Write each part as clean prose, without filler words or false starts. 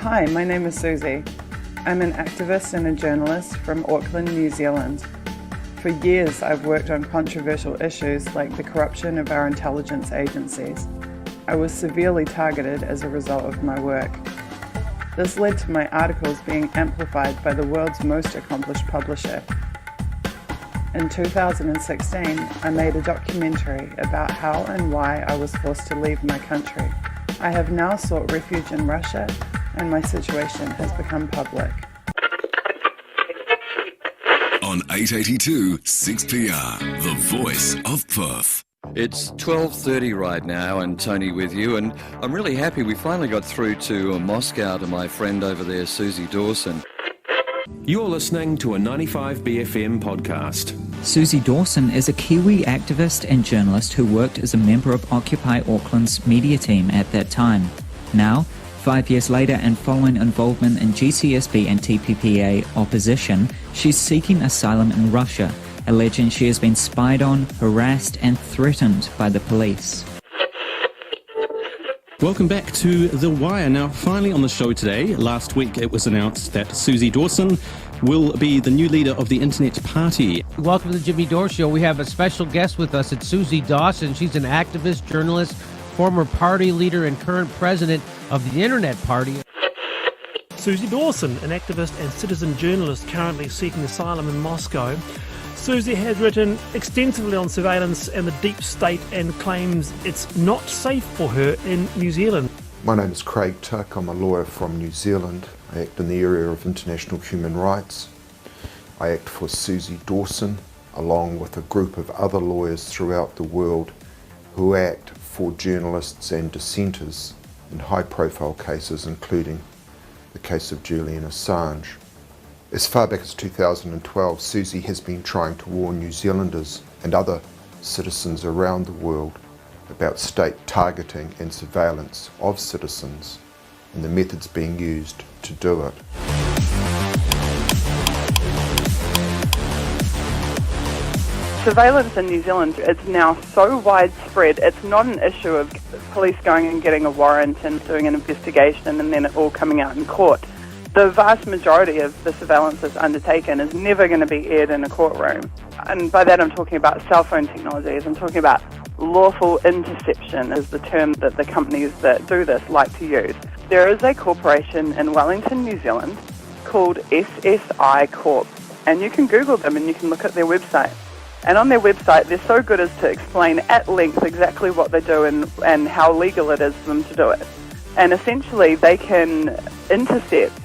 Hi, my name is Suzie. I'm an activist and a journalist from Auckland, New Zealand. For years, I've worked on controversial issues like the corruption of our intelligence agencies. I was severely targeted as a result of my work. This led to my articles being amplified by the world's most accomplished publisher. In 2016, I made a documentary about how and why I was forced to leave my country. I have now sought refuge in Russia, and my situation has become public. On 882 6PR, the voice of Perth. It's 12:30 right now, and Tony with you, and I'm really happy we finally got through to Moscow to my friend over there, Suzie Dawson. You're listening to a 95BFM podcast. Suzie Dawson is a Kiwi activist and journalist who worked as a member of Occupy Auckland's media team at that time. Now, 5 years later, and following involvement in GCSB and TPPA opposition, she's seeking asylum in Russia, alleging she has been spied on, harassed and threatened by the police. Welcome back to The Wire. Now, finally on the show today, last week it was announced that Suzie Dawson will be the new leader of the Internet Party. Welcome to the Jimmy Dore Show. We have a special guest with us. It's Suzie Dawson. She's an activist, journalist, former party leader, and current president of the Internet Party. Suzie Dawson, an activist and citizen journalist currently seeking asylum in Moscow. Suzie has written extensively on surveillance and the deep state and claims it's not safe for her in New Zealand. My name is Craig Tuck. I'm a lawyer from New Zealand. I act in the area of international human rights. I act for Suzie Dawson, along with a group of other lawyers throughout the world who act for journalists and dissenters in high-profile cases, including the case of Julian Assange. As far back as 2012, Suzie has been trying to warn New Zealanders and other citizens around the world about state targeting and surveillance of citizens and the methods being used to do it. Surveillance in New Zealand is now so widespread, it's not an issue of police going and getting a warrant and doing an investigation and then it all coming out in court. The vast majority of the surveillance that's undertaken is never going to be aired in a courtroom. And by that I'm talking about cell phone technologies. I'm talking about lawful interception is the term that the companies that do this like to use. There is a corporation in Wellington, New Zealand called SSI Corp. And you can Google them and you can look at their website. And on their website, they're so good as to explain at length exactly what they do and how legal it is for them to do it. And essentially, they can intercept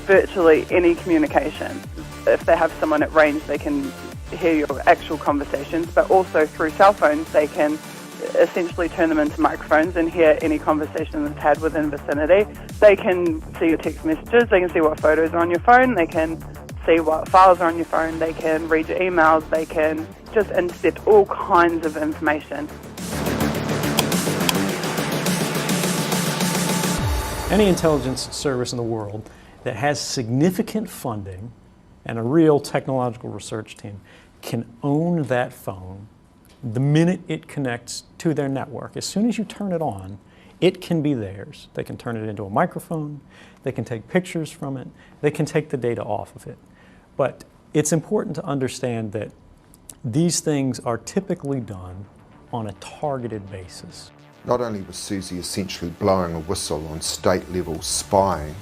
virtually any communication. If they have someone at range, they can hear your actual conversations, but also through cell phones, they can essentially turn them into microphones and hear any conversation that's had within vicinity. They can see your text messages, they can see what photos are on your phone, they can see what files are on your phone, they can read your emails, they can just intercept all kinds of information. Any intelligence service in the world that has significant funding and a real technological research team can own that phone the minute it connects to their network. As soon as you turn it on, it can be theirs. They can turn it into a microphone, they can take pictures from it, they can take the data off of it. But it's important to understand that these things are typically done on a targeted basis. Not only was Suzie essentially blowing a whistle on state-level spying,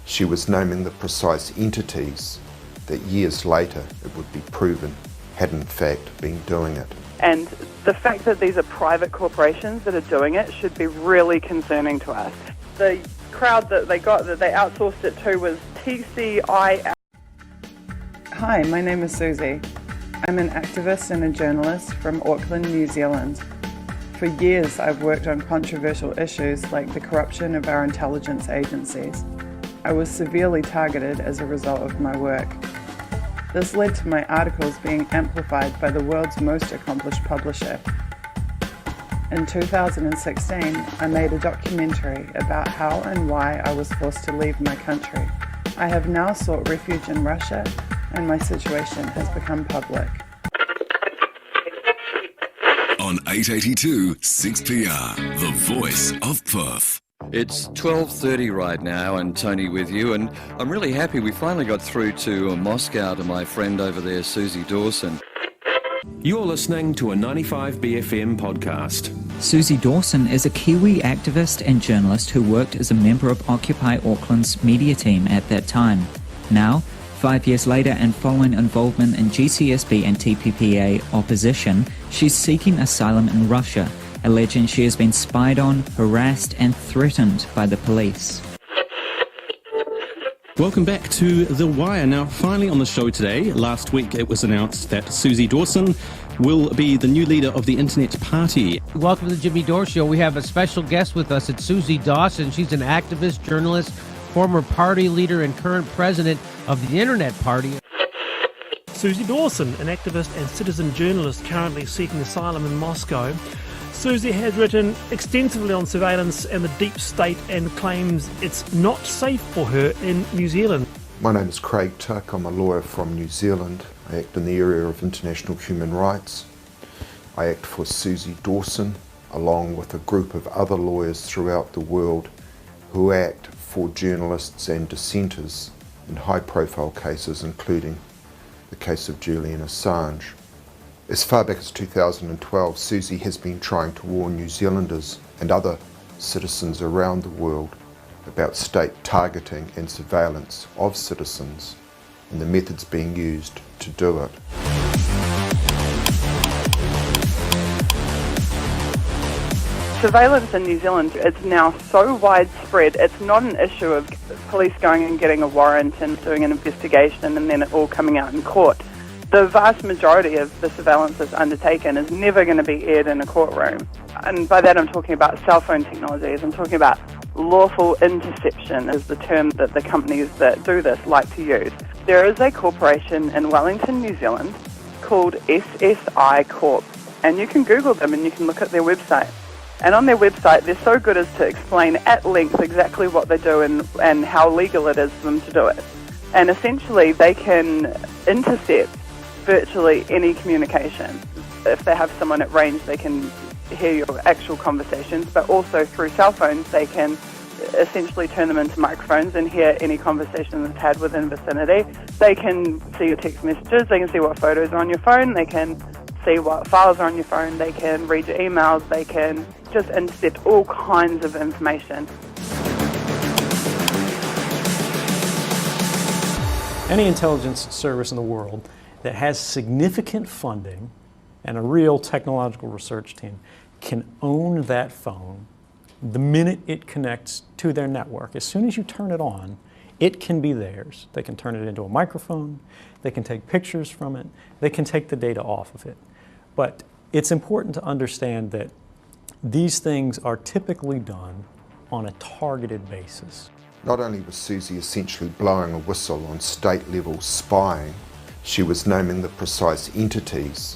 she was naming the precise entities that years later it would be proven had in fact been doing it. And the fact that these are private corporations that are doing it should be really concerning to us. The crowd that they outsourced it to was TCI. Hi, my name is Suzie. I'm an activist and a journalist from Auckland, New Zealand. For years, I've worked on controversial issues like the corruption of our intelligence agencies. I was severely targeted as a result of my work. This led to my articles being amplified by the world's most accomplished publisher. In 2016, I made a documentary about how and why I was forced to leave my country. I have now sought refuge in Russia, and my situation has become public. On 882 6PR, the voice of Perth. It's 12:30 right now, and Tony with you, and I'm really happy we finally got through to Moscow to my friend over there, Suzie Dawson. You're listening to a 95BFM podcast. Suzie Dawson is a Kiwi activist and journalist who worked as a member of Occupy Auckland's media team at that time. Now, 5 years later, and following involvement in GCSB and TPPA opposition, she's seeking asylum in Russia, alleging she has been spied on, harassed and threatened by the police. Welcome back to The Wire. Now, finally on the show today, last week it was announced that Suzie Dawson will be the new leader of the Internet Party. Welcome to the Jimmy Dore Show. We have a special guest with us. It's Suzie Dawson. She's an activist, journalist, former party leader and current president of the Internet Party. Suzie Dawson, an activist and citizen journalist currently seeking asylum in Moscow. Suzie has written extensively on surveillance and the deep state and claims it's not safe for her in New Zealand. My name is Craig Tuck. I'm a lawyer from New Zealand. I act in the area of international human rights. I act for Suzie Dawson, along with a group of other lawyers throughout the world who act for journalists and dissenters in high-profile cases, including the case of Julian Assange. As far back as 2012, Suzie has been trying to warn New Zealanders and other citizens around the world about state targeting and surveillance of citizens and the methods being used to do it. Surveillance in New Zealand, it's now so widespread, it's not an issue of police going and getting a warrant and doing an investigation and then it all coming out in court. The vast majority of the surveillance that's undertaken is never going to be aired in a courtroom. And by that I'm talking about cell phone technologies, I'm talking about lawful interception is the term that the companies that do this like to use. There is a corporation in Wellington, New Zealand called SSI Corp, and you can Google them and you can look at their website. And on their website, they're so good as to explain at length exactly what they do and how legal it is for them to do it. And essentially, they can intercept virtually any communication. If they have someone at range, they can hear your actual conversations, but also through cell phones, they can essentially turn them into microphones and hear any conversation that's had within vicinity. They can see your text messages, they can see what photos are on your phone, they can see what files are on your phone, they can read your emails, they can just intercept all kinds of information. Any intelligence service in the world that has significant funding and a real technological research team can own that phone the minute it connects to their network. As soon as you turn it on, it can be theirs. They can turn it into a microphone, they can take pictures from it, they can take the data off of it. But it's important to understand that these things are typically done on a targeted basis. Not only was Suzie essentially blowing a whistle on state-level spying, she was naming the precise entities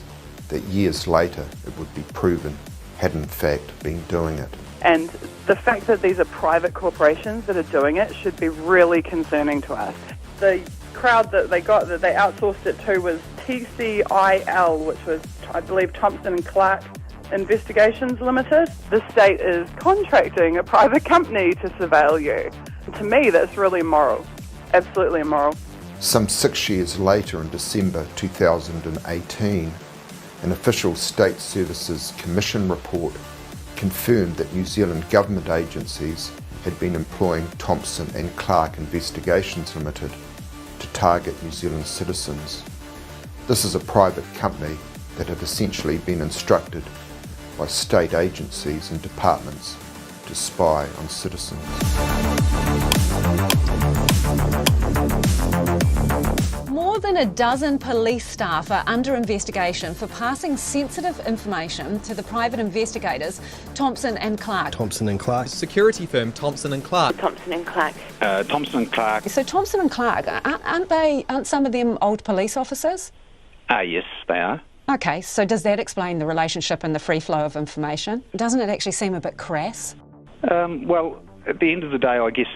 that years later it would be proven had in fact been doing it. And the fact that these are private corporations that are doing it should be really concerning to us. The crowd that they outsourced it to was TCIL, which was, I believe, Thompson and Clark Investigations Limited. The state is contracting a private company to surveil you. To me, that's really immoral. Absolutely immoral. Some 6 years later, in December 2018, an official State Services Commission report confirmed that New Zealand government agencies had been employing Thompson and Clark Investigations Limited to target New Zealand citizens. This is a private company that had essentially been instructed by state agencies and departments to spy on citizens. More than a dozen police staff are under investigation for passing sensitive information to the private investigators Thompson and Clark. Thompson and Clark. Security firm Thompson and Clark. Thompson and Clark. Thompson and Clark. So Thompson and Clark, aren't some of them old police officers? Yes, they are. Okay, so does that explain the relationship and the free flow of information? Doesn't it actually seem a bit crass? Well, at the end of the day, I guess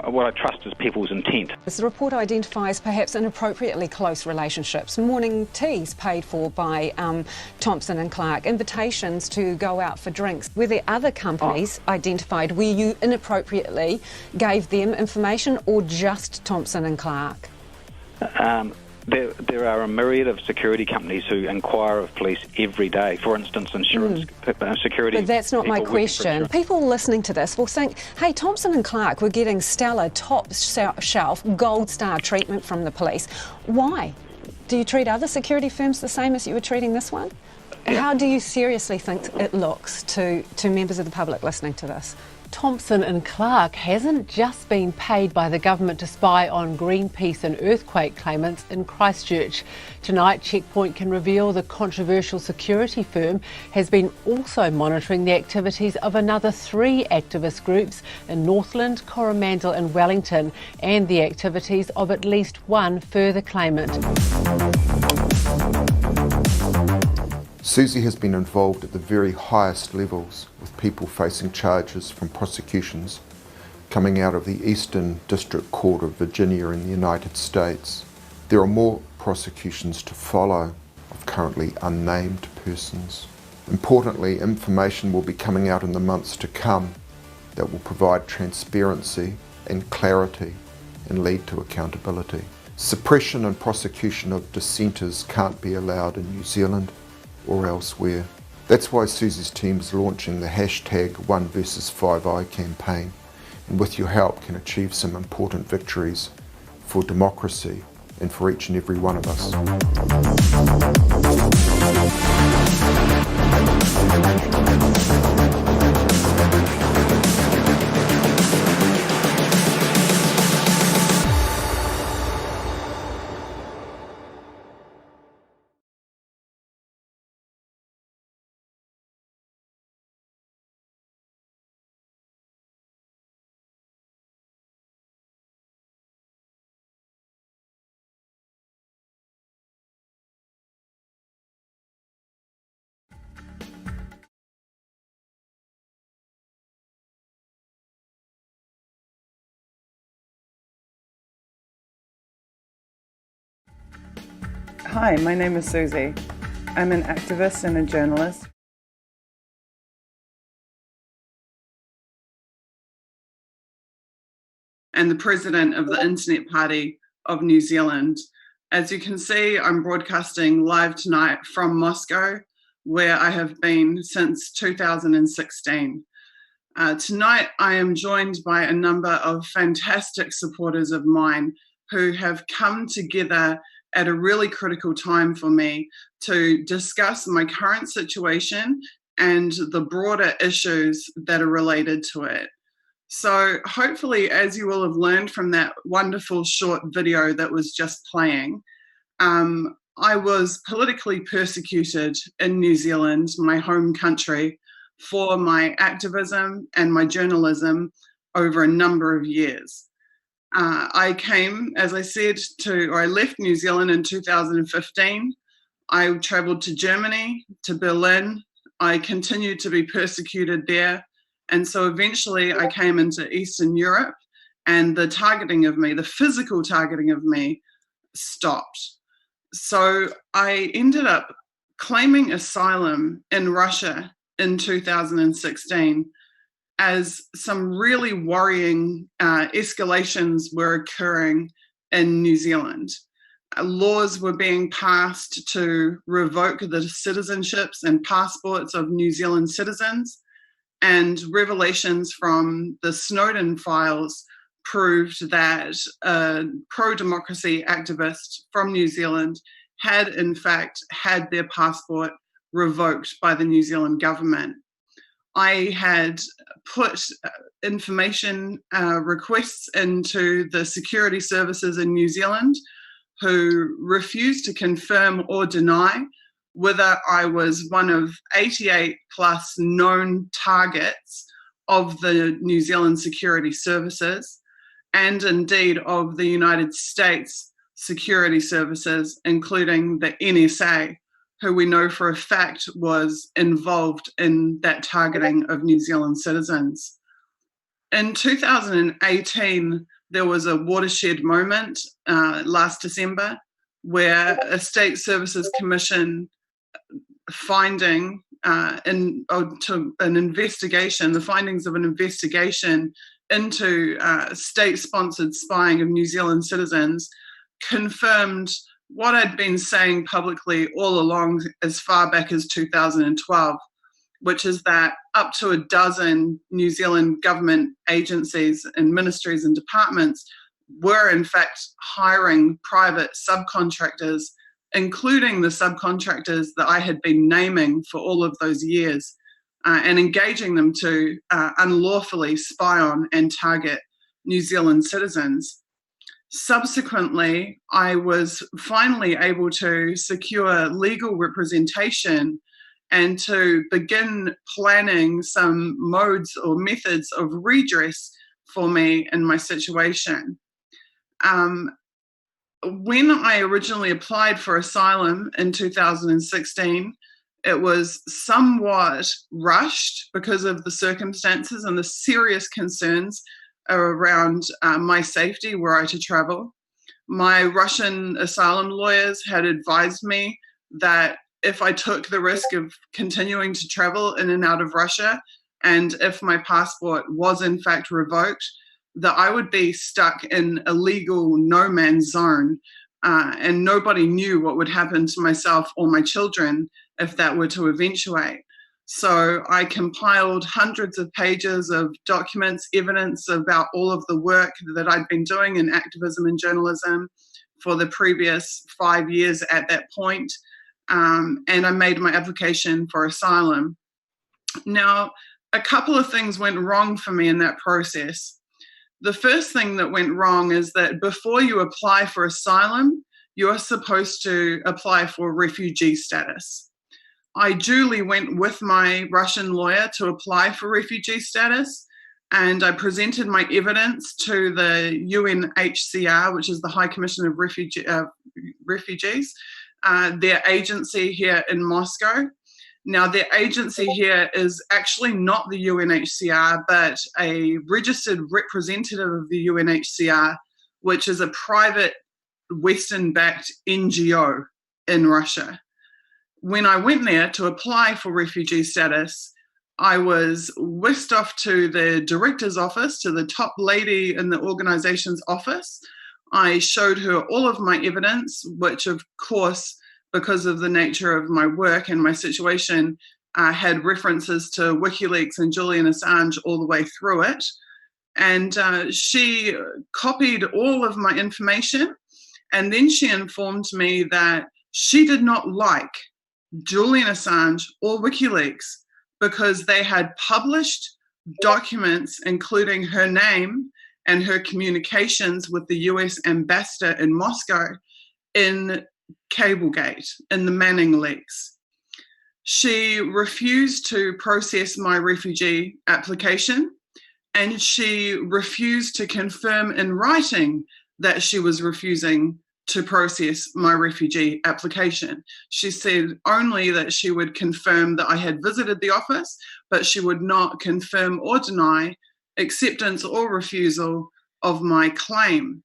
what I trust is people's intent. The report identifies perhaps inappropriately close relationships, morning teas paid for by Thompson and Clark, invitations to go out for drinks. Were there other companies identified where you inappropriately gave them information, or just Thompson and Clark? There are a myriad of security companies who inquire of police every day. For instance, insurance security. But that's not my question. People listening to this will think, hey, Thompson and Clark were getting stellar, top shelf, gold star treatment from the police. Why? Do you treat other security firms the same as you were treating this one? Yeah. How do you seriously think it looks to members of the public listening to this? Thompson and Clark hasn't just been paid by the government to spy on Greenpeace and earthquake claimants in Christchurch. Tonight, Checkpoint can reveal the controversial security firm has been also monitoring the activities of another 3 activist groups in Northland, Coromandel and Wellington, and the activities of at least 1 further claimant. Suzie has been involved at the very highest levels, with people facing charges from prosecutions coming out of the Eastern District Court of Virginia in the United States. There are more prosecutions to follow of currently unnamed persons. Importantly, information will be coming out in the months to come that will provide transparency and clarity and lead to accountability. Suppression and prosecution of dissenters can't be allowed in New Zealand or elsewhere. That's why Suzie's team is launching the hashtag 1versus5i campaign, and with your help can achieve some important victories for democracy and for each and every one of us. Hi, my name is Suzie. I'm an activist and a journalist. And the president of the Internet Party of New Zealand. As you can see, I'm broadcasting live tonight from Moscow, where I have been since 2016. Tonight, I am joined by a number of fantastic supporters of mine who have come together at a really critical time for me to discuss my current situation and the broader issues that are related to it. So hopefully, as you will have learned from that wonderful short video that was just playing, I was politically persecuted in New Zealand, my home country, for my activism and my journalism over a number of years. I came, as I said, I left New Zealand in 2015. I travelled to Germany, to Berlin. I continued to be persecuted there. And so eventually I came into Eastern Europe, and the targeting of me, the physical targeting of me, stopped. So I ended up claiming asylum in Russia in 2016. As some really worrying escalations were occurring in New Zealand. Laws were being passed to revoke the citizenships and passports of New Zealand citizens, and revelations from the Snowden files proved that a pro-democracy activist from New Zealand had in fact had their passport revoked by the New Zealand government. I had put information requests into the security services in New Zealand, who refused to confirm or deny whether I was one of 88 plus known targets of the New Zealand security services, and indeed of the United States security services, including the NSA, who we know for a fact was involved in that targeting of New Zealand citizens. In 2018, there was a watershed moment last December where a State Services Commission finding to an investigation, the findings of an investigation into state-sponsored spying of New Zealand citizens confirmed what I'd been saying publicly all along as far back as 2012, which is that up to a dozen New Zealand government agencies and ministries and departments were in fact hiring private subcontractors, including the subcontractors that I had been naming for all of those years, and engaging them to unlawfully spy on and target New Zealand citizens. Subsequently, I was finally able to secure legal representation and to begin planning some modes or methods of redress for me in my situation. When I originally applied for asylum in 2016, it was somewhat rushed because of the circumstances and the serious concerns around my safety were I to travel. My Russian asylum lawyers had advised me that if I took the risk of continuing to travel in and out of Russia, and if my passport was in fact revoked, that I would be stuck in a legal no man's zone, and nobody knew what would happen to myself or my children if that were to eventuate. So I compiled hundreds of pages of documents, evidence about all of the work that I'd been doing in activism and journalism for the previous 5 years at that point, and I made my application for asylum. Now, a couple of things went wrong for me in that process. The first thing that went wrong is that before you apply for asylum, you're supposed to apply for refugee status. I duly went with my Russian lawyer to apply for refugee status, and I presented my evidence to the UNHCR, which is the High Commission of Refugees, their agency here in Moscow. Now, their agency here is actually not the UNHCR, but a registered representative of the UNHCR, which is a private Western-backed NGO in Russia. When I went there to apply for refugee status, I was whisked off to the director's office, to the top lady in the organization's office. I showed her all of my evidence, which of course, because of the nature of my work and my situation, had references to WikiLeaks and Julian Assange all the way through it. And she copied all of my information, and then she informed me that she did not like Julian Assange or WikiLeaks because they had published documents, including her name and her communications with the US ambassador in Moscow, in Cablegate, in the Manning leaks. She refused to process my refugee application, and she refused to confirm in writing that she was refusing to process my refugee application. She said only that she would confirm that I had visited the office, but she would not confirm or deny acceptance or refusal of my claim.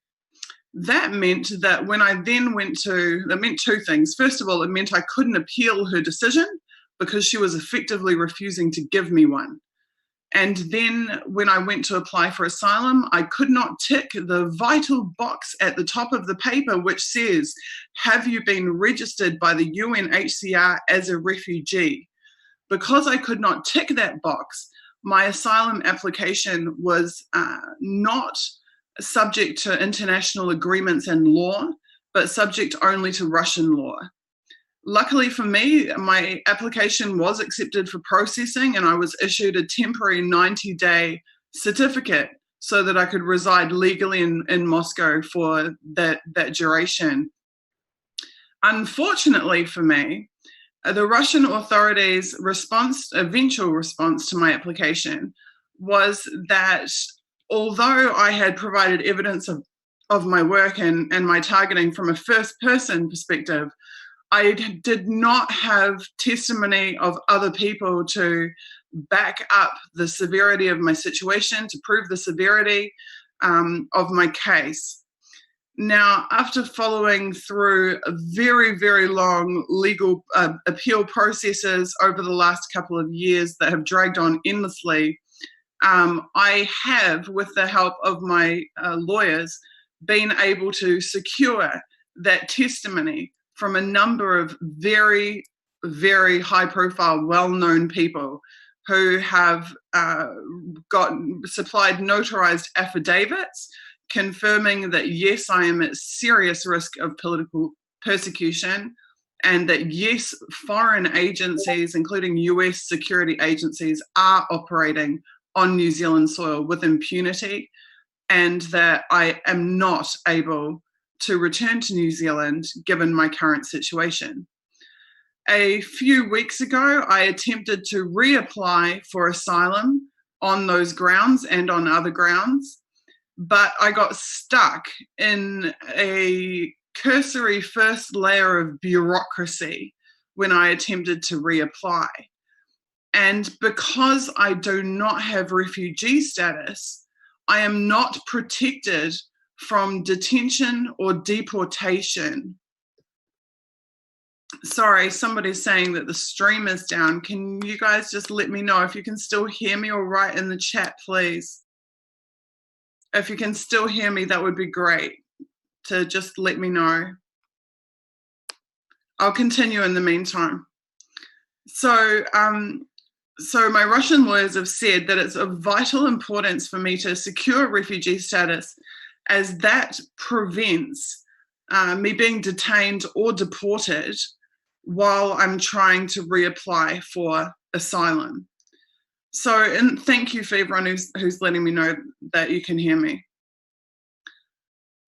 That meant that when I then that meant two things. First of all, it meant I couldn't appeal her decision because she was effectively refusing to give me one. And then when I went to apply for asylum, I could not tick the vital box at the top of the paper, which says, have you been registered by the UNHCR as a refugee? Because I could not tick that box, my asylum application was not subject to international agreements and law, but subject only to Russian law. Luckily for me, my application was accepted for processing, and I was issued a temporary 90-day certificate so that I could reside legally in Moscow for that duration. Unfortunately for me, the Russian authorities' eventual response to my application was that although I had provided evidence of my work and my targeting from a first-person perspective, I did not have testimony of other people to back up the severity of my situation, to prove the severity of my case. Now, after following through very, very long legal appeal processes over the last couple of years that have dragged on endlessly, I have, with the help of my lawyers, been able to secure that testimony from a number of very, very high-profile, well-known people who have supplied notarized affidavits confirming that, yes, I am at serious risk of political persecution, and that, yes, foreign agencies, including US security agencies, are operating on New Zealand soil with impunity, and that I am not able to return to New Zealand given my current situation. A few weeks ago, I attempted to reapply for asylum on those grounds and on other grounds, but I got stuck in a cursory first layer of bureaucracy when I attempted to reapply. And because I do not have refugee status, I am not protected from detention or deportation. Sorry, somebody's saying that the stream is down. Can you guys just let me know if you can still hear me, or write in the chat, please? If you can still hear me, that would be great, to just let me know. I'll continue in the meantime. So my Russian lawyers have said that it's of vital importance for me to secure refugee status, as that prevents me being detained or deported while I'm trying to reapply for asylum. So, and thank you for everyone who's letting me know that you can hear me.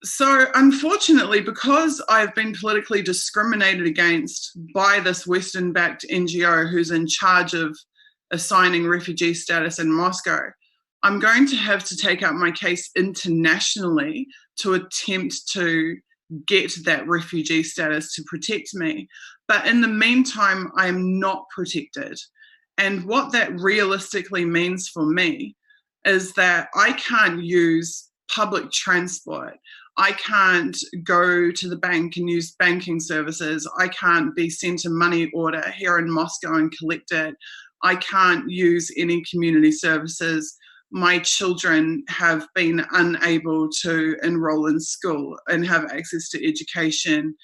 So, unfortunately, because I've been politically discriminated against by this Western-backed NGO who's in charge of assigning refugee status in Moscow, I'm going to have to take up my case internationally to attempt to get that refugee status to protect me. But in the meantime, I am not protected. And what that realistically means for me is that I can't use public transport. I can't go to the bank and use banking services. I can't be sent a money order here in Moscow and collect it. I can't use any community services. My children have been unable to enroll in school and have access to education.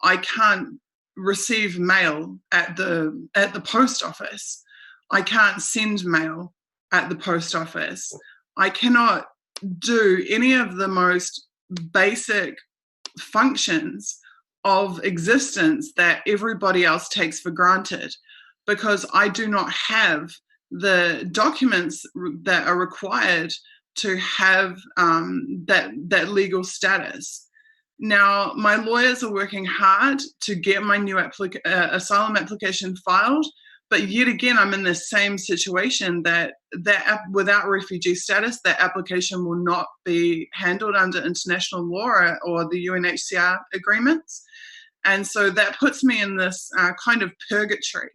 I can't receive mail at the post office. I can't send mail at the post office. I cannot do any of the most basic functions of existence that everybody else takes for granted, because I do not have the documents that are required to have that legal status. Now, my lawyers are working hard to get my new asylum application filed, but yet again, I'm in the same situation that without refugee status, that application will not be handled under international law or the UNHCR agreements. And so that puts me in this kind of purgatory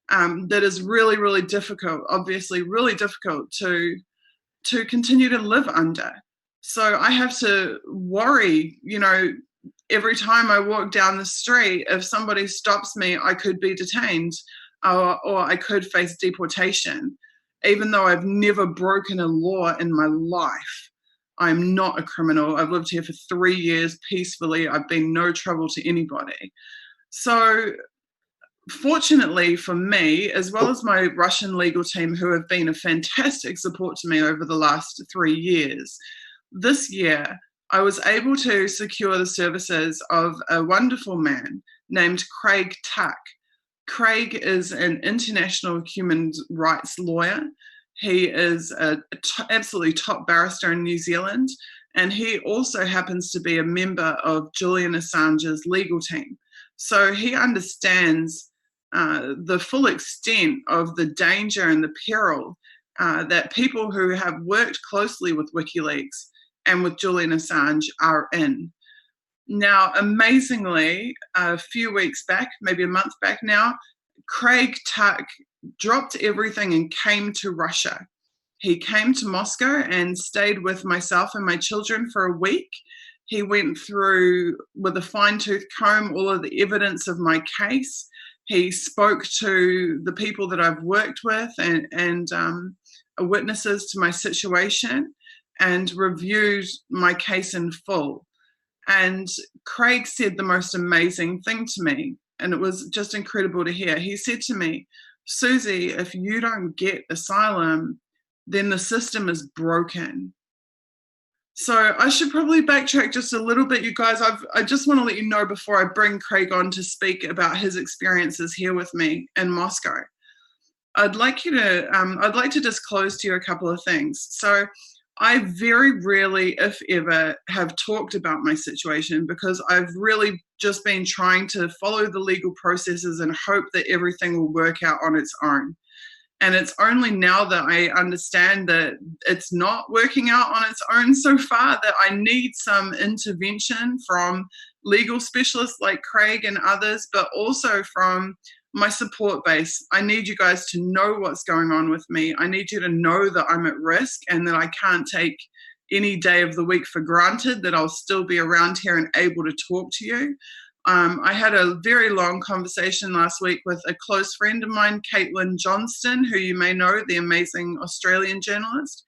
that is really, really difficult, obviously really difficult to continue to live under. So I have to worry, every time I walk down the street, if somebody stops me, I could be detained or I could face deportation, even though I've never broken a law in my life. I'm not a criminal. I've lived here for 3 years peacefully. I've been no trouble to anybody. So fortunately for me, as well as my Russian legal team, who have been a fantastic support to me over the last 3 years, this year I was able to secure the services of a wonderful man named Craig Tuck. Craig is an international human rights lawyer. He is an absolutely top barrister in New Zealand, and he also happens to be a member of Julian Assange's legal team. So he understands the full extent of the danger and the peril that people who have worked closely with WikiLeaks and with Julian Assange are in. Now, amazingly, a few weeks back, maybe a month back now, Craig Tuck dropped everything and came to Russia. He came to Moscow and stayed with myself and my children for a week. He went through, with a fine-tooth comb, all of the evidence of my case. He spoke to the people that I've worked with and witnesses to my situation, and reviewed my case in full. And Craig said the most amazing thing to me, and it was just incredible to hear. He said to me, Suzie, if you don't get asylum, then the system is broken. So I should probably backtrack just a little bit, you guys. I just want to let you know before I bring Craig on to speak about his experiences here with me in Moscow. I'd like to disclose to you a couple of things. So I very rarely, if ever, have talked about my situation, because I've really just been trying to follow the legal processes and hope that everything will work out on its own. And it's only now that I understand that it's not working out on its own so far that I need some intervention from legal specialists like Craig and others, but also from my support base. I need you guys to know what's going on with me. I need you to know that I'm at risk and that I can't take any day of the week for granted, that I'll still be around here and able to talk to you. I had a very long conversation last week with a close friend of mine, Caitlin Johnston, who you may know, the amazing Australian journalist.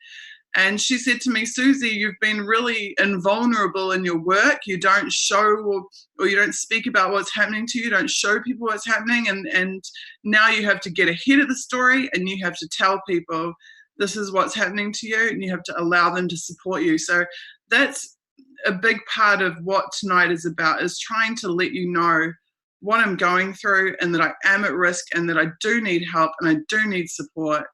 And she said to me, Suzie, you've been really invulnerable in your work. You don't show or you don't speak about what's happening to you. You don't show people what's happening. And now you have to get ahead of the story and you have to tell people this is what's happening to you, and you have to allow them to support you. So that's a big part of what tonight is about, is trying to let you know what I'm going through and that I am at risk and that I do need help and I do need support.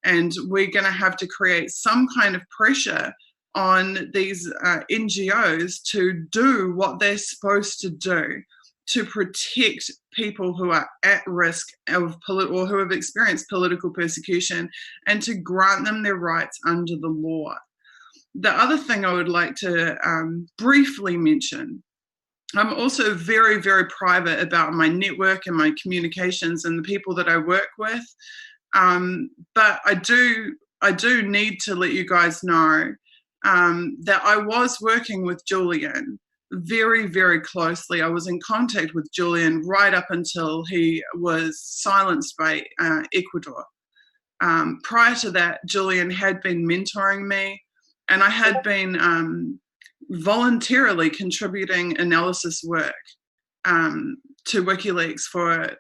And we're going to have to create some kind of pressure on these NGOs to do what they're supposed to do, to protect people who are at risk of or who have experienced political persecution, and to grant them their rights under the law. The other thing I would like to briefly mention, I'm also very, very private about my network and my communications and the people that I work with. But I do need to let you guys know that I was working with Julian very, very closely. I was in contact with Julian right up until he was silenced by Ecuador. Prior to that, Julian had been mentoring me, and I had been voluntarily contributing analysis work to WikiLeaks for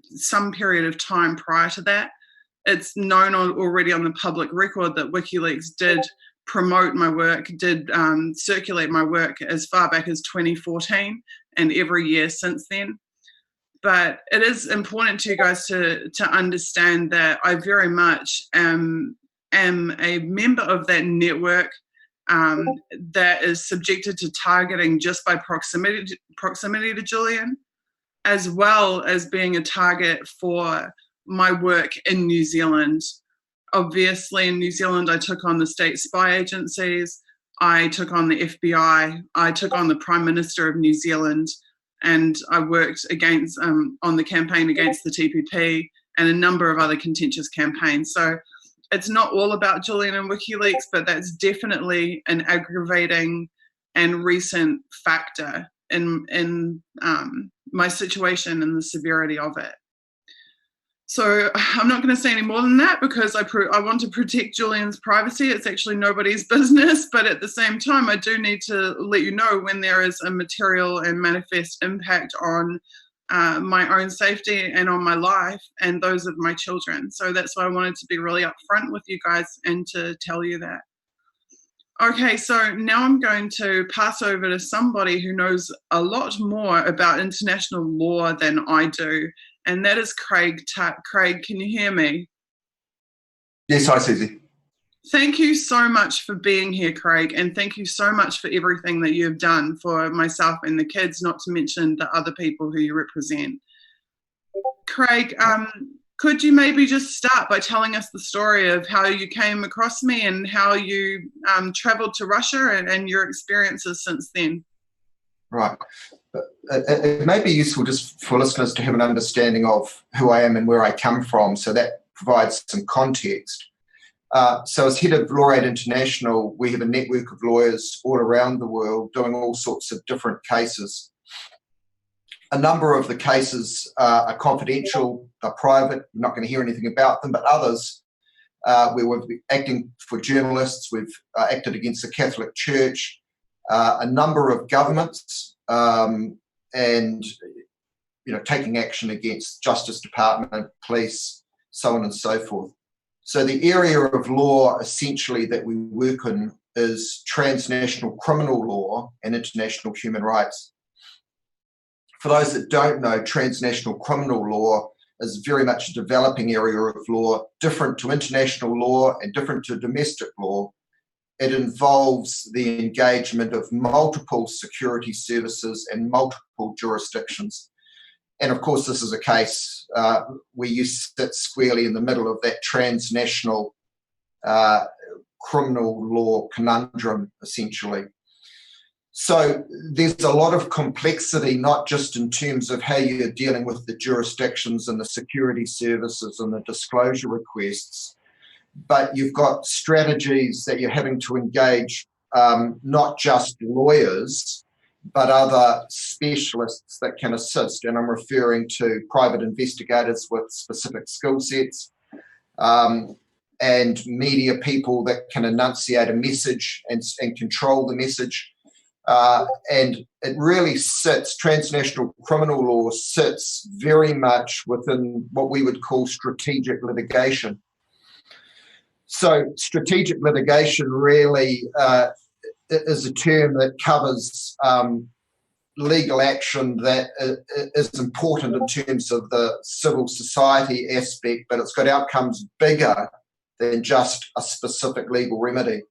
some period of time prior to that. It's known already on the public record that WikiLeaks did promote my work, did circulate my work as far back as 2014 and every year since then. But it is important to you guys to understand that I very much am a member of that network that is subjected to targeting just by proximity to Julian, as well as being a target for my work in New Zealand. Obviously, in New Zealand, I took on the state spy agencies, I took on the FBI, I took on the Prime Minister of New Zealand, and I worked against on the campaign against the TPP and a number of other contentious campaigns. So it's not all about Julian and WikiLeaks, but that's definitely an aggravating and recent factor in my situation and the severity of it. So I'm not going to say any more than that, because I want to protect Julian's privacy. It's actually nobody's business, but at the same time, I do need to let you know when there is a material and manifest impact on my own safety and on my life and those of my children. So that's why I wanted to be really upfront with you guys and to tell you that. Okay, so now I'm going to pass over to somebody who knows a lot more about international law than I do, and that is Craig Tuck. Craig, can you hear me? Yes, hi, Suzie. Thank you so much for being here, Craig, and thank you so much for everything that you've done for myself and the kids, not to mention the other people who you represent. Craig, could you maybe just start by telling us the story of how you came across me and how you travelled to Russia and your experiences since then? Right. It may be useful just for listeners to have an understanding of who I am and where I come from, so that provides some context. So as head of Law Aid International, we have a network of lawyers all around the world doing all sorts of different cases. A number of the cases are confidential, are private, you're not going to hear anything about them, but others where we've been acting for journalists, we've acted against the Catholic Church, a number of governments, and taking action against Justice Department, police, so on and so forth. So the area of law essentially that we work in is transnational criminal law and international human rights. For those that don't know, transnational criminal law is very much a developing area of law, different to international law and different to domestic law. It involves the engagement of multiple security services and multiple jurisdictions. And of course, this is a case where you sit squarely in the middle of that transnational criminal law conundrum, essentially. So there's a lot of complexity, not just in terms of how you're dealing with the jurisdictions and the security services and the disclosure requests, but you've got strategies that you're having to engage not just lawyers, but other specialists that can assist. And I'm referring to private investigators with specific skill sets and media people that can enunciate a message and control the message. And it really sits, transnational criminal law sits very much within what we would call strategic litigation. So strategic litigation really is a term that covers legal action that is important in terms of the civil society aspect, but it's got outcomes bigger than just a specific legal remedy.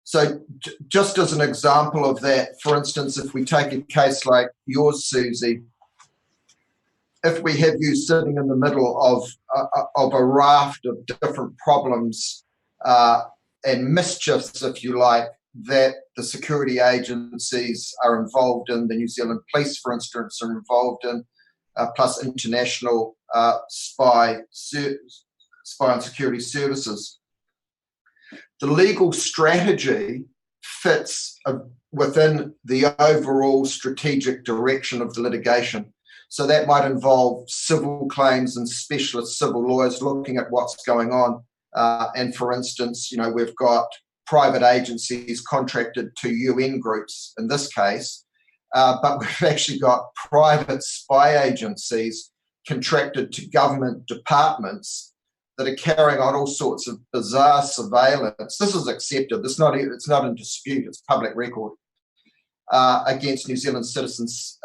So just as an example of that, for instance, if we take a case like yours, Suzie, if we have you sitting in the middle of a raft of different problems and mischiefs, if you like, that the security agencies are involved in, the New Zealand police, for instance, are involved in, plus international spy and security services. The legal strategy fits within the overall strategic direction of the litigation. So that might involve civil claims and specialist civil lawyers looking at what's going on. And for instance, we've got private agencies contracted to UN groups in this case, but we've actually got private spy agencies contracted to government departments that are carrying on all sorts of bizarre surveillance. This is accepted. It's not in dispute. It's public record against New Zealand citizens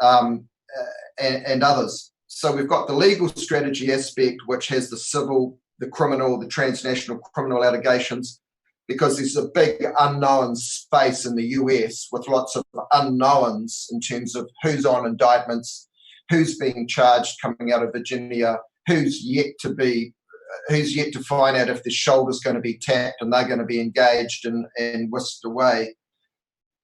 and others. So we've got the legal strategy aspect, which has the civil, the criminal, the transnational criminal allegations, because there's a big unknown space in the US with lots of unknowns in terms of who's on indictments, who's being charged coming out of Virginia, who's yet to find out if their shoulder's going to be tapped and they're going to be engaged and whisked away.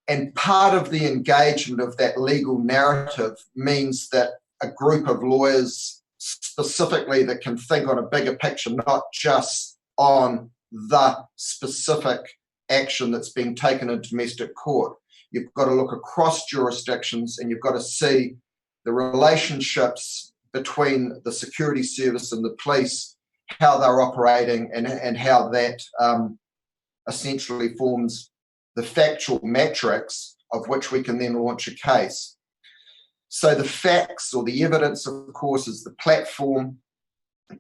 And part of the engagement of that legal narrative means that a group of lawyers specifically that can think on a bigger picture, not just on the specific action that's being taken in domestic court. You've got to look across jurisdictions and you've got to see the relationships between the security service and the police, how they're operating and how that essentially forms the factual matrix of which we can then launch a case. So the facts or the evidence, of course, is the platform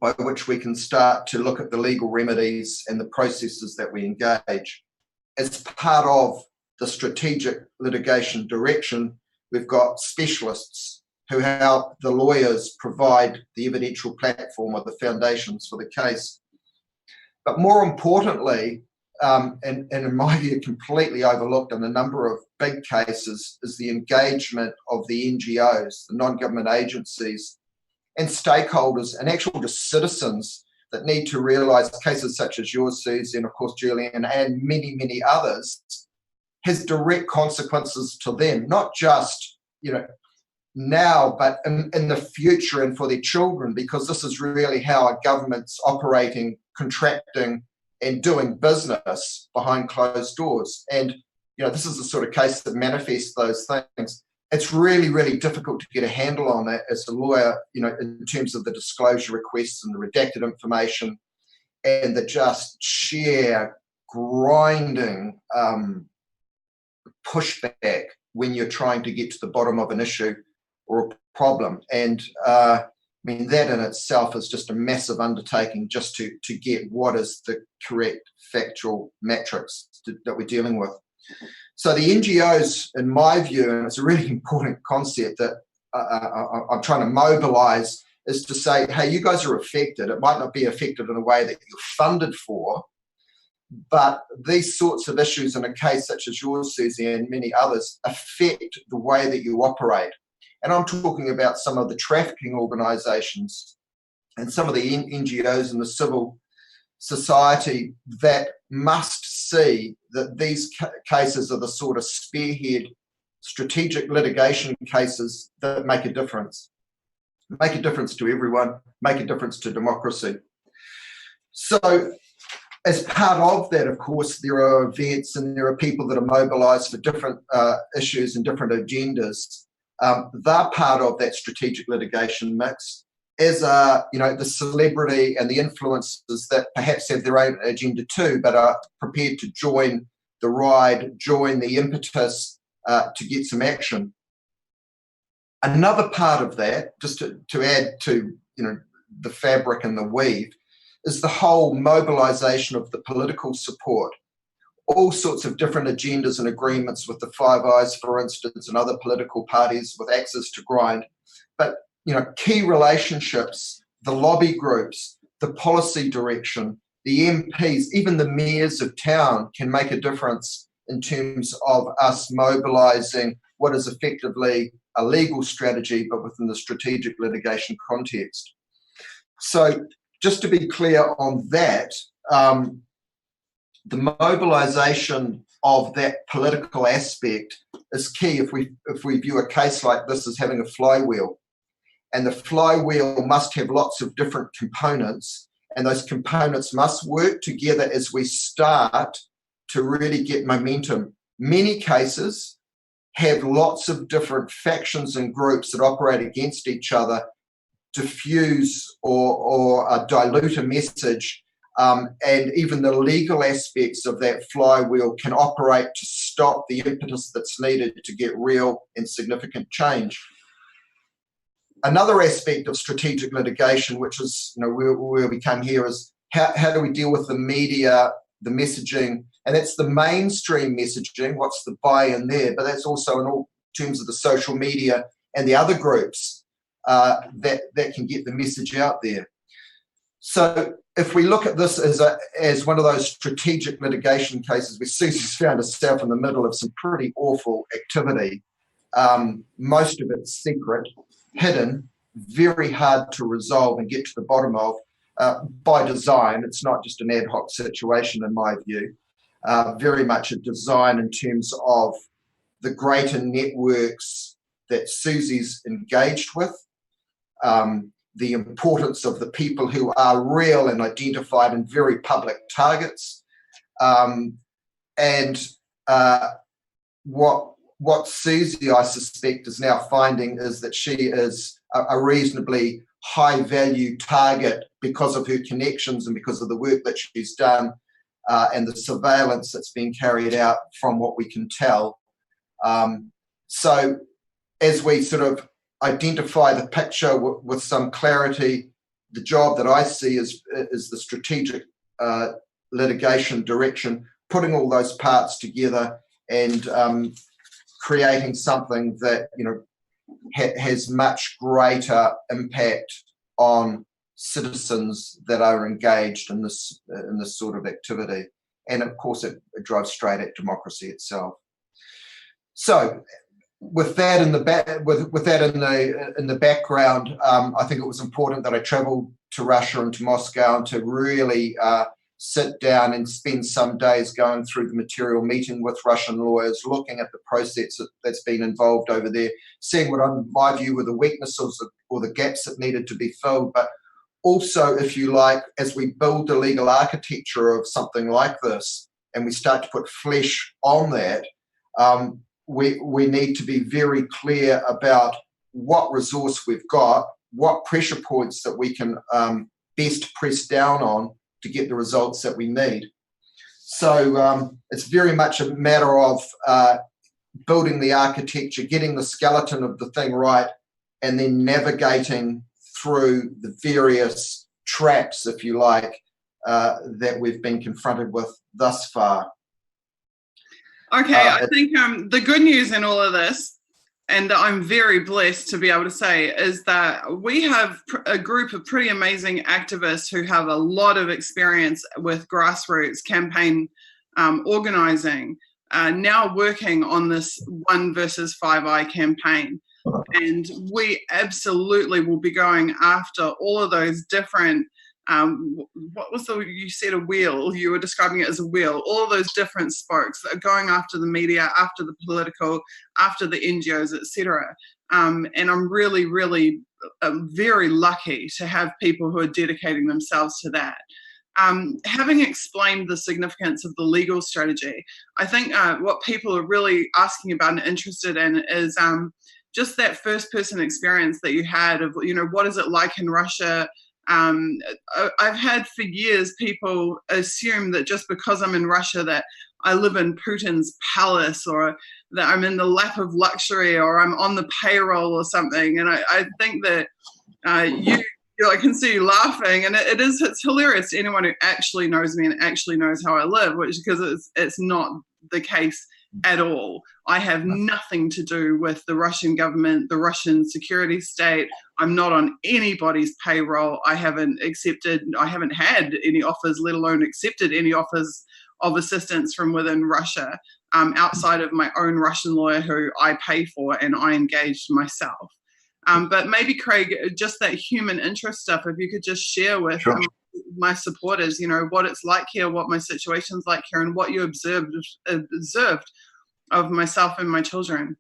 by which we can start to look at the legal remedies and the processes that we engage. As part of the strategic litigation direction, we've got specialists who help the lawyers provide the evidential platform or the foundations for the case. But more importantly, and in my view completely overlooked in a number of big cases, is the engagement of the NGOs, the non-government agencies, and stakeholders, and actual just citizens that need to realise cases such as yours, Suzie, and of course Julian, and many, many others, has direct consequences to them, not just, now, but in the future and for their children, because this is really how a government's operating, contracting, and doing business behind closed doors. And, this is the sort of case that manifests those things. It's really, really difficult to get a handle on that as a lawyer, in terms of the disclosure requests and the redacted information and the just sheer grinding pushback when you're trying to get to the bottom of an issue or a problem. And that in itself is just a massive undertaking just to get what is the correct factual matrix that we're dealing with. So the NGOs, in my view, and it's a really important concept that I'm trying to mobilise, is to say, hey, you guys are affected. It might not be affected in a way that you're funded for, but these sorts of issues in a case such as yours, Suzie, and many others, affect the way that you operate. And I'm talking about some of the trafficking organisations and some of the NGOs in the civil society that must see that these cases are the sort of spearhead strategic litigation cases that make a difference to everyone, make a difference to democracy. So as part of that, of course, there are events and there are people that are mobilised for different issues and different agendas. They're part of that strategic litigation mix, as are, the celebrity and the influencers that perhaps have their own agenda too, but are prepared to join the ride, join the impetus to get some action. Another part of that, just to add to, the fabric and the weave, is the whole mobilisation of the political support. All sorts of different agendas and agreements with the Five Eyes, for instance, and other political parties with axes to grind. But, key relationships, the lobby groups, the policy direction, the MPs, even the mayors of town can make a difference in terms of us mobilising what is effectively a legal strategy, but within the strategic litigation context. So just to be clear on that, the mobilisation of that political aspect is key if we view a case like this as having a flywheel. And the flywheel must have lots of different components, and those components must work together as we start to really get momentum. Many cases have lots of different factions and groups that operate against each other, diffuse or dilute a message, and even the legal aspects of that flywheel can operate to stop the impetus that's needed to get real and significant change. Another aspect of strategic litigation, which is where we come here, is how do we deal with the media, the messaging, and that's the mainstream messaging, what's the buy-in there, but that's also in all terms of the social media and the other groups that can get the message out there. So if we look at this as one of those strategic litigation cases where Susie's found herself in the middle of some pretty awful activity, most of it's secret, hidden, very hard to resolve and get to the bottom of by design. It's not just an ad hoc situation in my view, very much a design in terms of the greater networks that Susie's engaged with, the importance of the people who are real and identified and very public targets, and what Suzie, I suspect, is now finding is that she is a reasonably high-value target because of her connections and because of the work that she's done and the surveillance that's been carried out from what we can tell. So as we sort of identify the picture with some clarity, the job that I see is the strategic litigation direction, putting all those parts together and creating something that has much greater impact on citizens that are engaged in this sort of activity, and of course it drives straight at democracy itself. So, with that in the background, I think it was important that I travelled to Russia and to Moscow and to really sit down and spend some days going through the material, meeting with Russian lawyers, looking at the process that's been involved over there, seeing what, in my view, were the weaknesses or the gaps that needed to be filled. But also, if you like, as we build the legal architecture of something like this and we start to put flesh on that, we need to be very clear about what resource we've got, what pressure points that we can best press down on to get the results that we need. So it's very much a matter of building the architecture, getting the skeleton of the thing right, and then navigating through the various traps, if you like, that we've been confronted with thus far. Okay, I think the good news in all of this, and that I'm very blessed to be able to say, is that we have a group of pretty amazing activists who have a lot of experience with grassroots campaign organising, now working on this 1 versus 5i campaign. And we absolutely will be going after all of those different, what was you said a wheel, you were describing it as a wheel, all of those different spokes that are going after the media, after the political, after the NGOs, etc. And I'm really, really very lucky to have people who are dedicating themselves to that. Having explained the significance of the legal strategy, I think what people are really asking about and interested in is just that first-person experience that you had of, what is it like in Russia? I've had for years people assume that just because I'm in Russia that I live in Putin's palace, or that I'm in the lap of luxury, or I'm on the payroll or something. And I think that I can see you laughing, and it's hilarious to anyone who actually knows me and actually knows how I live, because it's not the case at all. I have nothing to do with the Russian government, the Russian security state. I'm not on anybody's payroll. I haven't had any offers, let alone accepted any offers of assistance from within Russia, outside of my own Russian lawyer who I pay for and I engaged myself. But maybe, Craig, just that human interest stuff, if you could just share with my supporters, what it's like here, what my situation's like here, and what you observed of myself and my children.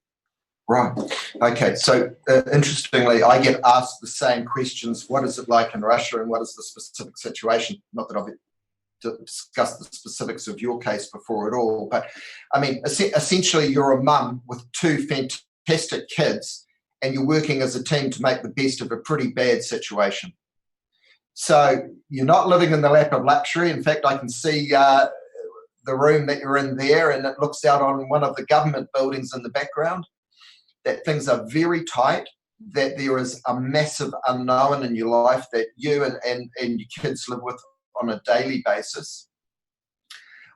Right. Okay. So interestingly, I get asked the same questions. What is it like in Russia, and what is the specific situation? Not that I've discussed the specifics of your case before at all, but I mean, essentially you're a mum with 2 fantastic kids, and you're working as a team to make the best of a pretty bad situation. So you're not living in the lap of luxury. In fact, I can see the room that you're in there, and it looks out on one of the government buildings in the background, that things are very tight, that there is a massive unknown in your life that you and your kids live with on a daily basis.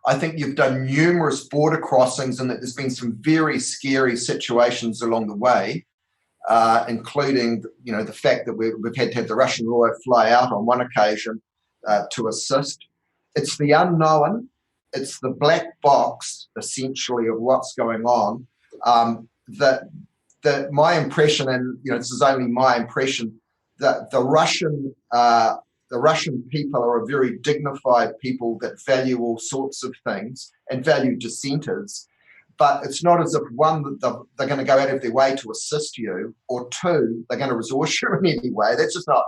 I think you've done numerous border crossings, and that there's been some very scary situations along the way. Including, the fact that we've had to have the Russian lawyer fly out on one occasion to assist. It's the unknown. It's the black box, essentially, of what's going on. That my impression, and this is only my impression, that the Russian people are a very dignified people that value all sorts of things and value dissenters. But it's not as if, one, that they're going to go out of their way to assist you, or 2, they're going to resource you in any way. That's just not,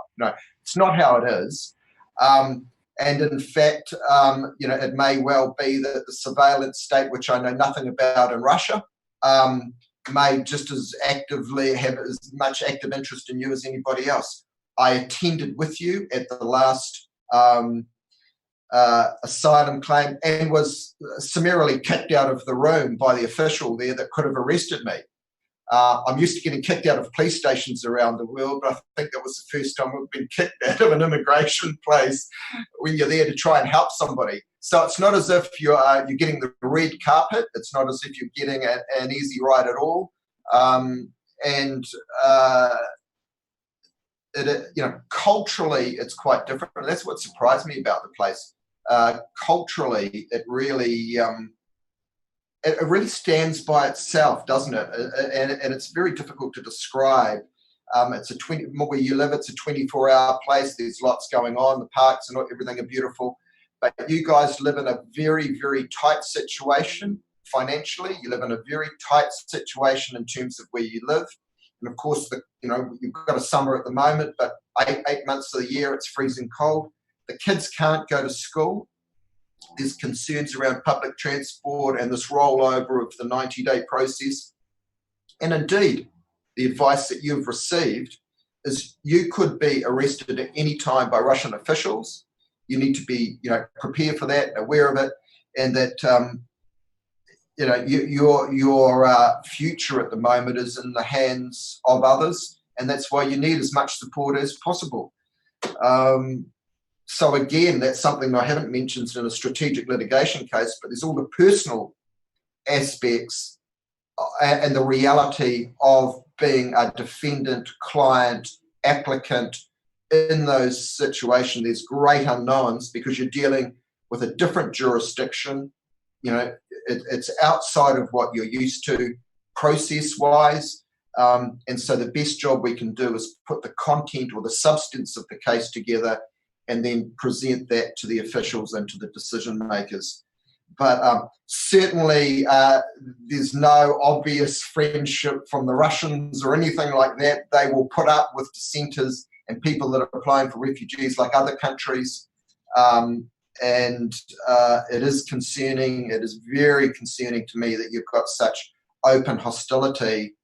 it's not how it is. And in fact, it may well be that the surveillance state, which I know nothing about in Russia, may just as actively have as much active interest in you as anybody else. I attended with you at the last asylum claim, and was summarily kicked out of the room by the official there that could have arrested me. I'm used to getting kicked out of police stations around the world, but I think that was the first time we've been kicked out of an immigration place when you're there to try and help somebody. So it's not as if you're getting the red carpet. It's not as if you're getting an easy ride at all. Culturally, it's quite different. That's what surprised me about the place. Culturally, it really stands by itself, doesn't it? And it's very difficult to describe. It's where you live, it's a 24-hour place. There's lots going on. The parks and everything are beautiful, but you guys live in a very, very tight situation financially. You live in a very tight situation in terms of where you live. And of course, you've got a summer at the moment, but eight months of the year, it's freezing cold. The kids can't go to school. There's concerns around public transport and this rollover of the 90-day process. And indeed, the advice that you've received is you could be arrested at any time by Russian officials. You need to be, prepared for that, aware of it, and that, your future at the moment is in the hands of others, and that's why you need as much support as possible. So again, that's something I haven't mentioned in a strategic litigation case, but there's all the personal aspects and the reality of being a defendant, client, applicant in those situations. There's great unknowns because you're dealing with a different jurisdiction. It's outside of what you're used to process-wise. And so the best job we can do is put the content or the substance of the case together and then present that to the officials and to the decision makers. But certainly there's no obvious friendship from the Russians or anything like that. They will put up with dissenters and people that are applying for refugees like other countries. And it is concerning. It is very concerning to me that you've got such open hostility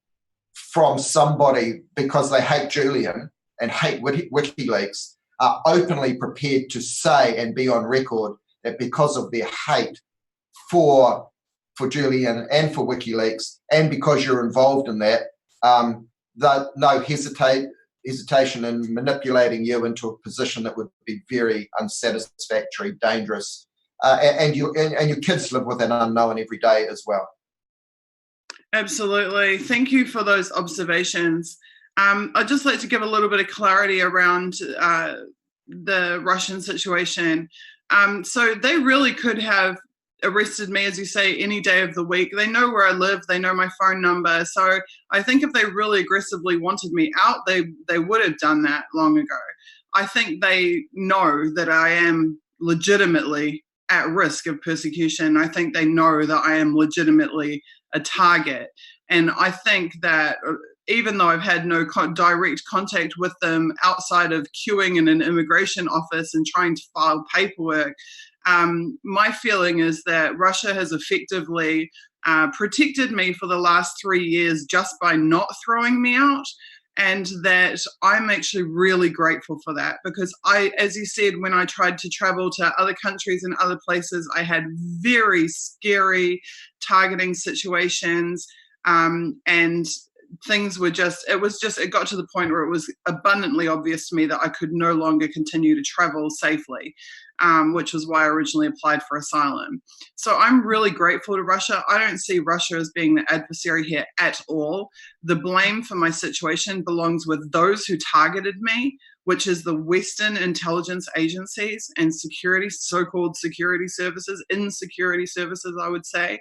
from somebody because they hate Julian and hate WikiLeaks, are openly prepared to say and be on record that because of their hate for Julian and for WikiLeaks, and because you're involved in that, no hesitation in manipulating you into a position that would be very unsatisfactory, dangerous, and your kids live with an unknown every day as well. Absolutely. Thank you for those observations. I'd just like to give a little bit of clarity around the Russian situation. So they really could have arrested me, as you say, any day of the week. They know where I live. They know my phone number. So I think if they really aggressively wanted me out, they would have done that long ago. I think they know that I am legitimately at risk of persecution. I think they know that I am legitimately a target. And I think that even though I've had no direct contact with them outside of queuing in an immigration office and trying to file paperwork, my feeling is that Russia has effectively protected me for the last 3 years just by not throwing me out, and that I'm actually really grateful for that, because as you said, when I tried to travel to other countries and other places, I had very scary targeting situations, and things were it got to the point where it was abundantly obvious to me that I could no longer continue to travel safely, which was why I originally applied for asylum. So I'm really grateful to Russia. I don't see Russia as being the adversary here at all. The blame for my situation belongs with those who targeted me, which is the Western intelligence agencies and so-called security services, insecurity services, I would say.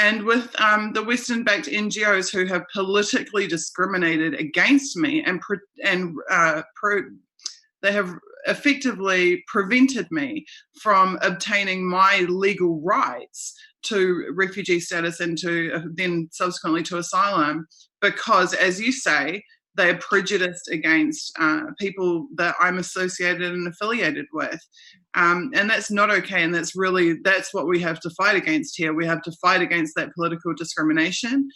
And with the Western-backed NGOs who have politically discriminated against me they have effectively prevented me from obtaining my legal rights to refugee status and then subsequently to asylum, because, as you say, they are prejudiced against people that I'm associated and affiliated with. And that's not okay. And that's what we have to fight against here. We have to fight against that political discrimination.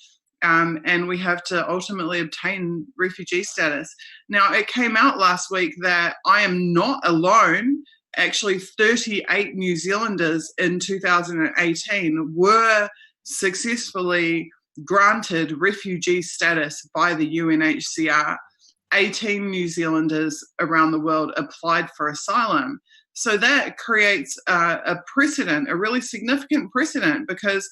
And we have to ultimately obtain refugee status. Now, it came out last week that I am not alone. Actually, 38 New Zealanders in 2018 were successfully granted refugee status by the UNHCR. 18 New Zealanders around the world applied for asylum. So that creates a precedent, a really significant precedent, because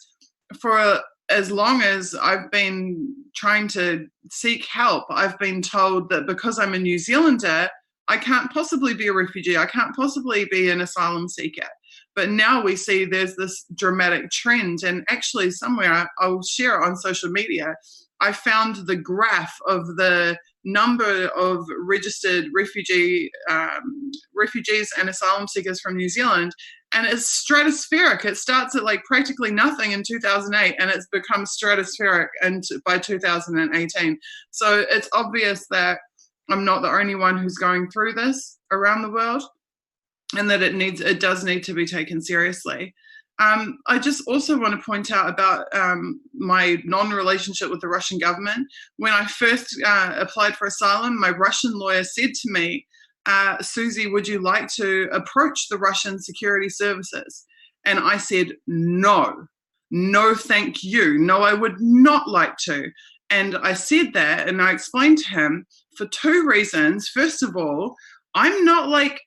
for as long as I've been trying to seek help, I've been told that because I'm a New Zealander, I can't possibly be a refugee. I can't possibly be an asylum seeker. But now we see there's this dramatic trend, and actually somewhere I'll share it on social media. I found the graph of the number of registered refugees and asylum seekers from New Zealand, and it's stratospheric. It starts at like practically nothing in 2008, and it's become stratospheric by 2018. So it's obvious that I'm not the only one who's going through this around the world, and that it does need to be taken seriously. I just also want to point out about my non-relationship with the Russian government. When I first applied for asylum, my Russian lawyer said to me, Suzie, would you like to approach the Russian security services? And I said, no, thank you. No, I would not like to. And I said that, and I explained to him for two reasons. First of all, I'm not like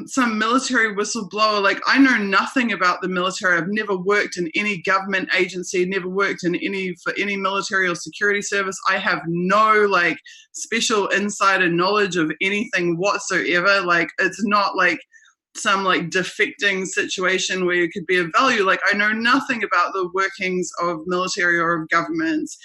some military whistleblower. Like, I know nothing about the military. I've never worked in any government agency, never worked for any military or security service. I have no like special insider knowledge of anything whatsoever. Like, it's not like some like defecting situation where it could be of value. Like, I know nothing about the workings of military or of governments.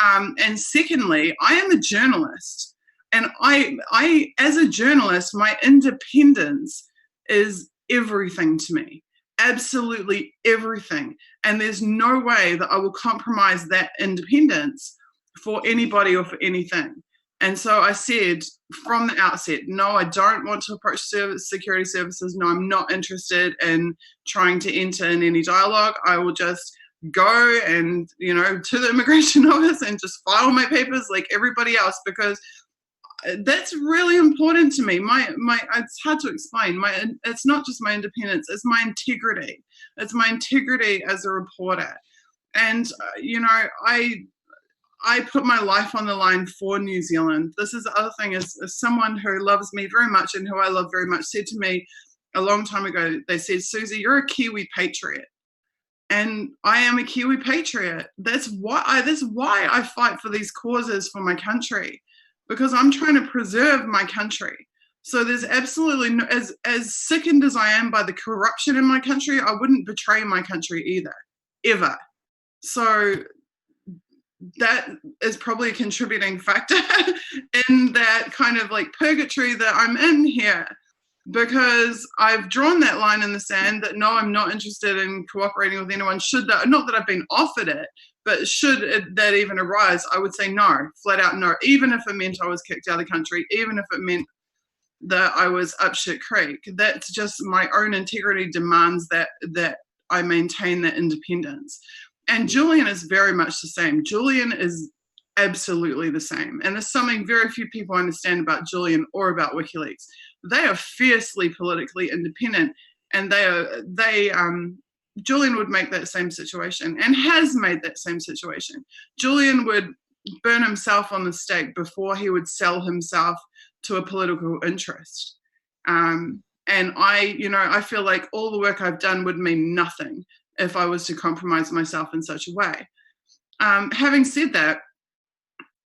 And secondly, I am a journalist. And I, as a journalist, my independence is everything to me, absolutely everything. And there's no way that I will compromise that independence for anybody or for anything. And so I said from the outset, no, I don't want to approach security services. No, I'm not interested in trying to enter in any dialogue. I will just go and, to the immigration office and just file my papers like everybody else, because that's really important to me. It's hard to explain. It's not just my independence, it's my integrity. It's my integrity as a reporter. And, I put my life on the line for New Zealand. This is the other thing, is someone who loves me very much and who I love very much said to me a long time ago, they said, Suzie, you're a Kiwi patriot. And I am a Kiwi patriot. That's why I fight for these causes for my country. Because I'm trying to preserve my country. So there's absolutely no, as sickened as I am by the corruption in my country, I wouldn't betray my country either, ever. So that is probably a contributing factor in that kind of like purgatory that I'm in here, because I've drawn that line in the sand that no, I'm not interested in cooperating with anyone. Not that I've been offered it, but should that even arise, I would say no, flat out no, even if it meant I was kicked out of the country, even if it meant that I was up shit creek. That's just my own integrity demands that I maintain that independence. And Julian is very much the same. Julian is absolutely the same. And there's something very few people understand about Julian or about WikiLeaks. They are fiercely politically independent, and Julian would make that same situation and has made that same situation. Julian would burn himself on the stake before he would sell himself to a political interest. And I feel like all the work I've done would mean nothing if I was to compromise myself in such a way. Having said that,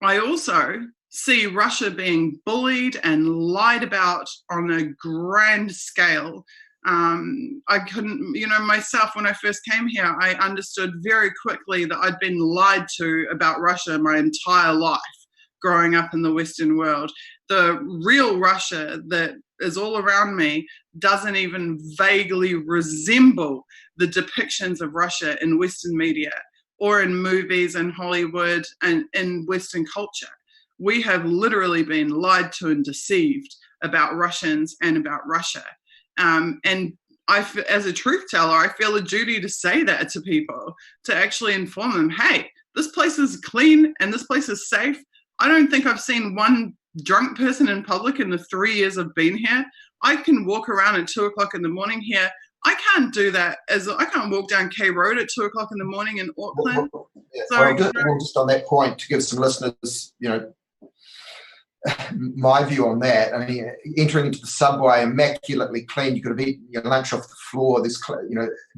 I also see Russia being bullied and lied about on a grand scale. I couldn't, myself, when I first came here, I understood very quickly that I'd been lied to about Russia my entire life growing up in the Western world. The real Russia that is all around me doesn't even vaguely resemble the depictions of Russia in Western media or in movies and Hollywood and in Western culture. We have literally been lied to and deceived about Russians and about Russia. And as a truth teller, I feel a duty to say that to people, to actually inform them, hey, this place is clean and this place is safe. I don't think I've seen one drunk person in public in the 3 years I've been here. I can walk around at 2 o'clock in the morning here. I can't do that. I can't walk down K Road at 2 o'clock in the morning in Auckland. Just on that point, to give some listeners, my view on that. I mean, entering into the subway immaculately clean, you could have eaten your lunch off the floor. There's,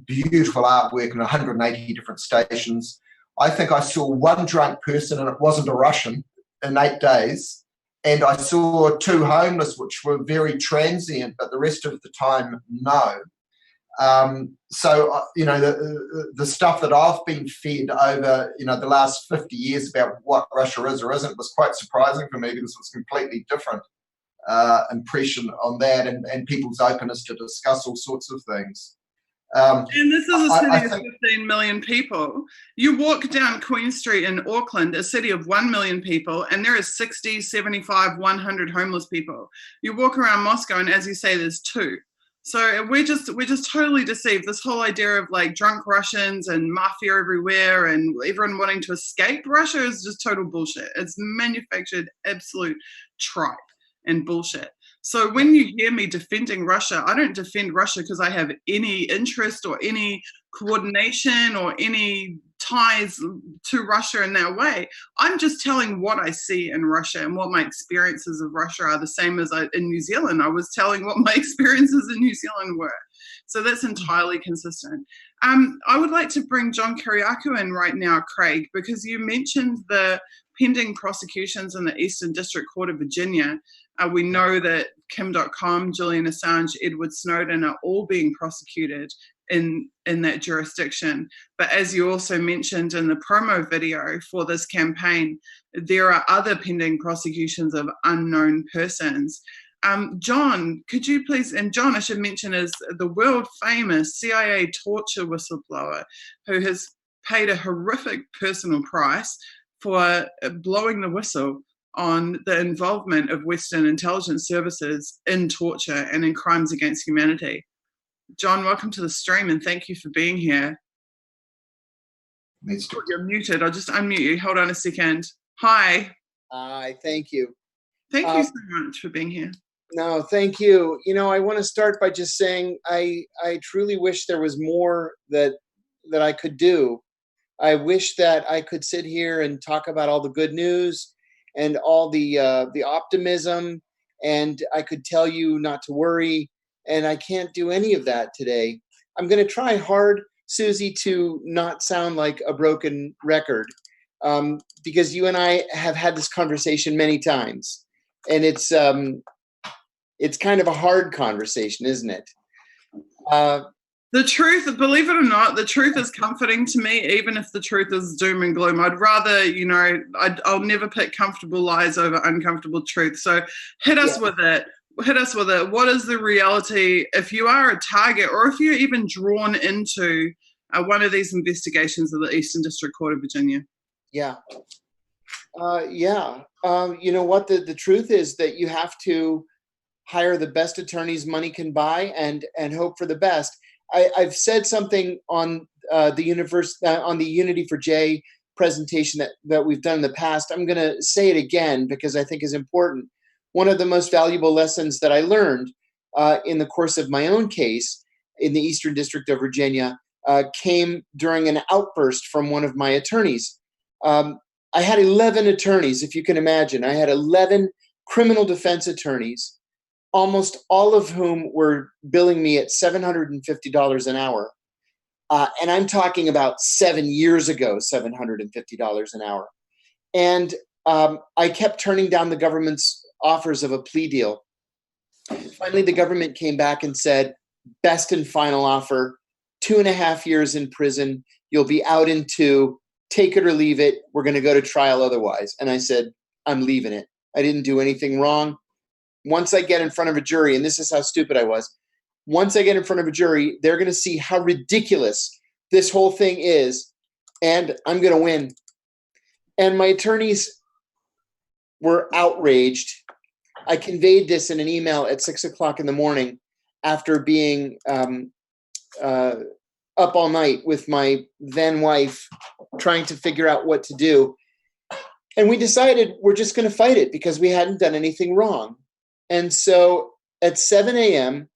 beautiful artwork in 180 different stations. I think I saw one drunk person, and it wasn't a Russian, in 8 days. And I saw 2 homeless, which were very transient, but the rest of the time, no. The stuff that I've been fed over, the last 50 years about what Russia is or isn't was quite surprising for me, because it was a completely different impression on that, and people's openness to discuss all sorts of things. And this is a city of 15 million people. You walk down Queen Street in Auckland, a city of 1 million people, and there is 60, 75, 100 homeless people. You walk around Moscow, and as you say, there's 2. So we're just totally deceived. This whole idea of like drunk Russians and mafia everywhere and everyone wanting to escape Russia is just total bullshit. It's manufactured absolute tripe and bullshit. So when you hear me defending Russia, I don't defend Russia because I have any interest or any coordination or any ties to Russia in that way. I'm just telling what I see in Russia, and what my experiences of Russia are the same as in New Zealand. I was telling what my experiences in New Zealand were. So that's entirely consistent. I would like to bring John Kiriakou in right now, Craig, because you mentioned the pending prosecutions in the Eastern District Court of Virginia. We know that Kim.com, Julian Assange, Edward Snowden are all being prosecuted in that jurisdiction. But as you also mentioned in the promo video for this campaign, there are other pending prosecutions of unknown persons. John, could you please, and John, I should mention, is the world famous CIA torture whistleblower who has paid a horrific personal price for blowing the whistle on the involvement of Western intelligence services in torture and in crimes against humanity. John, welcome to the stream, and thank you for being here. You're muted. I'll just unmute you. Hold on a second. Hi. Hi, thank you. Thank you so much for being here. No, thank you. I want to start by just saying I truly wish there was more that I could do. I wish that I could sit here and talk about all the good news and all the optimism, and I could tell you not to worry, and I can't do any of that today. I'm going to try hard, Susie, to not sound like a broken record, because you and I have had this conversation many times, and it's kind of a hard conversation, isn't it? The truth, believe it or not, the truth is comforting to me, even if the truth is doom and gloom. I'd rather, I'll never pick comfortable lies over uncomfortable truth. So hit us with it. Hit us with it. What is the reality if you are a target, or if you're even drawn into one of these investigations of the Eastern District Court of Virginia? Yeah. You know what? The truth is that you have to hire the best attorneys money can buy and hope for the best. I've said something on the Unity for J presentation that we've done in the past. I'm going to say it again because I think is important. One of the most valuable lessons that I learned in the course of my own case in the Eastern District of Virginia came during an outburst from one of my attorneys. I had 11 attorneys, if you can imagine. I had 11 criminal defense attorneys, almost all of whom were billing me at $750 an hour. And I'm talking about 7 years ago, $750 an hour. And I kept turning down the government's offers of a plea deal. Finally, the government came back and said, best and final offer, 2.5 years in prison. You'll be out in 2. Take it or leave it. We're going to go to trial otherwise. And I said, I'm leaving it. I didn't do anything wrong. Once I get in front of a jury, and this is how stupid I was, once I get in front of a jury, they're going to see how ridiculous this whole thing is, and I'm going to win. And my attorneys were outraged. I conveyed this in an email at 6 o'clock in the morning after being up all night with my then wife trying to figure out what to do. And we decided we're just going to fight it because we hadn't done anything wrong. And so at 7 a.m.,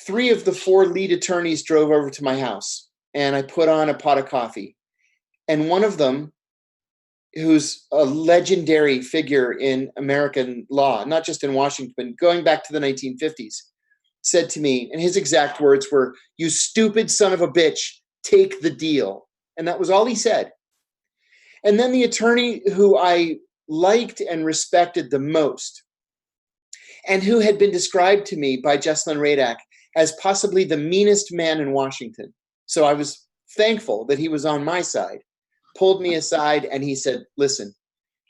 3 of the 4 lead attorneys drove over to my house, and I put on a pot of coffee. And one of them, who's a legendary figure in American law, not just in Washington, going back to the 1950s, said to me, and his exact words were, "You stupid son of a bitch, take the deal." And that was all he said. And then the attorney who I liked and respected the most, and who had been described to me by Jesslyn Radak as possibly the meanest man in Washington. So I was thankful that he was on my side, pulled me aside, and he said, listen,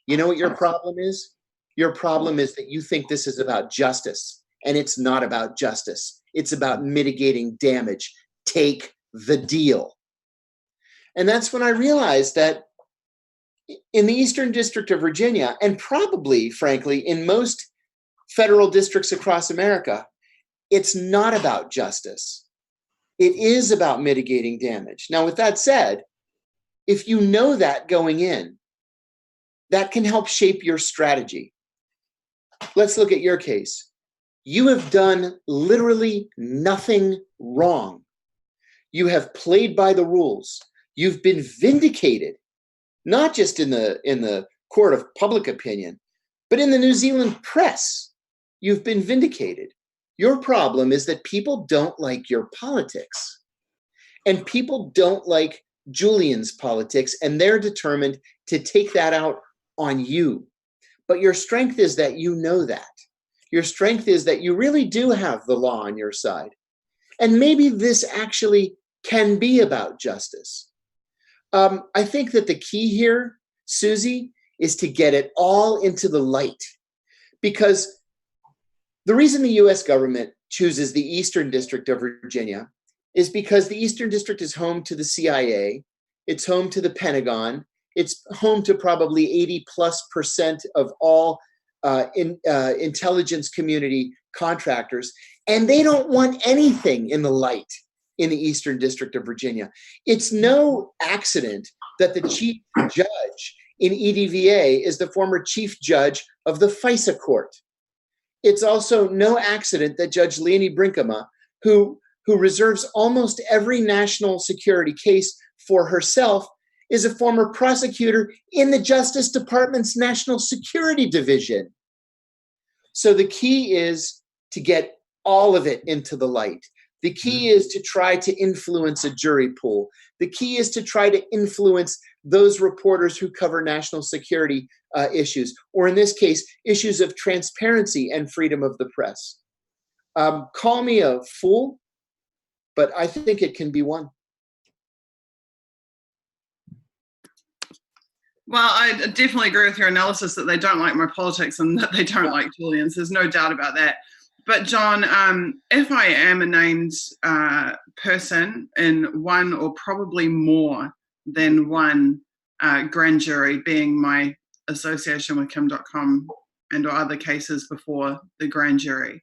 you know what your problem is? Your problem is that you think this is about justice, and it's not about justice. It's about mitigating damage. Take the deal. And that's when I realized that in the Eastern District of Virginia, and probably, frankly, in most federal districts across America, it's not about justice. It is about mitigating damage. Now, with that said, if you know that going in, that can help shape your strategy. Let's look at your case. You have done literally nothing wrong. You have played by the rules. You've been vindicated, not just in the court of public opinion, but in the New Zealand press. You've been vindicated. Your problem is that people don't like your politics. And people don't like Julian's politics, and they're determined to take that out on you. But your strength is that you know that. Your strength is that you really do have the law on your side. And maybe this actually can be about justice. I think that the key here, Suzie, is to get it all into the light. Because the reason the US government chooses the Eastern District of Virginia is because the Eastern District is home to the CIA, it's home to the Pentagon, it's home to probably 80+% of all intelligence community contractors, and they don't want anything in the light in the Eastern District of Virginia. It's no accident that the chief judge in EDVA is the former chief judge of the FISA court. It's also no accident that Judge Leonie Brinkema, who reserves almost every national security case for herself, is a former prosecutor in the Justice Department's National Security Division. So the key is to get all of it into the light. The key is to try to influence a jury pool. The key is to try to influence those reporters who cover national security issues, or in this case, issues of transparency and freedom of the press. Call me a fool, but I think it can be won. Well, I definitely agree with your analysis that they don't like my politics and that they don't like Julian's. There's no doubt about that. But John, if I am a named person in one or probably more than one grand jury, being my association with Kim.com and or other cases before the grand jury,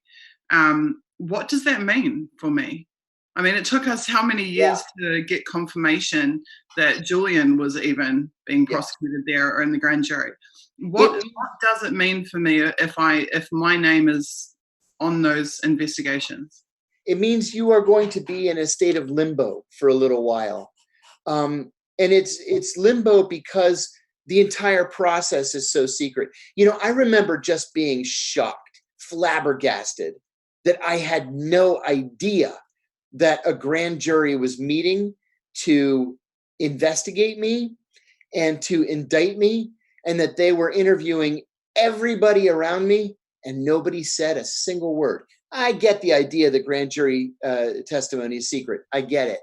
what does that mean for me? I mean, it took us how many years to get confirmation that Julian was even being prosecuted there or in the grand jury? What does it mean for me if my name is on those investigations? It means you are going to be in a state of limbo for a little while. And it's limbo because the entire process is so secret. You know, I remember just being shocked, flabbergasted, that I had no idea that a grand jury was meeting to investigate me and to indict me, and that they were interviewing everybody around me, and nobody said a single word. I get the idea that grand jury testimony is secret. I get it.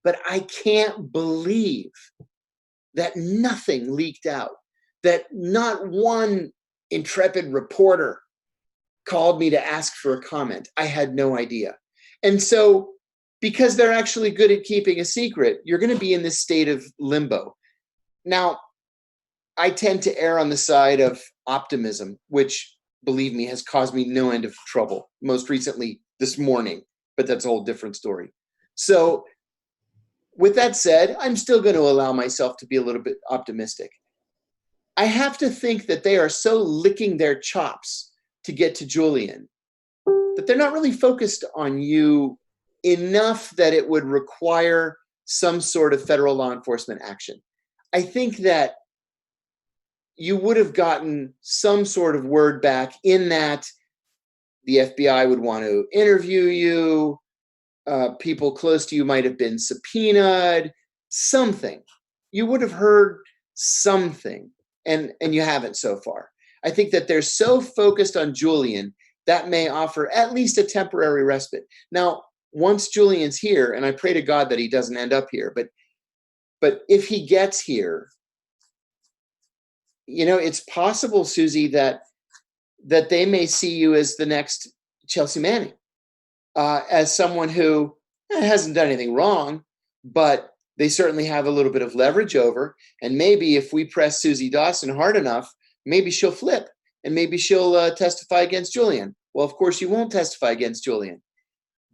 But I can't believe that nothing leaked out, that not one intrepid reporter called me to ask for a comment. I had no idea. And so, because they're actually good at keeping a secret, you're going to be in this state of limbo. Now, I tend to err on the side of optimism, which, believe me, has caused me no end of trouble, most recently this morning, but that's a whole different story. So with that said, I'm still going to allow myself to be a little bit optimistic. I have to think that they are so licking their chops to get to Julian that they're not really focused on you enough that it would require some sort of federal law enforcement action. I think that you would have gotten some sort of word back in that the FBI would want to interview you, people close to you might have been subpoenaed, something. You would have heard something, and you haven't so far. I think that they're so focused on Julian that may offer at least a temporary respite. Now, once Julian's here, and I pray to God that he doesn't end up here, but if he gets here, it's possible, Suzie, that they may see you as the next Chelsea Manning, as someone who hasn't done anything wrong, but they certainly have a little bit of leverage over. And maybe if we press Suzie Dawson hard enough, maybe she'll flip and maybe she'll testify against Julian. Well, of course, you won't testify against Julian.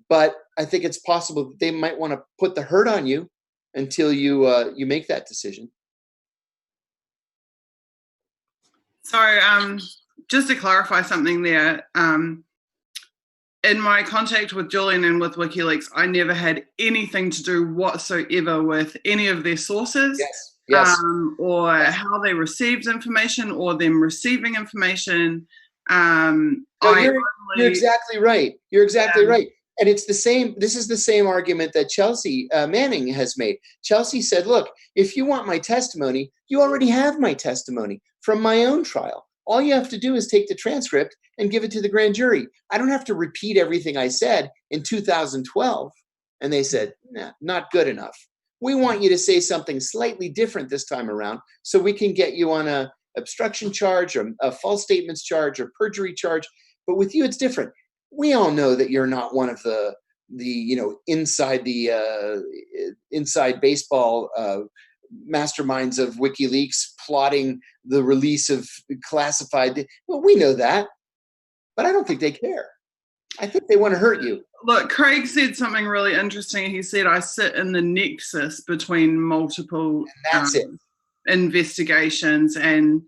But I think it's possible that they might want to put the hurt on you until you make that decision. So just to clarify something there, in my contact with Julian and with WikiLeaks, I never had anything to do whatsoever with any of their sources. Yes. Or how they received information or them receiving information. You're exactly right. You're exactly right. And it's the same. This is the same argument that Chelsea Manning has made. Chelsea said, look, if you want my testimony, you already have my testimony from my own trial. All you have to do is take the transcript and give it to the grand jury. I don't have to repeat everything I said in 2012. And they said, nah, not good enough. We want you to say something slightly different this time around so we can get you on a obstruction charge or a false statements charge or perjury charge. But with you, it's different. We all know that you're not one of the inside baseball masterminds of WikiLeaks plotting the release of classified. Well, we know that, but I don't think they care. I think they want to hurt you. Look, Craig said something really interesting. He said, I sit in the nexus between multiple investigations and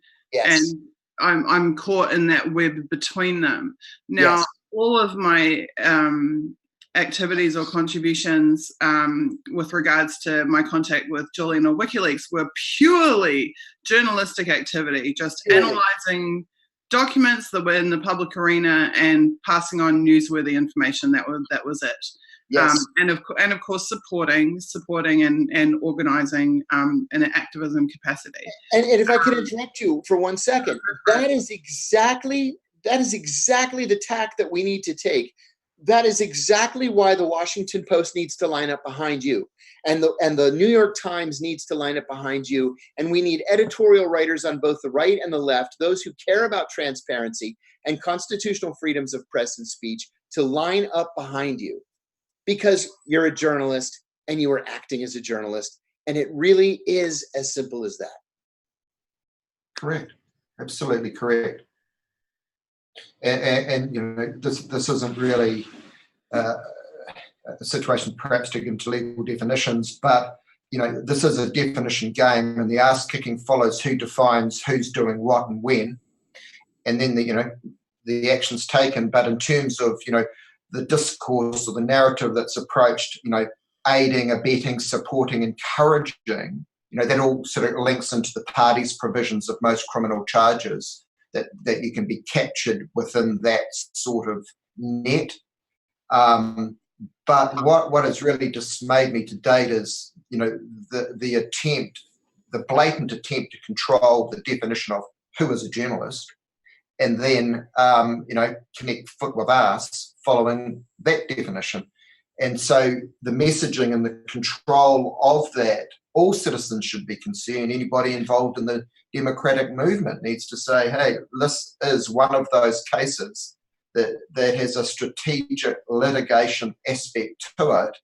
I'm caught in that web between them. Now, all of my activities or contributions with regards to my contact with Julian or WikiLeaks were purely journalistic activity, just analysing documents that were in the public arena and passing on newsworthy information. That was it. Yes. And of course supporting and organising in an activism capacity. And if I could interrupt you for 1 second, that is exactly the tack that we need to take. That is exactly why the Washington Post needs to line up behind you, and the New York Times needs to line up behind you. And we need editorial writers on both the right and the left, those who care about transparency and constitutional freedoms of press and speech, to line up behind you, because you're a journalist and you are acting as a journalist, and it really is as simple as that. Correct. Absolutely correct. And this isn't really a situation perhaps to get into legal definitions, but this is a definition game, and the ass kicking follows who defines who's doing what and when, and then the actions taken. But in terms of the discourse or the narrative that's approached, aiding, abetting, supporting, encouraging, that all sort of links into the parties provisions of most criminal charges. That you can be captured within that sort of net. But what has really dismayed me to date is, the attempt, the blatant attempt to control the definition of who is a journalist, and then, connect foot with ass following that definition. And so the messaging and the control of that, all citizens should be concerned. Anybody involved in the democratic movement needs to say, hey, this is one of those cases that has a strategic litigation aspect to it,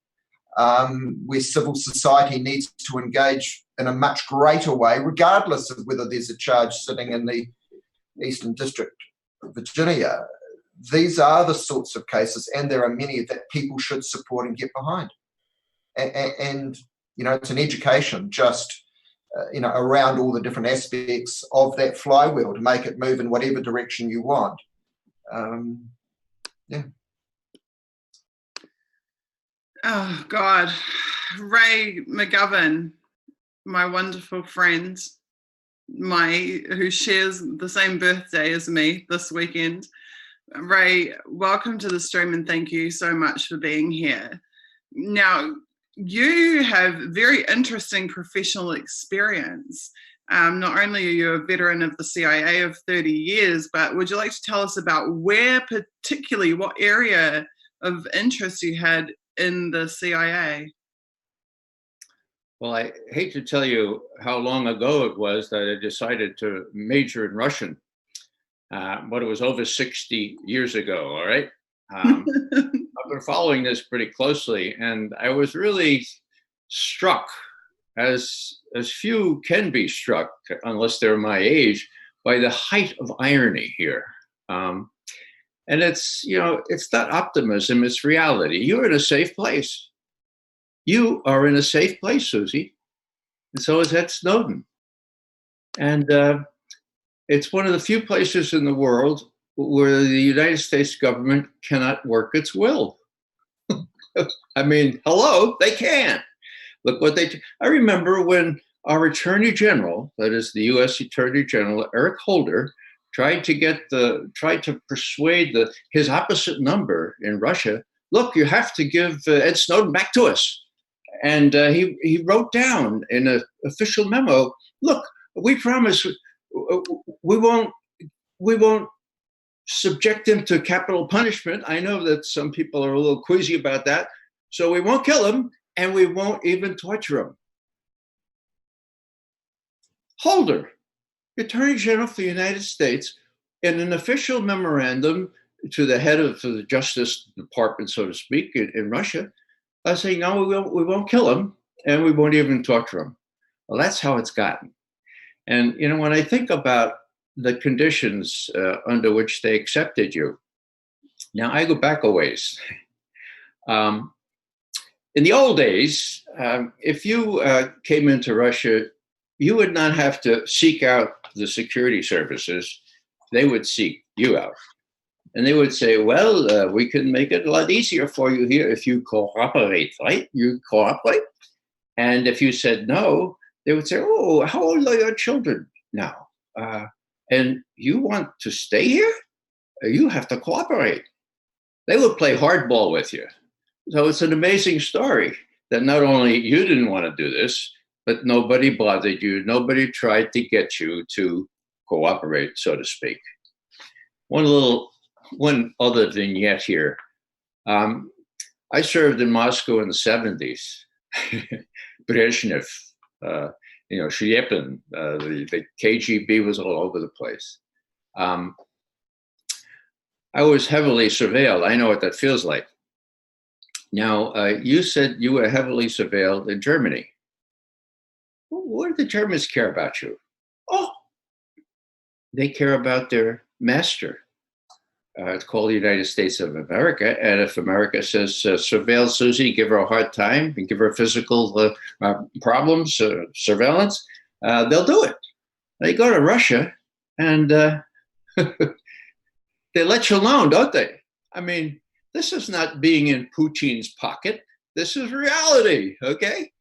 where civil society needs to engage in a much greater way, regardless of whether there's a charge sitting in the Eastern District of Virginia. These are the sorts of cases, and there are many that people should support and get behind. And it's an education just, around all the different aspects of that flywheel to make it move in whatever direction you want. Oh, God. Ray McGovern, my wonderful friend, who shares the same birthday as me this weekend. Ray, welcome to the stream, and thank you so much for being here. Now, you have very interesting professional experience. Not only are you a veteran of the CIA of 30 years, but would you like to tell us about what area of interest you had in the CIA? Well, I hate to tell you how long ago it was that I decided to major in Russian, but it was over 60 years ago, all right? I've been following this pretty closely, and I was really struck, as few can be struck unless they're my age, by the height of irony here. And it's, it's not optimism, it's reality. You're in a safe place. You are in a safe place, Suzie. And so is Ed Snowden. And it's one of the few places in the world where the United States government cannot work its will. I mean, hello, they can. Look what I remember when our Attorney General, that is the U.S. Attorney General, Eric Holder, tried to persuade his opposite number in Russia, look, you have to give Ed Snowden back to us. And he wrote down in an official memo, look, we promise we won't subject him to capital punishment. I know that some people are a little queasy about that. So we won't kill him, and we won't even torture him. Holder, Attorney General for the United States, in an official memorandum to the head of the Justice Department, so to speak, in Russia, saying, no, we won't kill him, and we won't even torture him. Well, that's how it's gotten. And, when I think about the conditions under which they accepted you, now I go back a ways. In the old days, if you came into Russia, you would not have to seek out the security services. They would seek you out. And they would say, well, we can make it a lot easier for you here if you cooperate, right? You cooperate. And if you said no, they would say, oh, how old are your children now? And you want to stay here? You have to cooperate. They would play hardball with you. So it's an amazing story that not only you didn't want to do this, but nobody bothered you. Nobody tried to get you to cooperate, so to speak. One other vignette here. I served in Moscow in the 70s. Brezhnev, Shlyepin, the KGB was all over the place. I was heavily surveilled. I know what that feels like. Now, you said you were heavily surveilled in Germany. What do the Germans care about you? Oh, they care about their master. It's called the United States of America. And if America says, surveil Suzie, give her a hard time and give her physical problems, surveillance, they'll do it. They go to Russia and they let you alone, don't they? I mean, this is not being in Putin's pocket. This is reality, okay?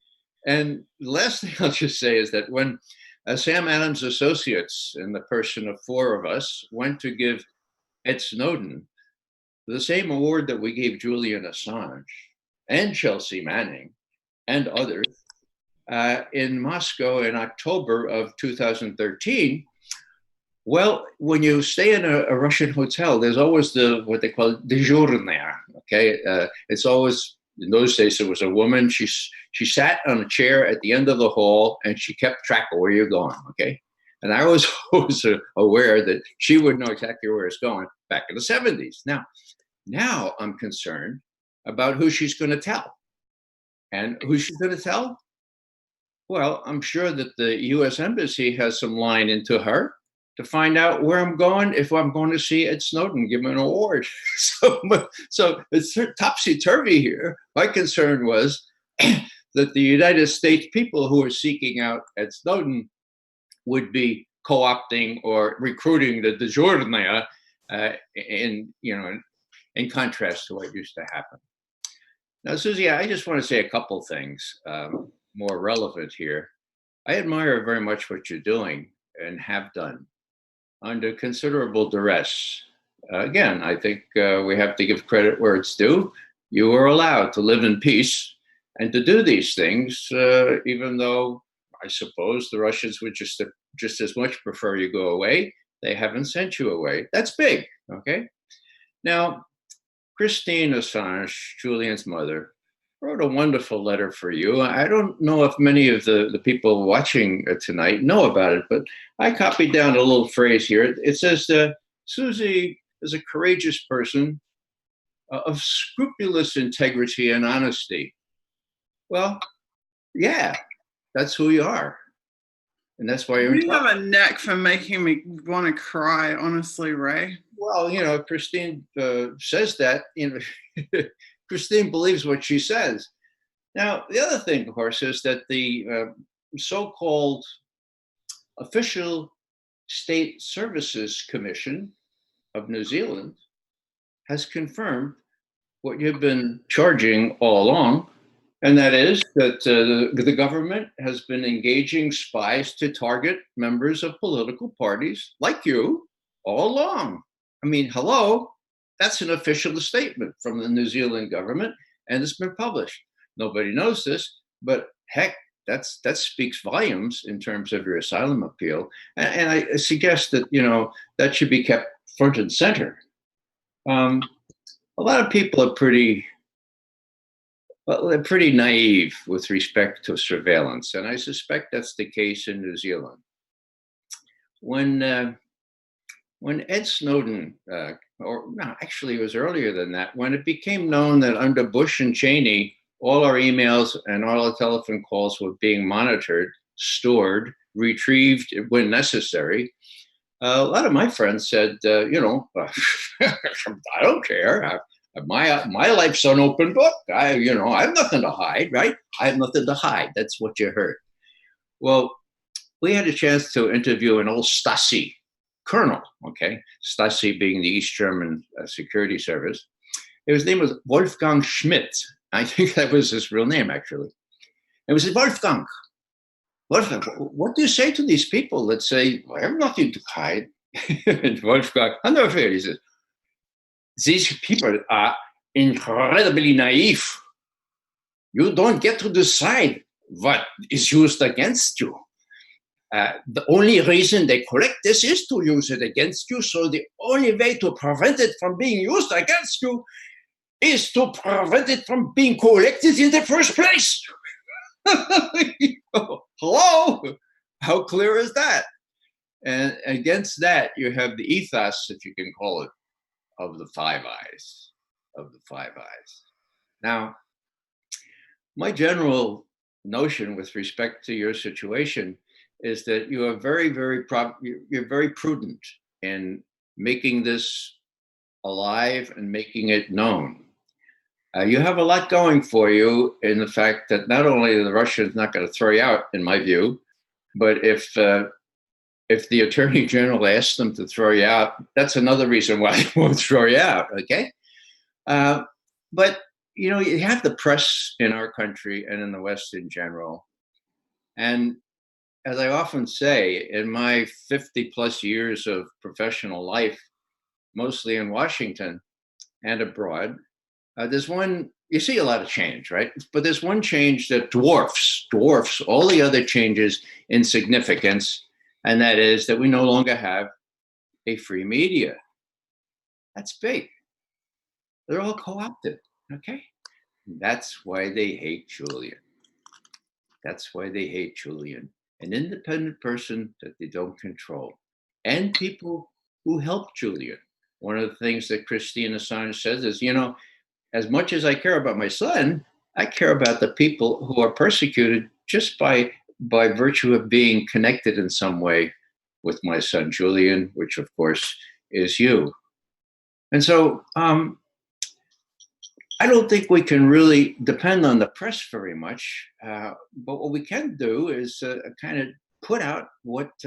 And the last thing I'll just say is that when Sam Adams Associates, in the person of 4 of us, went to give Ed Snowden the same award that we gave Julian Assange and Chelsea Manning and others in Moscow in October of 2013. Well, when you stay in a Russian hotel, there's always what they call dежурная, okay? It's always, in those days, it was a woman. She sat on a chair at the end of the hall and she kept track of where you're going, okay? And I was always aware that she would know exactly where it's going back in the 70s. Now I'm concerned about who she's going to tell. And who she's going to tell? Well, I'm sure that the U.S. Embassy has some line into her to find out where I'm going if I'm going to see Ed Snowden, give him an award. So it's topsy-turvy here. My concern was that the United States people who are seeking out Ed Snowden would be co-opting or recruiting the dежурная in contrast to what used to happen. Now, Suzie, I just want to say a couple things more relevant here. I admire very much what you're doing and have done under considerable duress. Again, I think we have to give credit where it's due. You were allowed to live in peace and to do these things, even though I suppose the Russians would just as much prefer you go away. They haven't sent you away. That's big, okay? Now, Christine Assange, Julian's mother, wrote a wonderful letter for you. I don't know if many of the people watching tonight know about it, but I copied down a little phrase here. It says, Suzie is a courageous person of scrupulous integrity and honesty. Well, yeah, that's who you are. And that's why you're You have a knack for making me want to cry, honestly, Ray. Well, Christine says that. Christine believes what she says. Now, the other thing, of course, is that the so-called Official State Services Commission of New Zealand has confirmed what you've been charging all along, and that is that the government has been engaging spies to target members of political parties like you all along. I mean, hello, that's an official statement from the New Zealand government, and it's been published. Nobody knows this, but heck, that speaks volumes in terms of your asylum appeal. And I suggest that, that should be kept front and center. A lot of people are pretty naive with respect to surveillance, and I suspect that's the case in New Zealand. When Ed Snowden, actually it was earlier than that, when it became known that under Bush and Cheney, all our emails and all our telephone calls were being monitored, stored, retrieved when necessary, a lot of my friends said, I don't care. My life's an open book. I have nothing to hide, right? I have nothing to hide. That's what you heard. Well, we had a chance to interview an old Stasi colonel, okay? Stasi being the East German security service. His name was Wolfgang Schmidt. I think that was his real name, actually. It was Wolfgang, what do you say to these people that say, I have nothing to hide? And Wolfgang, he says, these people are incredibly naive. You don't get to decide what is used against you. The only reason they collect this is to use it against you. So the only way to prevent it from being used against you is to prevent it from being collected in the first place. Hello? How clear is that? And against that, you have the ethos, if you can call it, of the Five Eyes. Now, my general notion with respect to your situation is that you are you're very prudent in making this alive and making it known. You have a lot going for you in the fact that not only are the Russians not going to throw you out, in my view, but if the Attorney General asks them to throw you out, that's another reason why they won't throw you out, okay? But, you have the press in our country and in the West in general. And as I often say, in my 50 plus years of professional life, mostly in Washington and abroad, there's one, you see a lot of change, right? But there's one change that dwarfs all the other changes in significance, and that is that we no longer have a free media. That's big. They're all co-opted, okay? That's why they hate Julian. An independent person that they don't control. And people who help Julian. One of the things that Julian Assange says is, as much as I care about my son, I care about the people who are persecuted just by virtue of being connected in some way with my son Julian, which of course is you. And so I don't think we can really depend on the press very much, but what we can do is kind of put out what's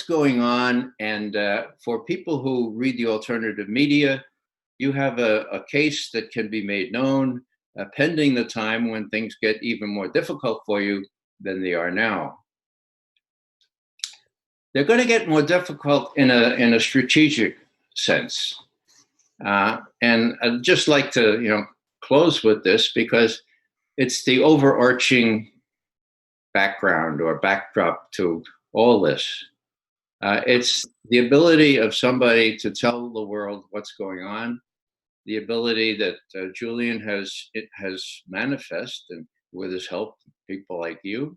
going on, and for people who read the alternative media, you have a case that can be made known pending the time when things get even more difficult for you than they are now. They're going to get more difficult in a strategic sense. And I'd just like to, close with this because it's the overarching background or backdrop to all this. It's the ability of somebody to tell the world what's going on the ability that Julian has manifest, and with his help, people like you,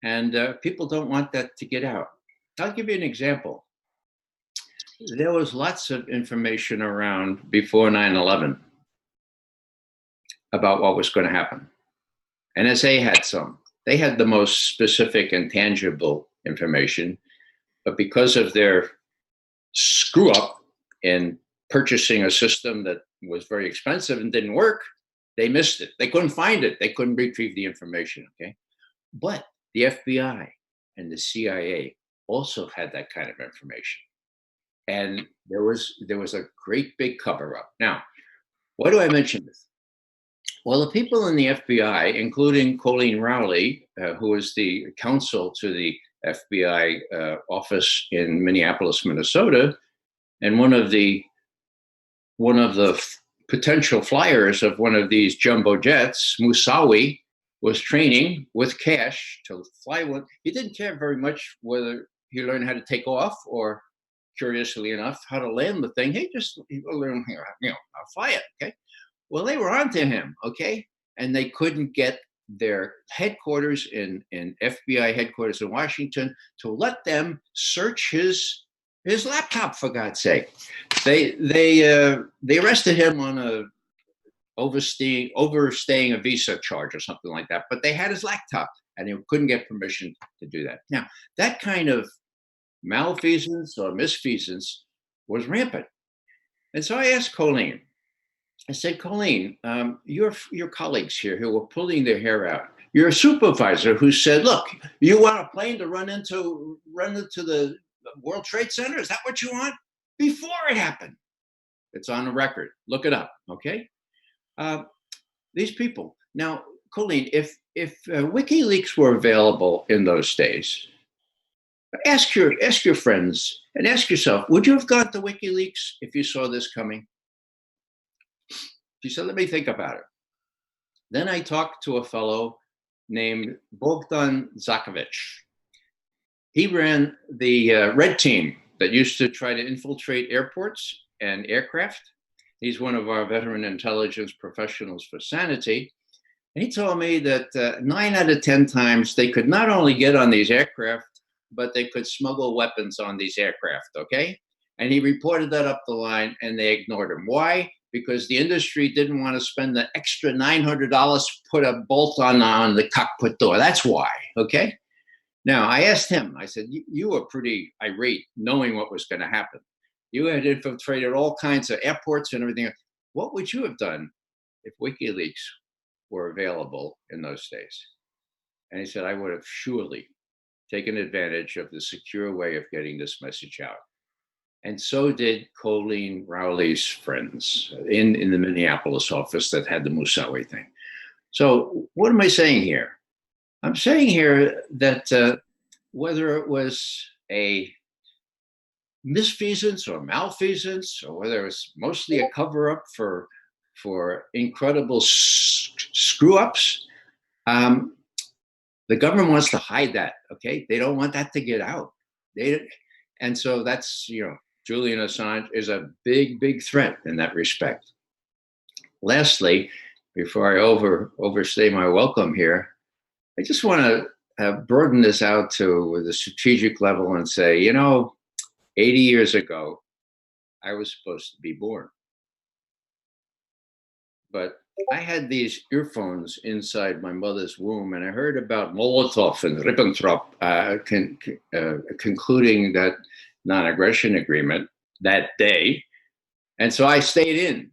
and people don't want that to get out. I'll give you an example. There was lots of information around before 9/11 about what was going to happen. NSA had some. They had the most specific and tangible information, but because of their screw up in purchasing a system that was very expensive and didn't work, they missed it. They couldn't find it. They couldn't retrieve the information, okay? But the FBI and the CIA also had that kind of information. And there was a great big cover up. Now, why do I mention this? Well, the people in the FBI, including Colleen Rowley, who is the counsel to the FBI office in Minneapolis, Minnesota, and one of the potential flyers of one of these jumbo jets, Musawi, was training with cash to fly one. He didn't care very much whether he learned how to take off or, curiously enough, how to land the thing. He learned, I'll fly it, okay? Well, they were onto him, okay? And they couldn't get their headquarters in FBI headquarters in Washington to let them search his laptop, for God's sake. They arrested him on a overstaying a visa charge or something like that, but they had his laptop and they couldn't get permission to do that. Now, that kind of malfeasance or misfeasance was rampant. And so I asked Colleen, I said, Colleen, your colleagues here who were pulling their hair out, your supervisor who said, look, you want a plane to run into the World Trade Center? Is that what you want? Before it happened. It's on the record. Look it up, okay? These people. Now, Colleen, if WikiLeaks were available in those days, ask your friends and ask yourself, would you have gone to WikiLeaks if you saw this coming? She said, let me think about it. Then I talked to a fellow named Bogdan Zakovic. He ran the red team that used to try to infiltrate airports and aircraft. He's one of our veteran intelligence professionals for sanity. And he told me that 9 out of 10 times they could not only get on these aircraft, but they could smuggle weapons on these aircraft, okay? And he reported that up the line and they ignored him. Why? Because the industry didn't want to spend the extra $900 to put a bolt on the cockpit door. That's why, okay? Now, I asked him, I said, you were pretty irate knowing what was going to happen. You had infiltrated all kinds of airports and everything. What would you have done if WikiLeaks were available in those days? And he said, I would have surely taken advantage of the secure way of getting this message out. And so did Colleen Rowley's friends in the Minneapolis office that had the Musawi thing. So what am I saying here? I'm saying here that whether it was a misfeasance or malfeasance, or whether it's mostly a cover-up for incredible screw-ups, the government wants to hide that, okay? They don't want that to get out. And so that's, Julian Assange is a big, big threat in that respect. Lastly, before I overstay my welcome here, I just want to broaden this out to the strategic level and say, 80 years ago, I was supposed to be born. But I had these earphones inside my mother's womb, and I heard about Molotov and Ribbentrop concluding that non-aggression agreement that day. And so I stayed in.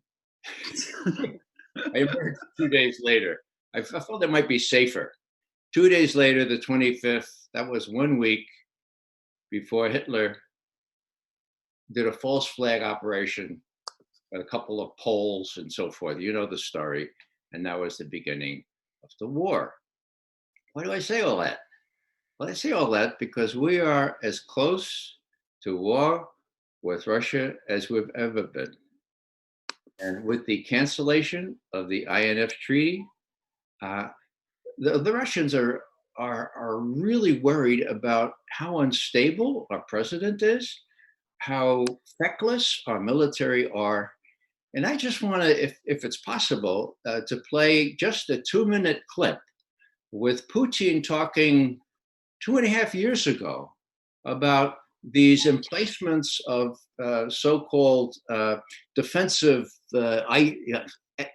I emerged 2 days later. I felt it might be safer. 2 days later, the 25th, that was 1 week before Hitler did a false flag operation at a couple of Poles and so forth. You know the story. And that was the beginning of the war. Why do I say all that? Well, I say all that because we are as close to war with Russia as we've ever been. And with the cancellation of the INF treaty, the Russians are really worried about how unstable our president is, how feckless our military are, And I just want to, if it's possible, to play just a 2-minute clip with Putin talking 2.5 years ago about these emplacements of so-called defensive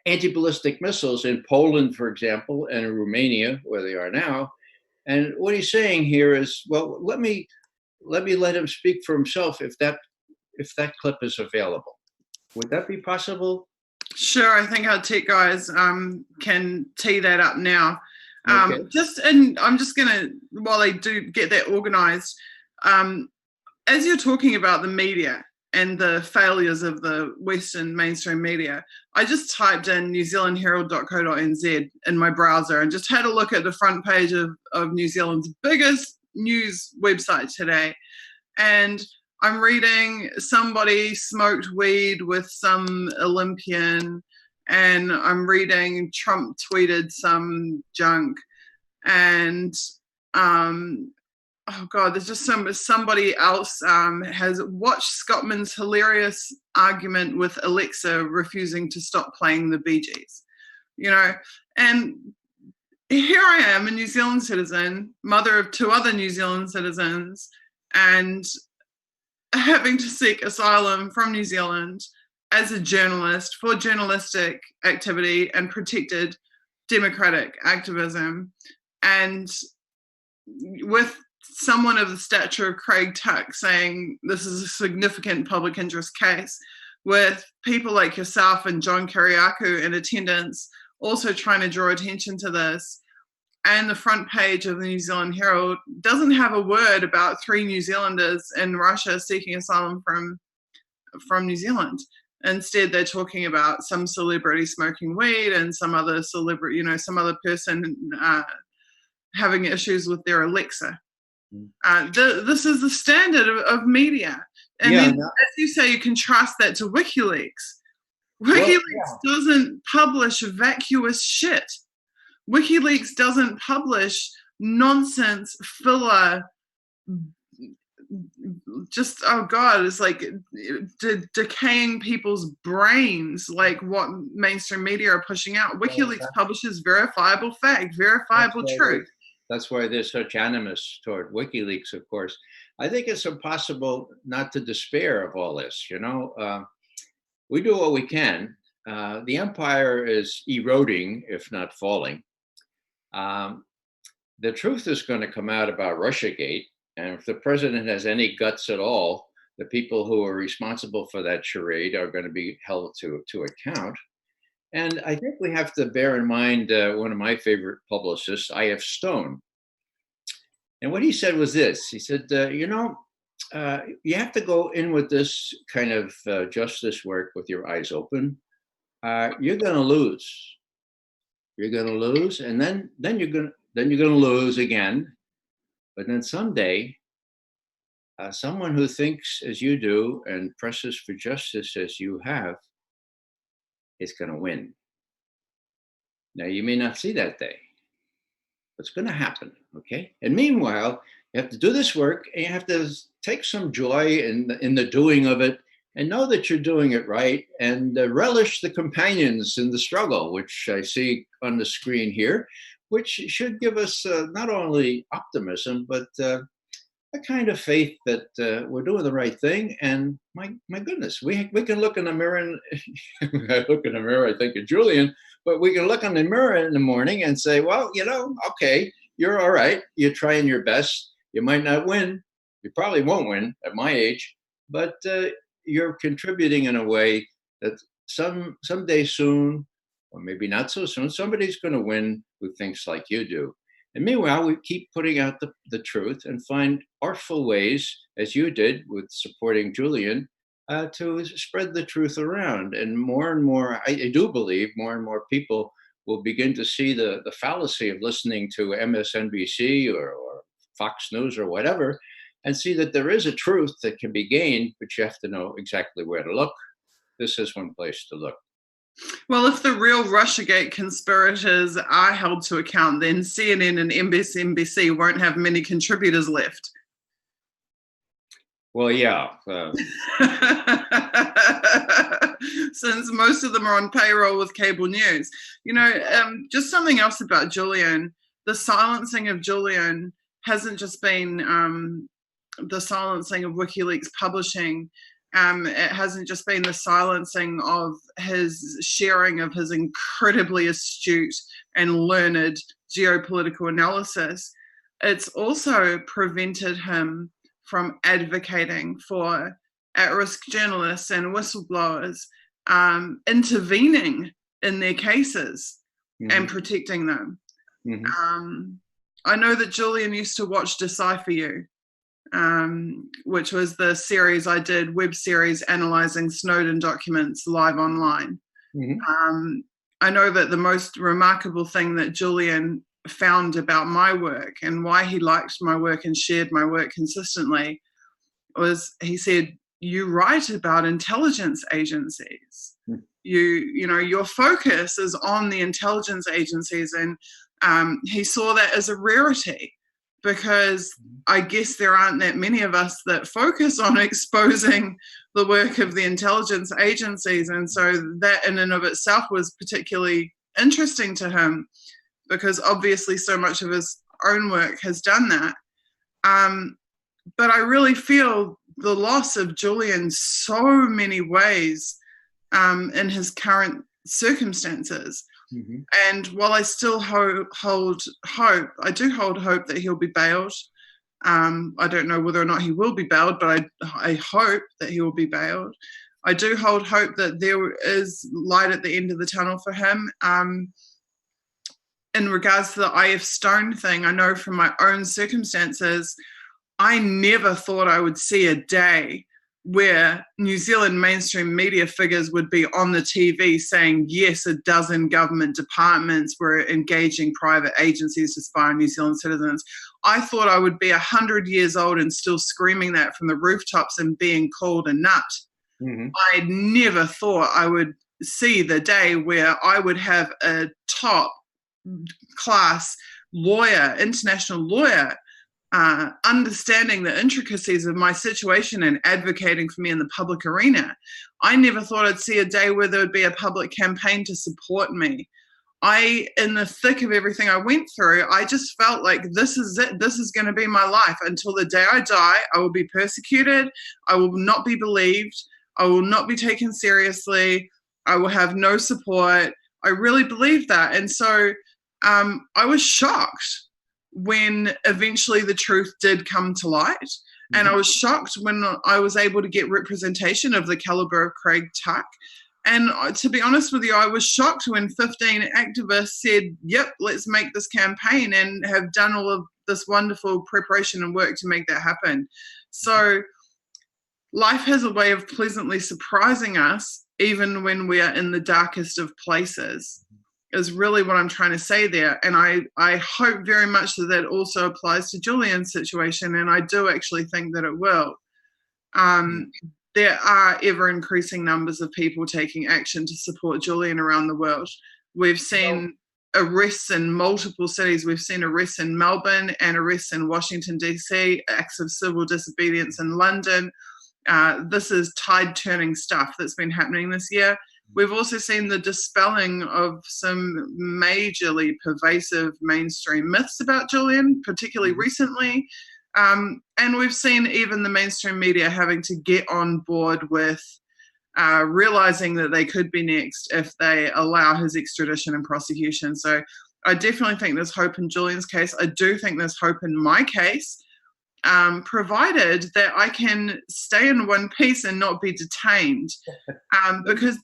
anti-ballistic missiles in Poland, for example, and in Romania, where they are now. And what he's saying here is, well, let me let him speak for himself if that clip is available. Would that be possible? Sure, I think our tech guys can tee that up now. Okay. I'm just gonna, while they do get that organised, as you're talking about the media and the failures of the Western mainstream media, I just typed in newzealandherald.co.nz in my browser and just had a look at the front page of New Zealand's biggest news website today. And I'm reading somebody smoked weed with some Olympian, and I'm reading Trump tweeted some junk, and oh God, there's just somebody else has watched Scottman's hilarious argument with Alexa refusing to stop playing the Bee Gees, and here I am, a New Zealand citizen, mother of 2 other New Zealand citizens, and having to seek asylum from New Zealand as a journalist for journalistic activity and protected democratic activism, and with someone of the stature of Craig Tuck saying this is a significant public interest case, with people like yourself and John Kiriakou in attendance also trying to draw attention to this. And the front page of the New Zealand Herald doesn't have a word about 3 New Zealanders in Russia seeking asylum from New Zealand. Instead, they're talking about some celebrity smoking weed and some other celebrity, some other person having issues with their Alexa. This is the standard of media. And then, as you say, you contrast that to WikiLeaks. WikiLeaks doesn't publish vacuous shit. WikiLeaks doesn't publish nonsense, filler, just, oh God, it's like decaying people's brains, like what mainstream media are pushing out. WikiLeaks publishes verifiable fact, verifiable truth. That's why there's such animus toward WikiLeaks, of course. I think it's impossible not to despair of all this. We do what we can. The empire is eroding, if not falling. The truth is going to come out about Russiagate. And if the president has any guts at all, the people who are responsible for that charade are going to be held to account. And I think we have to bear in mind one of my favorite publicists, I.F. Stone. And what he said was this. He said, you have to go in with this kind of justice work with your eyes open. You're going to lose. You're going to lose, and then you're going to lose again. But then someday, someone who thinks as you do and presses for justice as you have is going to win. Now, you may not see that day, but it's going to happen, okay? And meanwhile, you have to do this work, and you have to take some joy in the doing of it, and know that you're doing it right, and relish the companions in the struggle, which I see on the screen here, which should give us not only optimism, but a kind of faith that we're doing the right thing. And my goodness, we can look in the mirror, and I look in the mirror, I think of Julian, but we can look in the mirror in the morning and say, well, okay, you're all right. You're trying your best. You might not win. You probably won't win at my age, but you're contributing in a way that someday soon, or maybe not so soon, somebody's going to win who thinks like you do. And meanwhile, we keep putting out the truth and find artful ways, as you did with supporting Julian, to spread the truth around. And more, I do believe more and more people will begin to see the fallacy of listening to MSNBC or Fox News or whatever, and see that there is a truth that can be gained, but you have to know exactly where to look. This is one place to look. Well, if the real Russiagate conspirators are held to account, then CNN and MSNBC won't have many contributors left. Well, yeah. Since most of them are on payroll with cable news. Just something else about Julian. The silencing of Julian hasn't just been the silencing of WikiLeaks publishing. It hasn't just been the silencing of his sharing of his incredibly astute and learned geopolitical analysis. It's also prevented him from advocating for at-risk journalists and whistleblowers, intervening in their cases and protecting them. I know that Julian used to watch Decipher You, which was the series I did, web series analysing Snowden documents live online. I know that the most remarkable thing that Julian found about my work and why he liked my work and shared my work consistently was, he said, you write about intelligence agencies. Your focus is on the intelligence agencies, and he saw that as a rarity, because I guess there aren't that many of us that focus on exposing the work of the intelligence agencies. And so that in and of itself was particularly interesting to him, because obviously so much of his own work has done that. But I really feel the loss of Julian so many ways in his current circumstances. And while I still hold hope, I do hold hope that he'll be bailed. I don't know whether or not he will be bailed, but I hope that he will be bailed. I do hold hope that there is light at the end of the tunnel for him. In regards to the IF Stone thing, I know from my own circumstances, I never thought I would see a day where New Zealand mainstream media figures would be on the TV saying, yes, a dozen government departments were engaging private agencies to spy on New Zealand citizens. I thought I would be 100 years old and still screaming that from the rooftops and being called a nut. I never thought I would see the day where I would have a top class lawyer, international lawyer, understanding the intricacies of my situation and advocating for me in the public arena. I never thought I'd see a day where there would be a public campaign to support me. In the thick of everything I went through, I just felt like this is it. This is going to be my life. Until the day I die, I will be persecuted. I will not be believed. I will not be taken seriously. I will have no support. I really believed that. And so I was shocked when eventually the truth did come to light. And I was shocked when I was able to get representation of the caliber of Craig Tuck. And to be honest with you, I was shocked when 15 activists said, yep, let's make this campaign, and have done all of this wonderful preparation and work to make that happen. So life has a way of pleasantly surprising us, even when we are in the darkest of places, is really what I'm trying to say there. And I hope very much that that also applies to Julian's situation, and I do actually think that it will. There are ever-increasing numbers of people taking action to support Julian around the world. We've seen arrests in multiple cities. We've seen arrests in Melbourne and arrests in Washington, D.C., acts of civil disobedience in London. This is tide-turning stuff that's been happening this year. We've also seen the dispelling of some majorly pervasive mainstream myths about Julian, particularly recently. And we've seen even the mainstream media having to get on board with realizing that they could be next if they allow his extradition and prosecution. So I definitely think there's hope in Julian's case. I do think there's hope in my case, provided that I can stay in one piece and not be detained. Because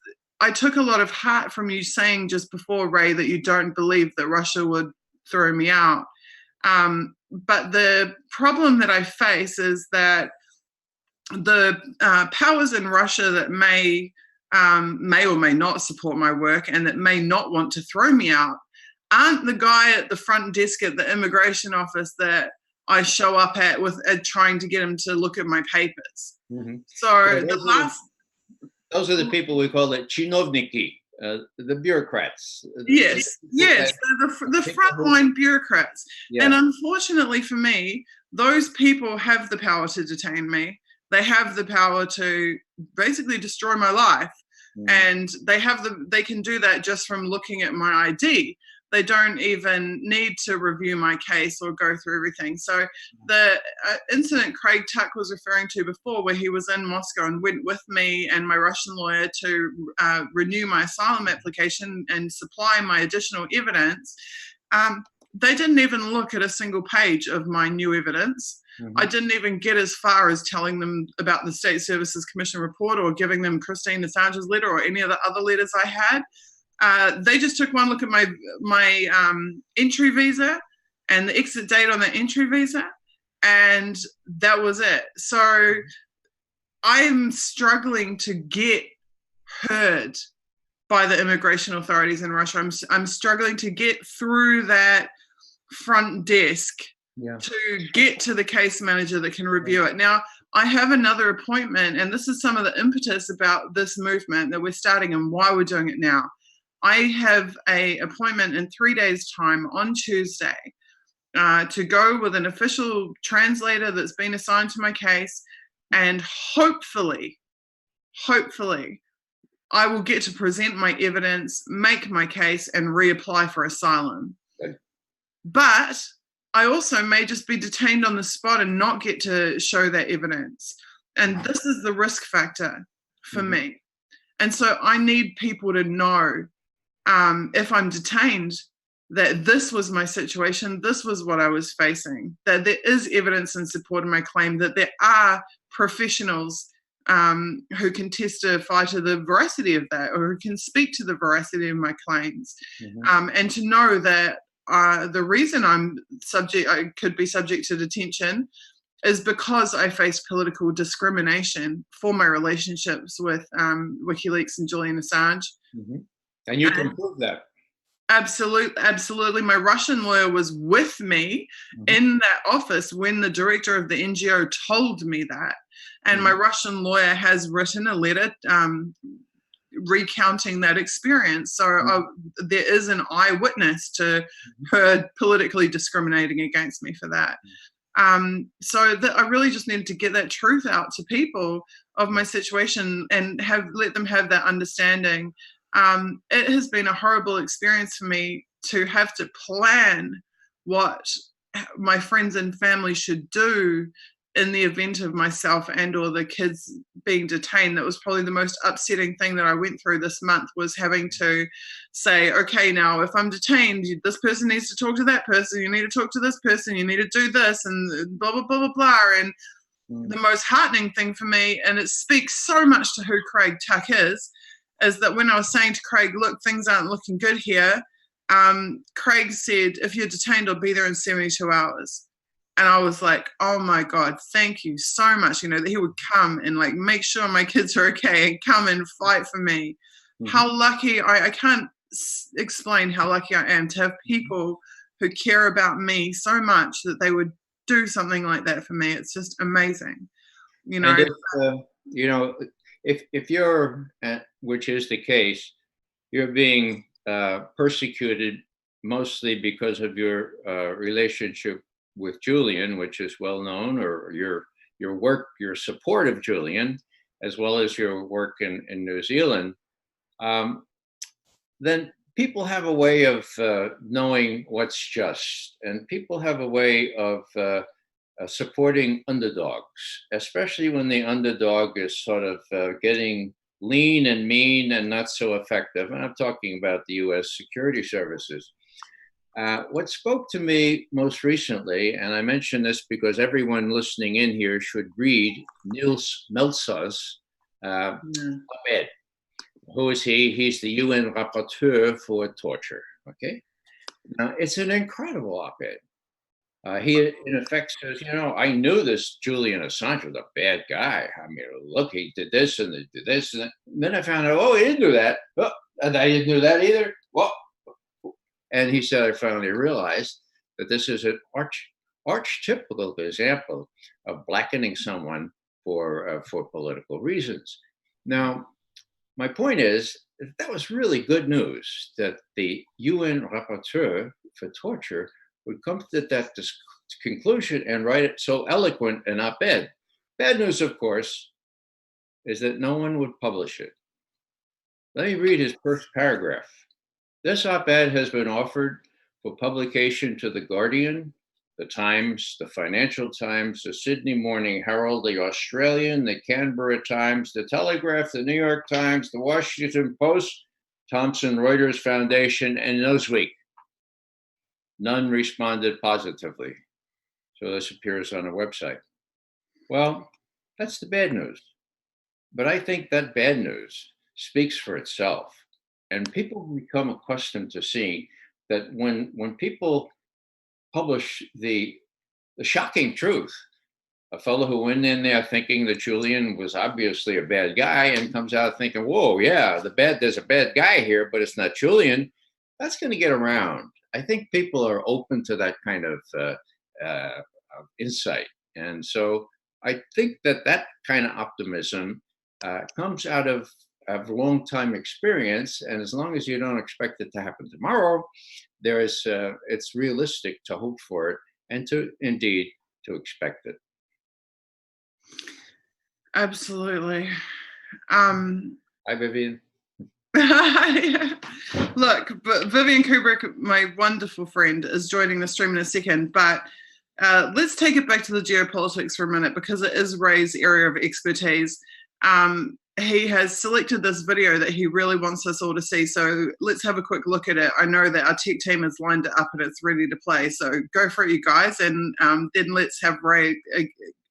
I took a lot of heart from you saying just before, Ray, that you don't believe that Russia would throw me out. But the problem that I face is that the powers in Russia that may or may not support my work and that may not want to throw me out aren't the guy at the front desk at the immigration office that I show up at with trying to get him to look at my papers. So those are the people we call the chinovniki, the bureaucrats. Yes, the frontline bureaucrats. Yeah. And unfortunately for me, those people have the power to detain me. They have the power to basically destroy my life. And they can do that just from looking at my ID. They don't even need to review my case or go through everything. So the incident Craig Tuck was referring to before, where he was in Moscow and went with me and my Russian lawyer to renew my asylum application and supply my additional evidence, they didn't even look at a single page of my new evidence. I didn't even get as far as telling them about the State Services Commission report or giving them Christine Assange's letter or any of the other letters I had. They just took one look at my entry visa and the exit date on the entry visa, and that was it. So I'm struggling to get heard by the immigration authorities in Russia. I'm struggling to get through that front desk to get to the case manager that can review it. Now, I have another appointment, and this is some of the impetus about this movement that we're starting and why we're doing it now. I have an appointment in 3 days' time on Tuesday to go with an official translator that's been assigned to my case, and hopefully, I will get to present my evidence, make my case, and reapply for asylum. But I also may just be detained on the spot and not get to show that evidence. And this is the risk factor for me. And so I need people to know, if I'm detained, that this was my situation, this was what I was facing, that there is evidence in support of my claim, that there are professionals who can testify to the veracity of that, or who can speak to the veracity of my claims. And to know that the reason I could be subject to detention is because I face political discrimination for my relationships with WikiLeaks and Julian Assange. And you can prove that. Absolutely. My Russian lawyer was with me in that office when the director of the NGO told me that. And my Russian lawyer has written a letter recounting that experience. So there is an eyewitness to her politically discriminating against me for that. So that I really just needed to get that truth out to people of my situation and let them have that understanding. It has been a horrible experience for me to have to plan what my friends and family should do in the event of myself and or the kids being detained. That was probably the most upsetting thing that I went through this month, was having to say, okay, now if I'm detained, this person needs to talk to that person, you need to talk to this person, you need to do this, and blah, blah, blah, blah, blah. And the most heartening thing for me, and it speaks so much to who Craig Tuck is that when I was saying to Craig, look, things aren't looking good here, Craig said, if you're detained, I'll be there in 72 hours. And I was like, oh my God, thank you so much. You know, that he would come and like make sure my kids are okay and come and fight for me. How lucky, I can't explain how lucky I am to have people who care about me so much that they would do something like that for me. It's just amazing. You know, if you're, which is the case, you're being persecuted mostly because of your relationship with Julian, which is well known, or your work, your support of Julian, as well as your work in New Zealand, then people have a way of knowing what's just, and people have a way of supporting underdogs, especially when the underdog is sort of getting lean and mean and not so effective. And I'm talking about the U.S. security services. What spoke to me most recently, and I mention this because everyone listening in here should read Nils Melzer's op-ed. Who is he? He's the UN rapporteur for torture. Okay, now it's an incredible op-ed. He, in effect, says, I knew this Julian Assange was a bad guy. I mean, look, he did this and he did this. And then I found out, he didn't do that. Oh, and I didn't do that either. Well, and he said, I finally realized that this is an archetypical example of blackening someone for political reasons. Now, my point is, that was really good news that the UN rapporteur for torture would come to that conclusion and write it so eloquent an op-ed. Bad news, of course, is that no one would publish it. Let me read his first paragraph. This op-ed has been offered for publication to The Guardian, The Times, The Financial Times, The Sydney Morning Herald, The Australian, The Canberra Times, The Telegraph, The New York Times, The Washington Post, Thomson Reuters Foundation, and Newsweek. None responded positively. So this appears on a website. Well, that's the bad news. But I think that bad news speaks for itself. And people become accustomed to seeing that when people publish the shocking truth, a fellow who went in there thinking that Julian was obviously a bad guy and comes out thinking, whoa, yeah, there's a bad guy here, but it's not Julian, that's going to get around. I think people are open to that kind of insight. And so I think that kind of optimism comes out of long time experience, and as long as you don't expect it to happen tomorrow, it's realistic to hope for it and to expect it. Absolutely. Hi, Vivian. Look, but Vivian Kubrick, my wonderful friend, is joining the stream in a second, but let's take it back to the geopolitics for a minute, because it is Ray's area of expertise. He has selected this video that he really wants us all to see, so let's have a quick look at it. I know that our tech team has lined it up and it's ready to play, so go for it, you guys, and then let's have Ray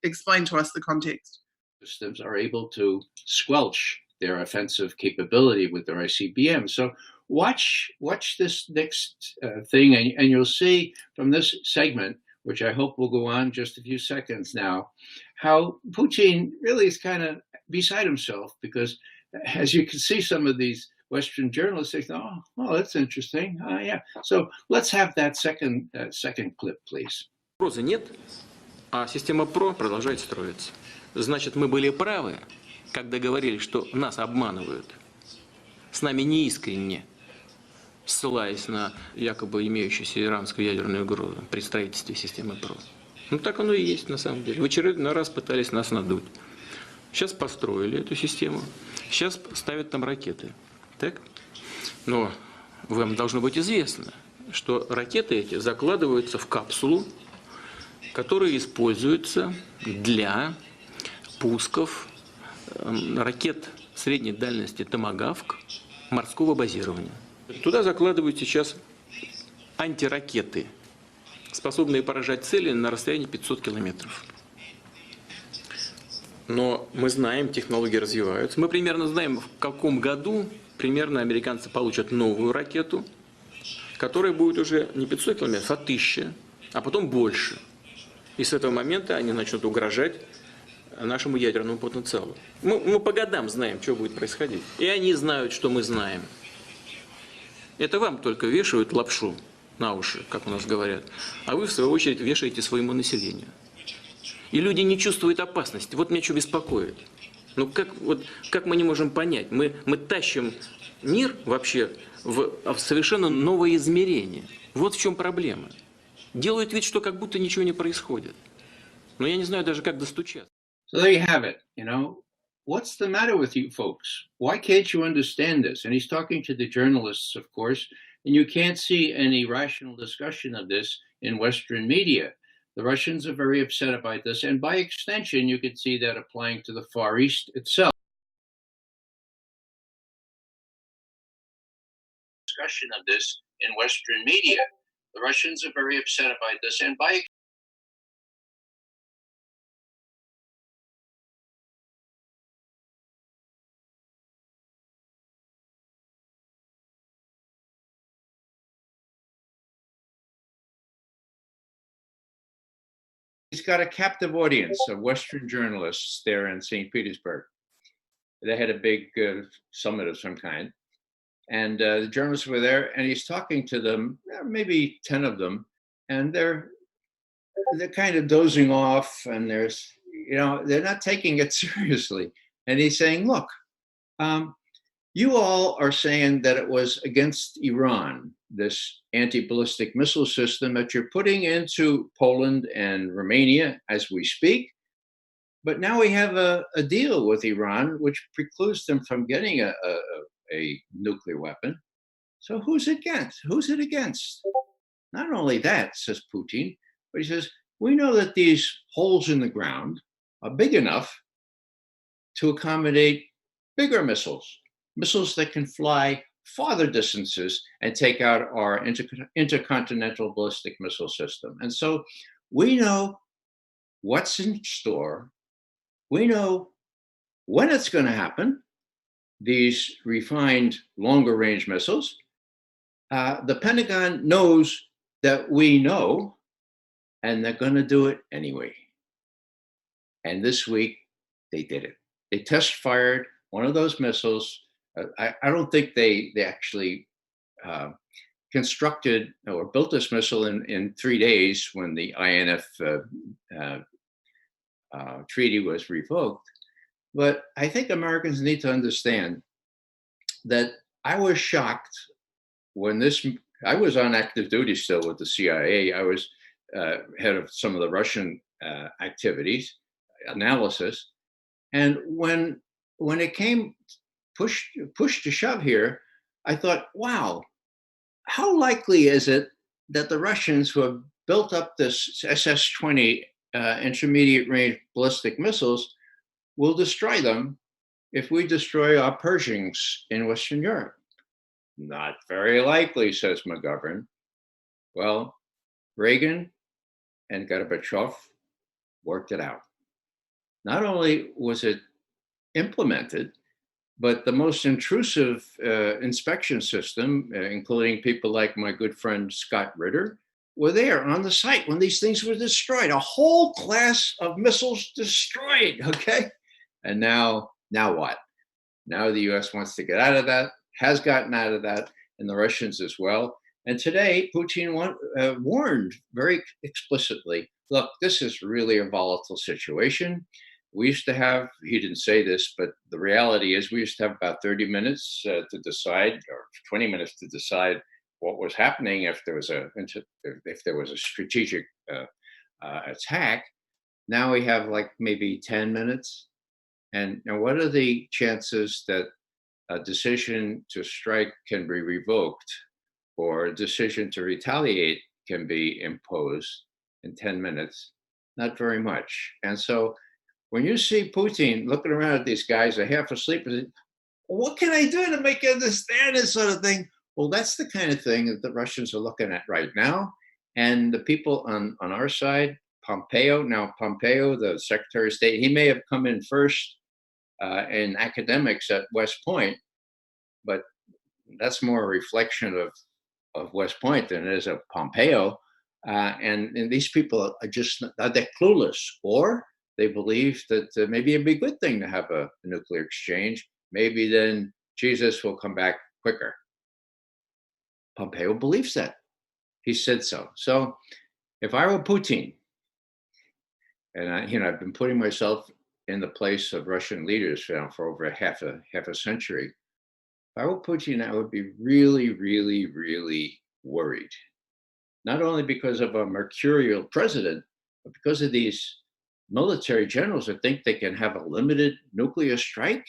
explain to us the context. Systems are able to squelch their offensive capability with their ICBM. So watch this next thing, and you'll see from this segment, which I hope will go on just a few seconds now, how Putin really is kind of beside himself, because as you can see, some of these Western journalists say, oh, that's interesting. Yeah. So let's have that second clip, please. Угрозы нет, а система ПРО продолжает строиться. Значит, мы были правы, когда говорили, что нас обманывают. С нами неискренне, ссылаясь на якобы имеющуюся иранскую ядерную угрозу при строительстве системы ПРО. Ну так оно и есть на самом деле. В очередной раз пытались нас надуть. Сейчас построили эту систему, сейчас ставят там ракеты. Так? Но вам должно быть известно, что ракеты эти закладываются в капсулу, которая используется для пусков ракет средней дальности «Томагавк» морского базирования. Туда закладывают сейчас антиракеты, способные поражать цели на расстоянии 500 километров. Но мы знаем, технологии развиваются. Мы примерно знаем, в каком году примерно американцы получат новую ракету, которая будет уже не 500 километров, а 1000, а потом больше. И с этого момента они начнут угрожать нашему ядерному потенциалу. Мы по годам знаем, что будет происходить. И они знают, что мы знаем. Это вам только вешают лапшу на уши, как у нас говорят. А вы, в свою очередь, вешаете своему населению. И люди не чувствуют опасности. Вот меня что беспокоит. Ну как мы не можем понять? Мы тащим мир вообще в совершенно новое измерение. Вот в чем проблема. Делают вид, что как будто ничего не происходит. Но я не знаю даже, как достучаться. So there you have it. What's the matter with you folks? Why can't you understand this? And he's talking to the journalists, of course, and you can't see any rational discussion of this in Western media. The Russians are very upset about this, and by extension, you could see that applying to the Far East itself. Discussion of this in Western media. The Russians are very upset about this, and by he's got a captive audience of Western journalists there in St. Petersburg. They had a big summit of some kind. And the journalists were there, and he's talking to them, maybe 10 of them, and they're kind of dozing off, and they're not taking it seriously. And he's saying, look, you all are saying that it was against Iran, this anti-ballistic missile system that you're putting into Poland and Romania as we speak. But now we have a deal with Iran, which precludes them from getting a nuclear weapon. So who's against? Who's it against? Not only that, says Putin, but he says, we know that these holes in the ground are big enough to accommodate bigger missiles that can fly farther distances and take out our intercontinental ballistic missile system. And so we know what's in store. We know when it's going to happen, these refined longer range missiles. The Pentagon knows that we know, and they're going to do it anyway. And this week, they did it. They test fired one of those missiles. I don't think they actually constructed or built this missile in 3 days when the INF treaty was revoked. But I think Americans need to understand that I was shocked when I was on active duty still with the CIA. I was head of some of the Russian activities, analysis. And when it came push to shove here, I thought, wow, how likely is it that the Russians who have built up this SS-20 intermediate range ballistic missiles will destroy them if we destroy our Pershings in Western Europe? Not very likely, says McGovern. Well, Reagan and Gorbachev worked it out. Not only was it implemented, but the most intrusive inspection system, including people like my good friend Scott Ritter, were there on the site when these things were destroyed. A whole class of missiles destroyed, okay? And now what? Now the US wants to get out of that, has gotten out of that, and the Russians as well. And today, Putin warned very explicitly, look, this is really a volatile situation. We used to have, he didn't say this, but the reality is we used to have about 30 minutes to decide, or 20 minutes to decide what was happening if there was a strategic attack. Now we have like maybe 10 minutes. And what are the chances that a decision to strike can be revoked or a decision to retaliate can be imposed in 10 minutes? Not very much. And so when you see Putin looking around at these guys, are half asleep, and what can I do to make you understand this sort of thing? Well, that's the kind of thing that the Russians are looking at right now. And the people on our side, Pompeo, the Secretary of State, he may have come in first in academics at West Point, but that's more a reflection of West Point than it is of Pompeo. And these people are just, they're clueless, or they believe that maybe it'd be a good thing to have a nuclear exchange. Maybe then Jesus will come back quicker. Pompeo believes that. He said so. So if I were Putin, and I've been putting myself in the place of Russian leaders for over half a century, if I were Putin, I would be really, really, really worried. Not only because of a mercurial president, but because of these military generals that think they can have a limited nuclear strike.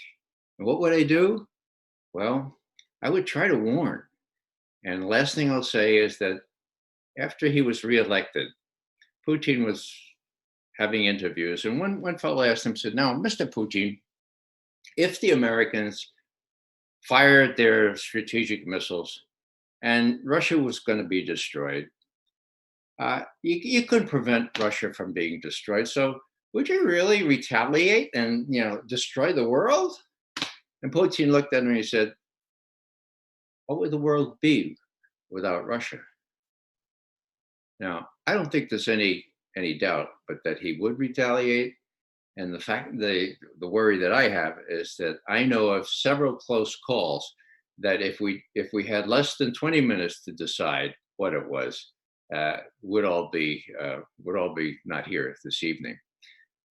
And what would I do? Well, I would try to warn. And the last thing I'll say is that after he was reelected, Putin was having interviews, and one fellow asked him, said, now, Mr. Putin, if the Americans fired their strategic missiles and Russia was going to be destroyed, you couldn't prevent Russia from being destroyed. So would you really retaliate and destroy the world? And Putin looked at him and he said, what would the world be without Russia? Now, I don't think there's any doubt, but that he would retaliate. And the worry that I have is that I know of several close calls that if we had less than 20 minutes to decide what it was, would all be not here this evening.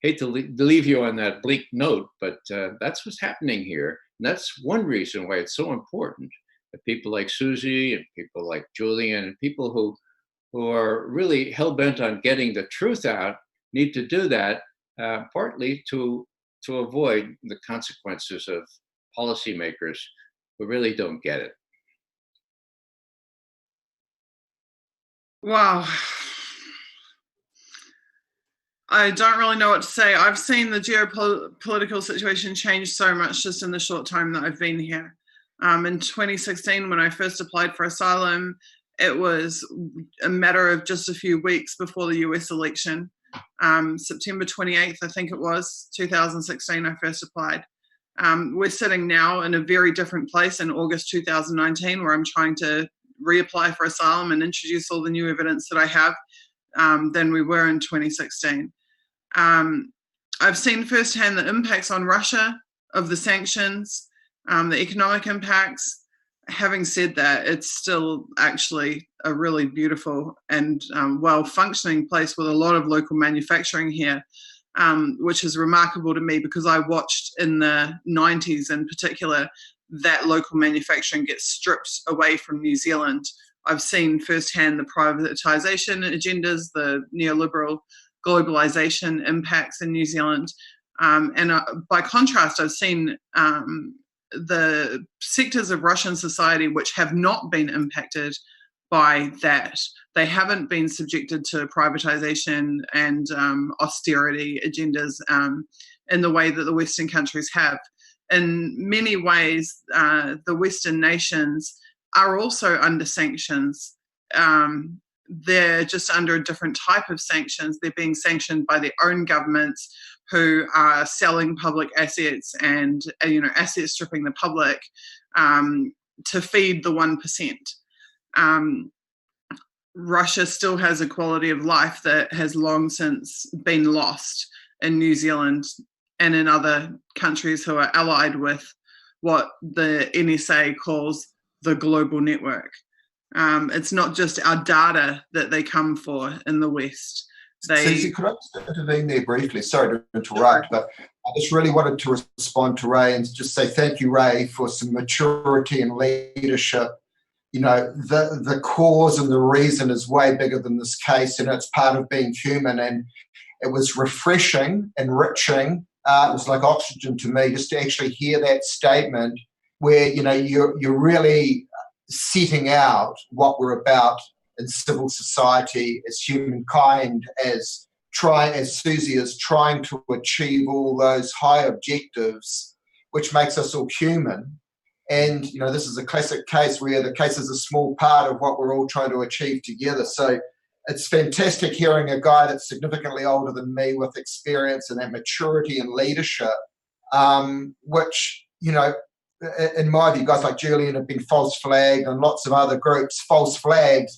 Hate to leave you on that bleak note, but that's what's happening here. And that's one reason why it's so important that people like Suzie and people like Julian and people who are really hell-bent on getting the truth out need to do that partly to avoid the consequences of policymakers who really don't get it. Wow. I don't really know what to say. I've seen the geopolitical situation change so much just in the short time that I've been here. In 2016, when I first applied for asylum, it was a matter of just a few weeks before the US election. September 28th, I think it was, 2016, I first applied. We're sitting now in a very different place in August 2019, where I'm trying to reapply for asylum and introduce all the new evidence that I have than we were in 2016. I've seen firsthand the impacts on Russia of the sanctions, the economic impacts. Having said that, it's still actually a really beautiful and well-functioning place with a lot of local manufacturing here, which is remarkable to me because I watched in the 90s in particular that local manufacturing gets stripped away from New Zealand. I've seen firsthand the privatisation agendas, the neoliberal globalisation impacts in New Zealand. And by contrast, I've seen the sectors of Russian society which have not been impacted by that. They haven't been subjected to privatisation and austerity agendas in the way that the Western countries have. In many ways, the Western nations are also under sanctions. They're just under a different type of sanctions. They're being sanctioned by their own governments who are selling public assets and, asset stripping the public to feed the 1%. Russia still has a quality of life that has long since been lost in New Zealand and in other countries who are allied with what the NSA calls the global network. It's not just our data that they come for in the West. Suzie, could I just intervene there briefly? Sorry to interrupt, but I just really wanted to respond to Ray and just say thank you, Ray, for some maturity and leadership. The cause and the reason is way bigger than this case, and it's part of being human. And it was refreshing, enriching. It was like oxygen to me just to actually hear that statement where, you're really setting out what we're about in civil society as humankind, as Suzie is trying to achieve all those high objectives, which makes us all human. And, this is a classic case where the case is a small part of what we're all trying to achieve together. So it's fantastic hearing a guy that's significantly older than me with experience and that maturity and leadership, which, in my view, guys like Julian have been false flagged and lots of other groups false flagged.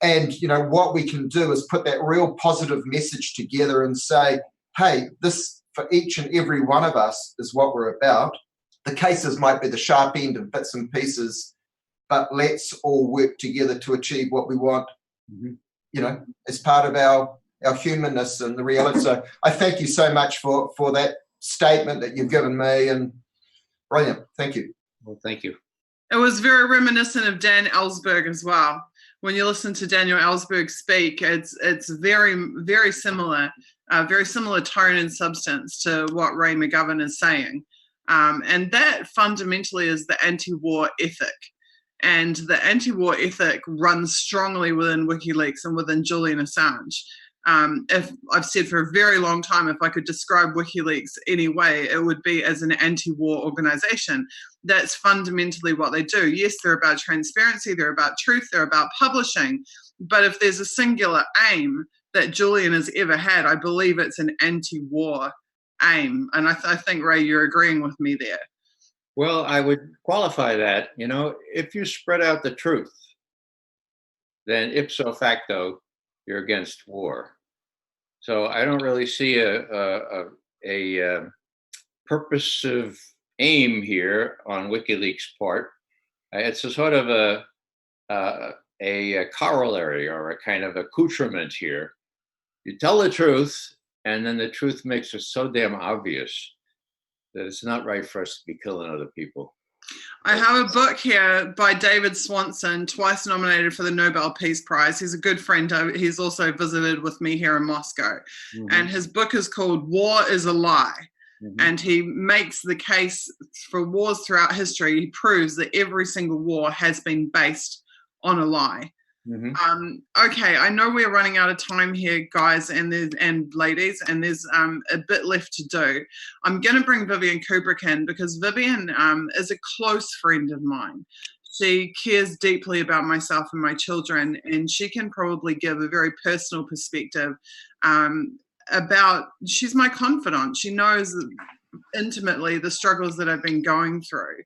And, what we can do is put that real positive message together and say, hey, this for each and every one of us is what we're about. The cases might be the sharp end of bits and pieces, but let's all work together to achieve what we want, as part of our humanness and the reality. So I thank you so much for that statement that you've given me, and brilliant. Thank you. Well, thank you. It was very reminiscent of Dan Ellsberg as well. When you listen to Daniel Ellsberg speak, it's very, very similar tone and substance to what Ray McGovern is saying. And that fundamentally is the anti-war ethic. And the anti-war ethic runs strongly within WikiLeaks and within Julian Assange. If I've said for a very long time, if I could describe WikiLeaks any way, it would be as an anti-war organization. That's fundamentally what they do. Yes, they're about transparency, they're about truth, they're about publishing. But if there's a singular aim that Julian has ever had, I believe it's an anti-war aim. And I think, Ray, you're agreeing with me there. Well, I would qualify that. If you spread out the truth, then ipso facto, you're against war. So I don't really see a purposive aim here on WikiLeaks' part. It's a sort of a corollary or a kind of accoutrement here. You tell the truth, and then the truth makes it so damn obvious that it's not right for us to be killing other people. I have a book here by David Swanson, twice nominated for the Nobel Peace Prize. He's a good friend. He's also visited with me here in Moscow. Mm-hmm. And his book is called War is a Lie. Mm-hmm. And he makes the case for wars throughout history. He proves that every single war has been based on a lie. Mm-hmm. Okay, I know we're running out of time here, guys and ladies, and there's a bit left to do. I'm going to bring Vivian Kubrick in because Vivian is a close friend of mine. She cares deeply about myself and my children, and she can probably give a very personal perspective about, she's my confidant. She knows intimately the struggles that I've been going through.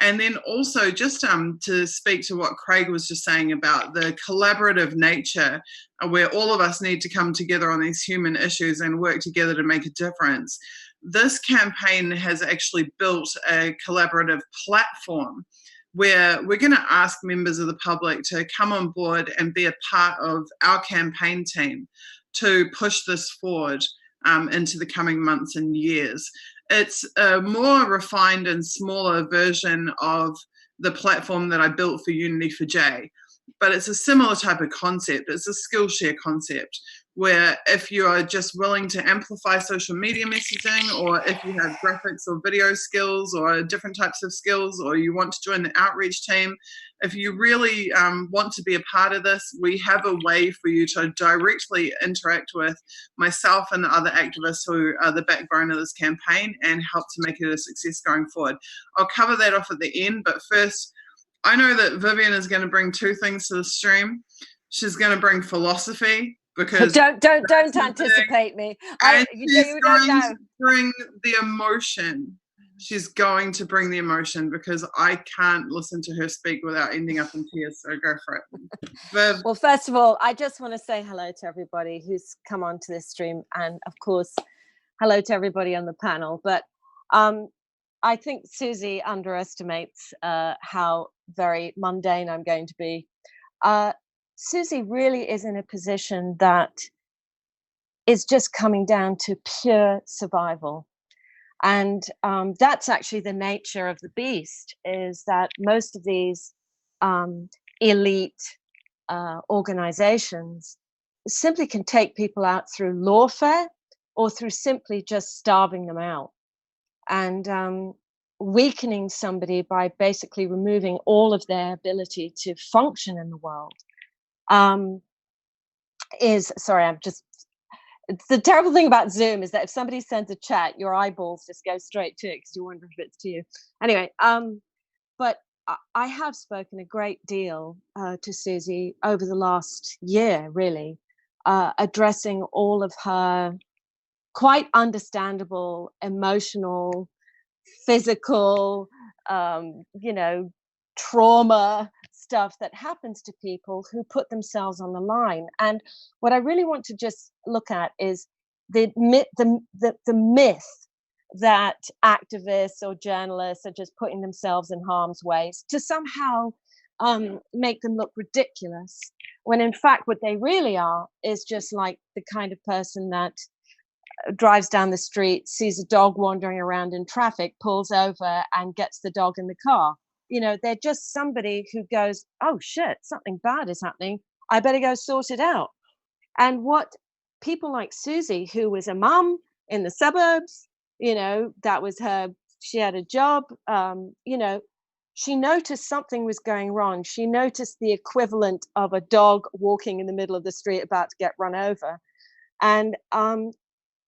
And then also just to speak to what Craig was just saying about the collaborative nature where all of us need to come together on these human issues and work together to make a difference. This campaign has actually built a collaborative platform where we're going to ask members of the public to come on board and be a part of our campaign team to push this forward into the coming months and years. It's a more refined and smaller version of the platform that I built for Unity for J, but it's a similar type of concept. It's a Skillshare concept where if you are just willing to amplify social media messaging, or if you have graphics or video skills or different types of skills, or you want to join the outreach team, if you really want to be a part of this, we have a way for you to directly interact with myself and the other activists who are the backbone of this campaign and help to make it a success going forward. I'll cover that off at the end, but first, I know that Vivian is going to bring two things to the stream. She's going to bring philosophy, because don't anticipate me. She's going to bring the emotion. She's going to bring the emotion because I can't listen to her speak without ending up in tears. So go for it. Viv. Well, first of all, I just want to say hello to everybody who's come onto this stream, and of course, hello to everybody on the panel. But I think Susie underestimates how very mundane I'm going to be. Susie really is in a position that is just coming down to pure survival. And that's actually the nature of the beast, is that most of these elite organizations simply can take people out through lawfare or through simply just starving them out and weakening somebody by basically removing all of their ability to function in the world. It's the terrible thing about Zoom is that if somebody sends a chat, your eyeballs just go straight to it because you wonder if it's to you. Anyway, but I have spoken a great deal to Susie over the last year, really, addressing all of her quite understandable, emotional, physical, trauma stuff that happens to people who put themselves on the line. And what I really want to just look at is the myth that activists or journalists are just putting themselves in harm's way to somehow make them look ridiculous, when in fact what they really are is just like the kind of person that drives down the street, sees a dog wandering around in traffic, pulls over and gets the dog in the car. They're just somebody who goes, oh shit, something bad is happening, I better go sort it out. And what people like Susie, who was a mum in the suburbs, that was she had a job, she noticed something was going wrong. She noticed the equivalent of a dog walking in the middle of the street about to get run over. And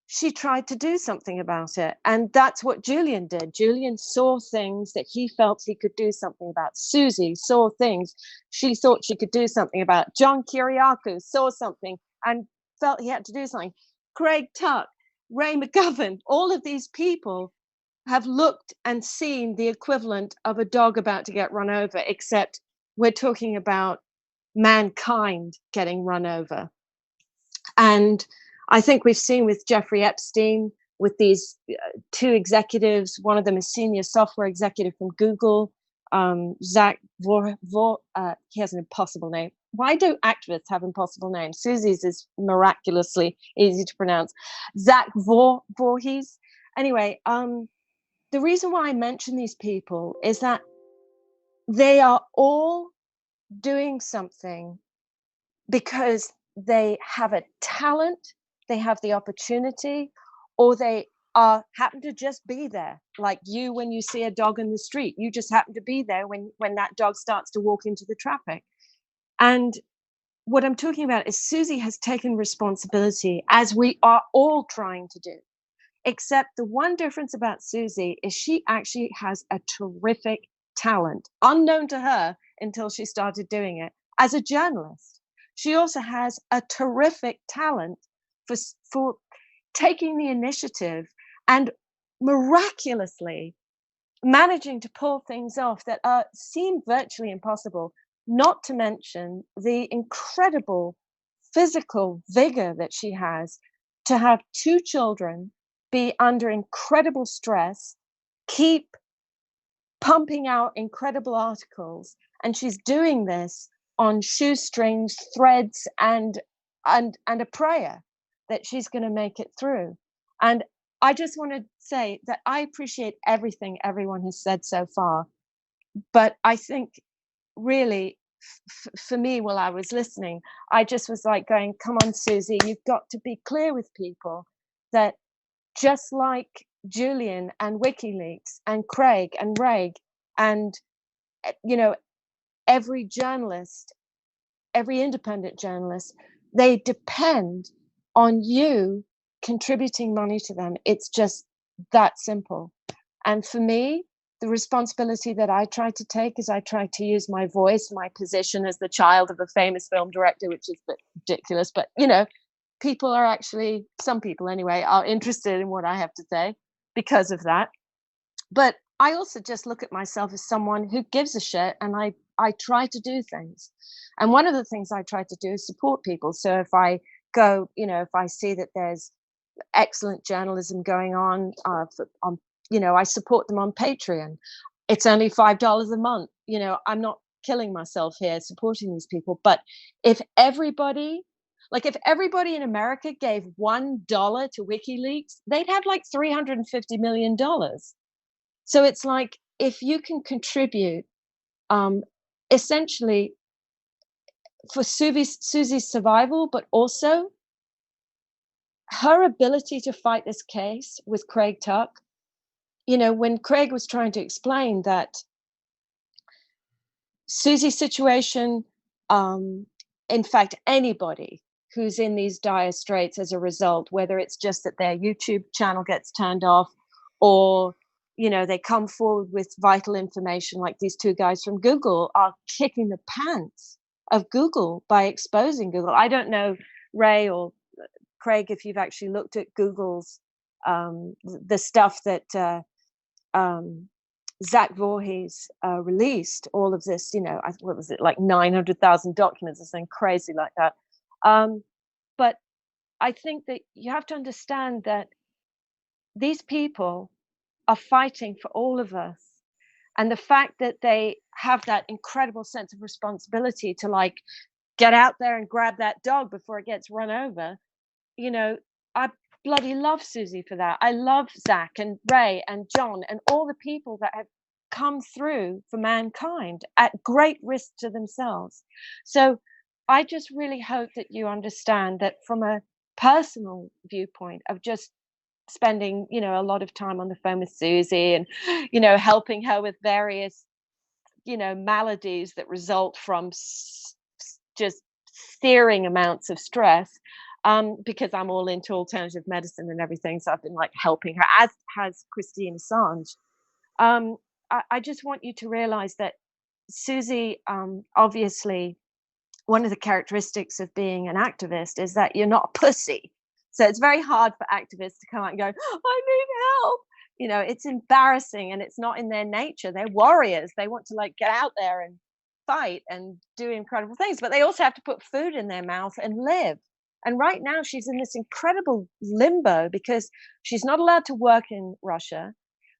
she tried to do something about it. And that's what Julian did. Julian saw things that he felt he could do something about. Susie saw things she thought she could do something about. John Kiriakou saw something and felt he had to do something. Craig Tuck, Ray McGovern, all of these people have looked and seen the equivalent of a dog about to get run over, except we're talking about mankind getting run over. And I think we've seen with Jeffrey Epstein, with these two executives, one of them is senior software executive from Google, Zach he has an impossible name. Why do activists have impossible names? Susie's is miraculously easy to pronounce. Zach Voorhees. Anyway, the reason why I mention these people is that they are all doing something because they have a talent, they have the opportunity, or they happen to just be there. Like you, when you see a dog in the street, you just happen to be there when that dog starts to walk into the traffic. And what I'm talking about is Suzie has taken responsibility, as we are all trying to do. Except the one difference about Suzie is she actually has a terrific talent, unknown to her until she started doing it, as a journalist. She also has a terrific talent for taking the initiative and miraculously managing to pull things off that seem virtually impossible, not to mention the incredible physical vigor that she has to have 2 children, be under incredible stress, keep pumping out incredible articles, and she's doing this on shoestrings, threads, and a prayer that she's going to make it through. And I just want to say that I appreciate everything everyone has said so far, but I think really for me, while I was listening, I just was like going, come on, Suzie, you've got to be clear with people that just like Julian and WikiLeaks and Craig and Ray and, you know, every journalist, every independent journalist, they depend on you contributing money to them. It's just that simple. And for me, the responsibility that I try to take is I try to use my voice, my position as the child of a famous film director, which is a bit ridiculous, but you know, people are actually, some people anyway, are interested in what I have to say because of that. But I also just look at myself as someone who gives a shit, and I try to do things. And one of the things I try to do is support people. So if I go, you know, if I see that there's excellent journalism going on, you know, I support them on Patreon. It's only $5 a month. You know, I'm not killing myself here supporting these people. But if everybody in America gave $1 to WikiLeaks, they'd have like $350 million. So it's like, if you can contribute, essentially for Suzie's survival, but also her ability to fight this case with Craig Tuck. You know, when Craig was trying to explain that Suzie's situation, in fact, anybody who's in these dire straits as a result, whether it's just that their YouTube channel gets turned off, or, you know, they come forward with vital information like these 2 guys from Google are kicking the pants of Google by exposing Google. I don't know, Ray or Craig, if you've actually looked at Google's, the stuff that Zach Voorhees released, all of this, you know, what was it, like 900,000 documents or something crazy like that. But I think that you have to understand that these people are fighting for all of us. And the fact that they have that incredible sense of responsibility to like get out there and grab that dog before it gets run over, you know, I bloody love Suzie for that. I love Zach and Ray and John and all the people that have come through for mankind at great risk to themselves. So I just really hope that you understand that from a personal viewpoint of just spending, you know, a lot of time on the phone with Suzie and, you know, helping her with various, you know, maladies that result from just searing amounts of stress. Because I'm all into alternative medicine and everything. So I've been like helping her, as has Julian Assange. I just want you to realize that Suzie, obviously, one of the characteristics of being an activist is that you're not a pussy. So it's very hard for activists to come out and go, I need help. You know, it's embarrassing and it's not in their nature. They're warriors. They want to like get out there and fight and do incredible things, but they also have to put food in their mouth and live. And right now she's in this incredible limbo because she's not allowed to work in Russia.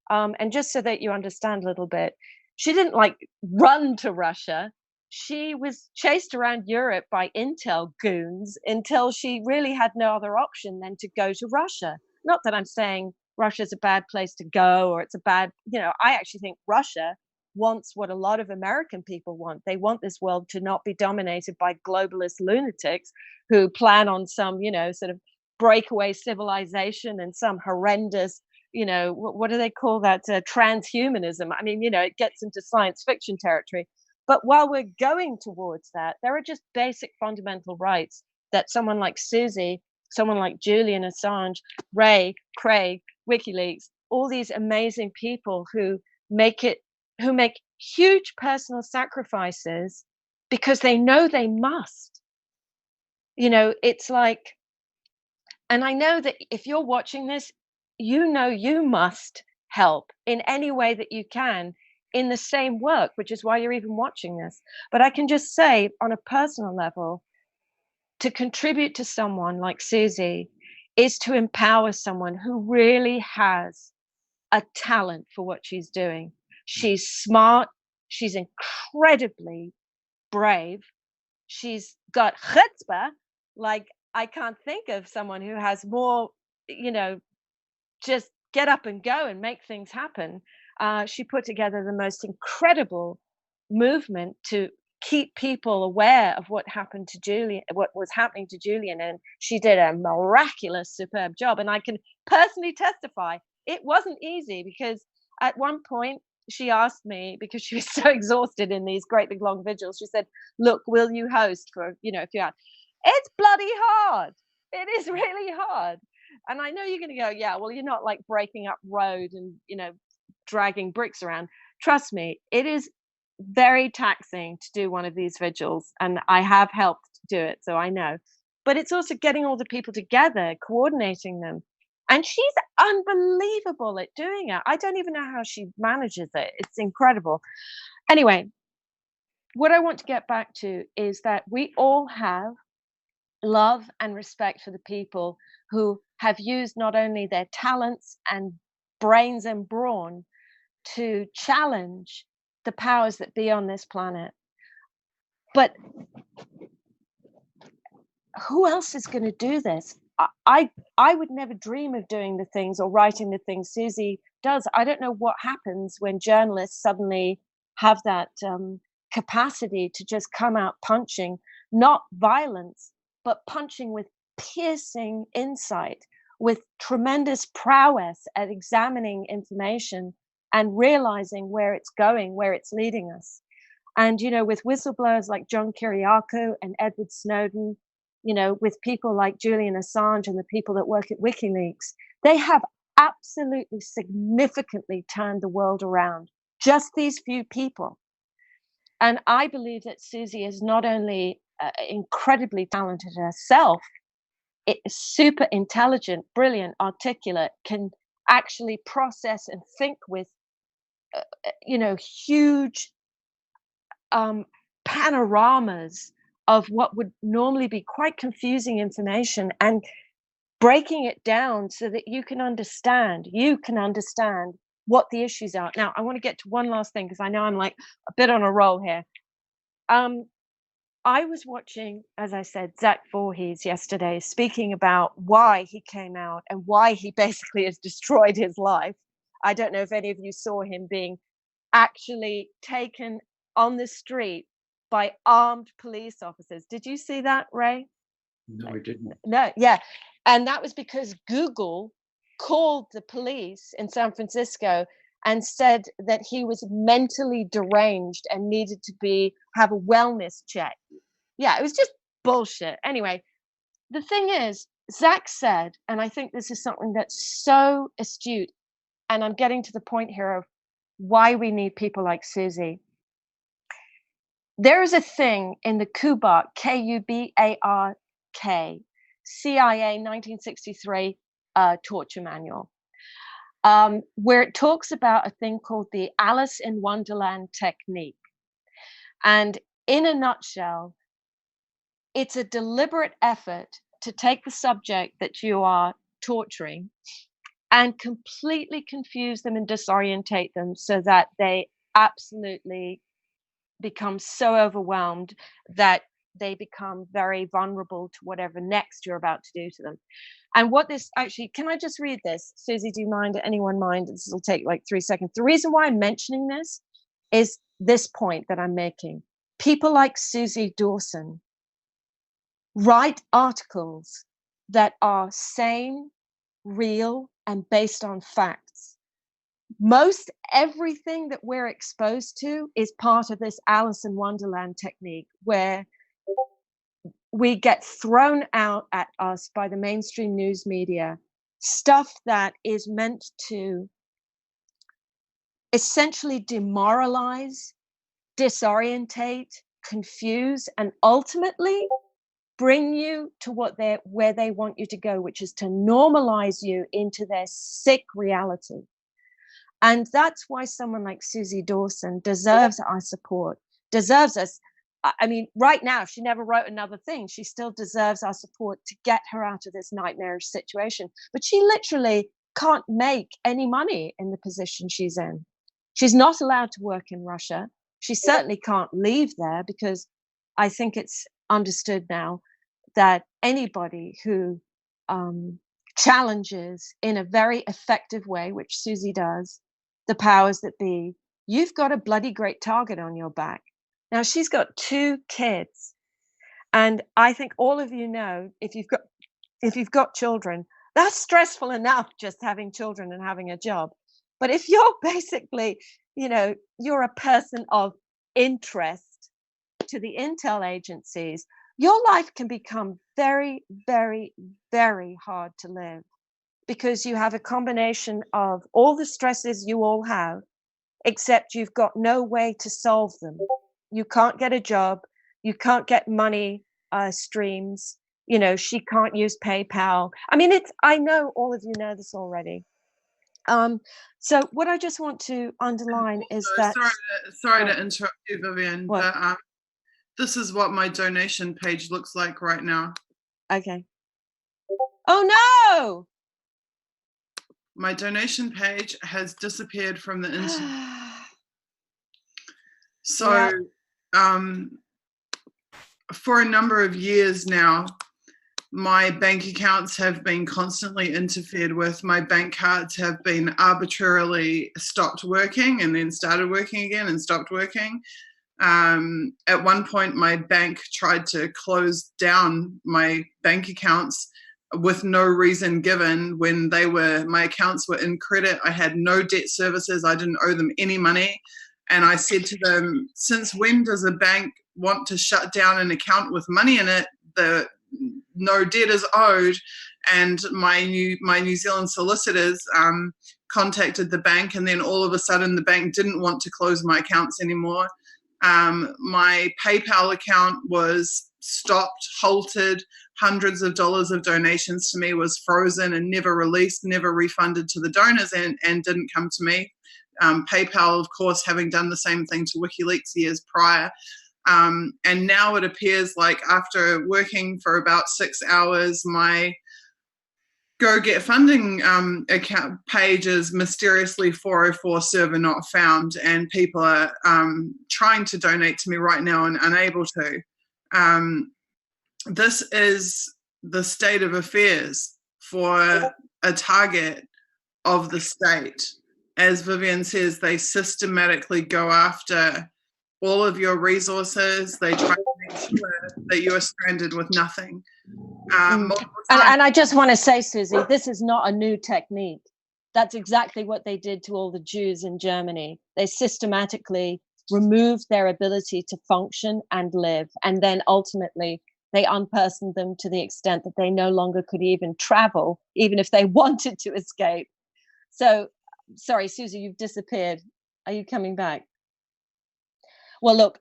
And just so that you understand a little bit, she didn't like run to Russia. She was chased around Europe by intel goons until she really had no other option than to go to Russia. Not that I'm saying Russia's a bad place to go or it's a bad, you know, I actually think Russia wants what a lot of American people want. They want this world to not be dominated by globalist lunatics who plan on some, sort of breakaway civilization and some horrendous, what do they call that? Transhumanism. I mean, it gets into science fiction territory. But while we're going towards that, there are just basic fundamental rights that someone like Suzie, someone like Julian Assange, Ray, Craig, WikiLeaks, all these amazing people who make huge personal sacrifices because they know they must. It's like, and I know that if you're watching this, you must help in any way that you can in the same work, which is why you're even watching this. But I can just say on a personal level, to contribute to someone like Suzie is to empower someone who really has a talent for what she's doing. She's smart. She's incredibly brave. She's got chutzpah. Like, I can't think of someone who has more, just get up and go and make things happen. She put together the most incredible movement to keep people aware of what was happening to Julian, and she did a miraculous, superb job. And I can personally testify it wasn't easy, because at one point she asked me, because she was so exhausted in these great big long vigils, she said, "Look, will you host for a few hours?" It's bloody hard. It is really hard. And I know you're going to go, yeah, well, you're not like breaking up road and dragging bricks around. Trust me, it is very taxing to do one of these vigils, and I have helped do it, so I know. But it's also getting all the people together, coordinating them, and she's unbelievable at doing it. I don't even know how she manages it. It's incredible. Anyway, what I want to get back to is that we all have love and respect for the people who have used not only their talents and brains and brawn to challenge the powers that be on this planet. But who else is going to do this? I would never dream of doing the things or writing the things Suzie does. I don't know what happens when journalists suddenly have that capacity to just come out punching, not violence, but punching with piercing insight, with tremendous prowess at examining information and realizing where it's going, where it's leading us. And, with whistleblowers like John Kiriakou and Edward Snowden, with people like Julian Assange and the people that work at WikiLeaks, they have absolutely significantly turned the world around. Just these few people. And I believe that Suzie is not only incredibly talented herself, super intelligent, brilliant, articulate, can actually process and think with, huge panoramas of what would normally be quite confusing information, and breaking it down so that you can understand what the issues are. Now, I want to get to one last thing, because I know I'm like a bit on a roll here. I was watching, as I said, Zach Voorhees yesterday speaking about why he came out and why he basically has destroyed his life. I don't know if any of you saw him being actually taken on the street by armed police officers. Did you see that, Ray? No, I didn't. No, yeah. And that was because Google called the police in San Francisco and said that he was mentally deranged and needed to have a wellness check. Yeah, it was just bullshit. Anyway, the thing is, Zach said, and I think this is something that's so astute, and I'm getting to the point here of why we need people like Suzie. There is a thing in the Kubark, Kubark, CIA 1963 torture manual, where it talks about a thing called the Alice in Wonderland technique. And in a nutshell, it's a deliberate effort to take the subject that you are torturing and completely confuse them and disorientate them so that they absolutely become so overwhelmed that they become very vulnerable to whatever next you're about to do to them. And what this actually, can I just read this? Suzie, do you mind? Anyone mind? This will take like 3 seconds. The reason why I'm mentioning this is this point that I'm making. People like Suzie Dawson write articles that are sane, real, and based on facts. Most everything that we're exposed to is part of this Alice in Wonderland technique, where we get thrown out at us by the mainstream news media stuff that is meant to essentially demoralize, disorientate, confuse, and ultimately bring you to where they want you to go, which is to normalize you into their sick reality. And that's why someone like Suzie Dawson deserves our support, deserves us. I mean, right now, if she never wrote another thing, she still deserves our support to get her out of this nightmarish situation. But she literally can't make any money in the position she's in. She's not allowed to work in Russia. She certainly can't leave there, because I think it's understood now that anybody who challenges in a very effective way, which Suzie does, the powers that be, you've got a bloody great target on your back. Now, she's got 2 kids, and I think all of you know, if you've got children, that's stressful enough, just having children and having a job. But if you're basically, you're a person of interest to the intel agencies, your life can become very, very, very hard to live, because you have a combination of all the stresses you all have, except you've got no way to solve them. You can't get a job. You can't get money streams. She can't use PayPal. I mean, I know all of you know this already. So what I just want to underline is that... Sorry to interrupt you, Vivian, but this is what my donation page looks like right now. Okay. Oh, no! My donation page has disappeared from the internet. So, for a number of years now, my bank accounts have been constantly interfered with. My bank cards have been arbitrarily stopped working and then started working again and stopped working. At one point, my bank tried to close down my bank accounts with no reason given, when my accounts were in credit. I had no debt services. I didn't owe them any money. And I said to them, since when does a bank want to shut down an account with money in it? No debt is owed. And my New Zealand solicitors contacted the bank, and then all of a sudden the bank didn't want to close my accounts anymore. My PayPal account was stopped, halted. Hundreds of dollars of donations to me was frozen and never released, never refunded to the donors, and didn't come to me. PayPal, of course, having done the same thing to WikiLeaks years prior. And now it appears like, after working for about 6 hours, my Go Get Funding account page is mysteriously 404 server not found, and people are trying to donate to me right now and unable to. This is the state of affairs for a target of the state. As Vivian says, they systematically go after all of your resources. They try to make sure that you are stranded with nothing. And I just want to say, Suzie, this is not a new technique. That's exactly what they did to all the Jews in Germany. They systematically removed their ability to function and live, and then ultimately they unpersoned them to the extent that they no longer could even travel, even if they wanted to escape. So, sorry, Suzie, you've disappeared. Are you coming back? Well, look,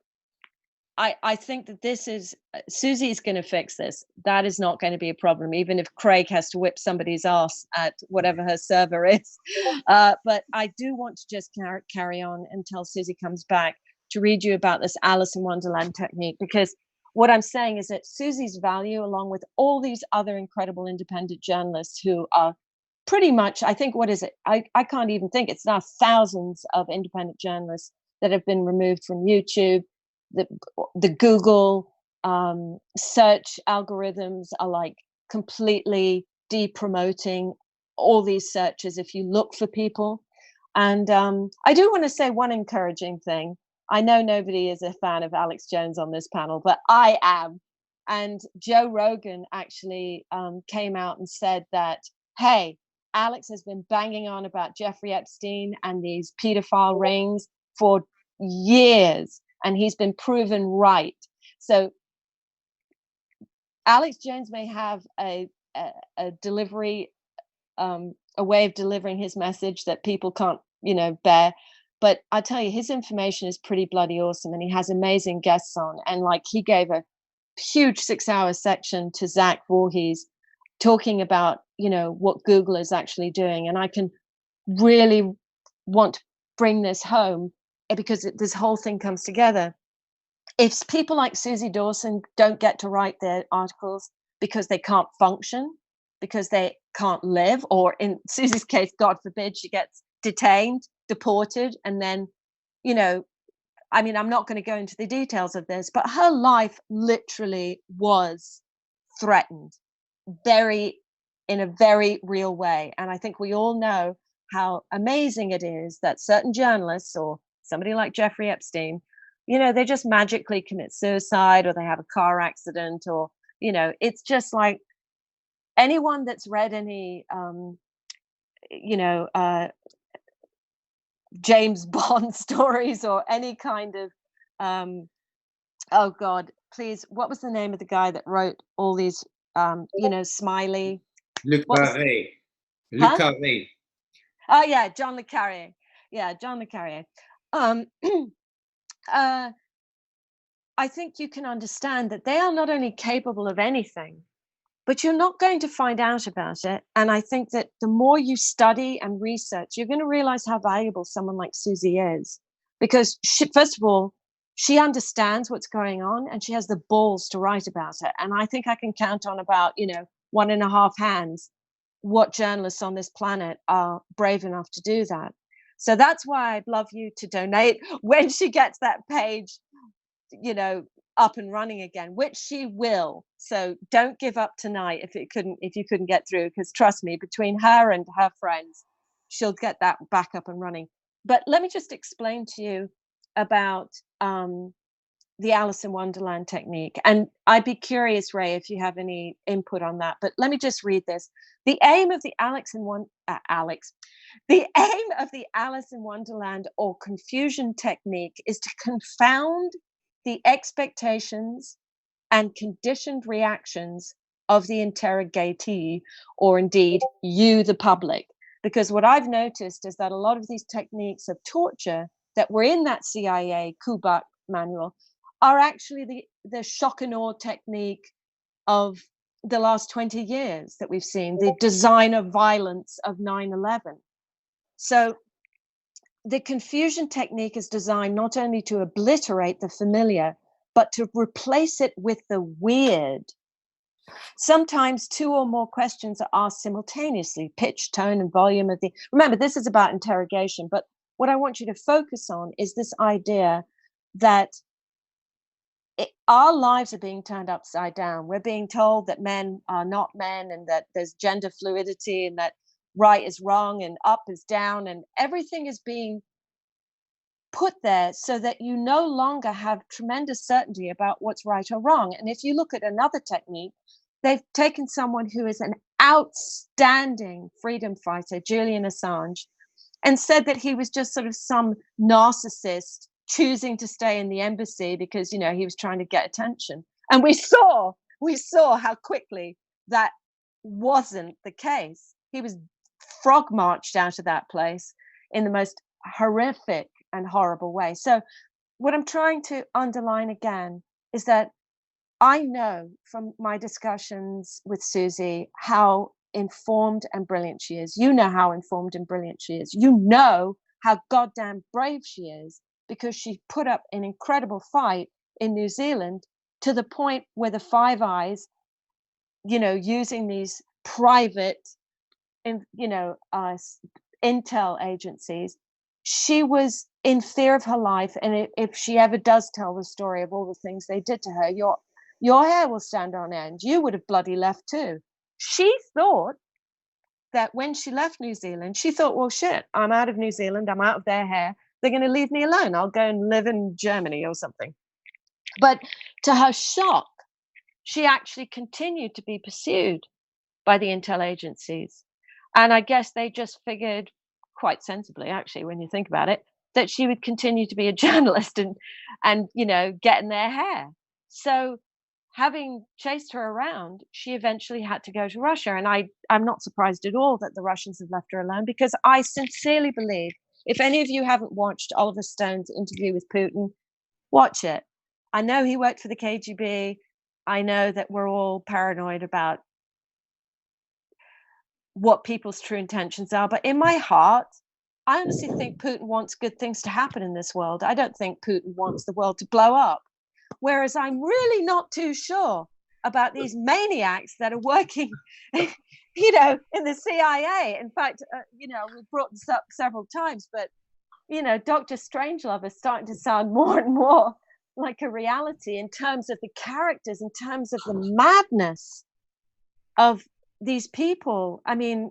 I think that Suzie is going to fix this. That is not going to be a problem, even if Craig has to whip somebody's ass at whatever her server is. But I do want to just carry on until Suzie comes back to read you about this Alice in Wonderland technique, because what I'm saying is that Suzie's value, along with all these other incredible independent journalists who are pretty much, I think, what is it? I can't even think. It's now thousands of independent journalists that have been removed from YouTube. The Google search algorithms are like completely de-promoting all these searches if you look for people. And I do want to say one encouraging thing. I know nobody is a fan of Alex Jones on this panel, but I am. And Joe Rogan actually came out and said that, hey, Alex has been banging on about Jeffrey Epstein and these pedophile rings for years, and he's been proven right. So Alex Jones may have a delivery, a way of delivering his message that people can't, bear. But I tell you, his information is pretty bloody awesome, and he has amazing guests on. And like, he gave a huge 6-hour section to Zach Voorhees talking about, what Google is actually doing. And I can really want to bring this home because this whole thing comes together. If people like Suzie Dawson don't get to write their articles because they can't function, because they can't live, or in Susie's case, God forbid, she gets detained, deported, and then, I'm not going to go into the details of this, but her life literally was threatened in a very real way. And I think we all know how amazing it is that certain journalists or somebody like Jeffrey Epstein, they just magically commit suicide, or they have a car accident, or, it's just like anyone that's read any, James Bond stories or any kind of, oh God, please, what was the name of the guy that wrote all these, Smiley? Le Carré. Le Carré. Oh yeah, John le Carré. Yeah, John le Carré. I think you can understand that they are not only capable of anything, but you're not going to find out about it. And I think that the more you study and research, you're going to realize how valuable someone like Suzie is, because first of all, she understands what's going on and she has the balls to write about it. And I think I can count on about, 1.5 hands what journalists on this planet are brave enough to do that. So that's why I'd love you to donate when she gets that page, up and running again, which she will. So don't give up tonight if you couldn't get through, because trust me, between her and her friends, she'll get that back up and running. But let me just explain to you about the Alice in Wonderland technique. And I'd be curious, Ray, if you have any input on that. But let me just read this. The aim of the Alice in Wonderland or confusion technique is to confound the expectations and conditioned reactions of the interrogatee, or indeed you, the public. Because what I've noticed is that a lot of these techniques of torture that were in that CIA Kubrick manual are actually the shock and awe technique of the last 20 years that we've seen, the design of violence of 9/11. So the confusion technique is designed not only to obliterate the familiar, but to replace it with the weird. Sometimes 2 or more questions are asked simultaneously: pitch, tone, and volume of the. Remember, this is about interrogation, but what I want you to focus on is this idea that our lives are being turned upside down. We're being told that men are not men, and that there's gender fluidity, and that right is wrong and up is down, and everything is being put there so that you no longer have tremendous certainty about what's right or wrong. And if you look at another technique, they've taken someone who is an outstanding freedom fighter, Julian Assange, and said that he was just sort of some narcissist choosing to stay in the embassy because, he was trying to get attention. And we saw how quickly that wasn't the case. He was frog marched out of that place in the most horrific and horrible way. So what I'm trying to underline again is that I know from my discussions with Suzie how informed and brilliant she is. You know how informed and brilliant she is. You know how goddamn brave she is, because she put up an incredible fight in New Zealand to the point where the Five Eyes, using these private intel agencies, she was in fear of her life. And if she ever does tell the story of all the things they did to her, your hair will stand on end. You would have bloody left too. She thought that when she left New Zealand, she thought, well, shit, I'm out of New Zealand. I'm out of their hair. they're going to leave me alone. I'll go and live in Germany or something. But to her shock, she actually continued to be pursued by the intel agencies. And I guess they just figured, quite sensibly, actually, when you think about it, that she would continue to be a journalist and get in their hair. So having chased her around, she eventually had to go to Russia. And I'm not surprised at all that the Russians have left her alone, because I sincerely believe, if any of you haven't watched Oliver Stone's interview with Putin, watch it. I know he worked for the KGB. I know that we're all paranoid about what people's true intentions are. But in my heart, I honestly think Putin wants good things to happen in this world. I don't think Putin wants the world to blow up. Whereas I'm really not too sure about these maniacs that are working, in the CIA. In fact, we've brought this up several times, but, Dr. Strangelove is starting to sound more and more like a reality in terms of the characters, in terms of the madness of these people. I mean,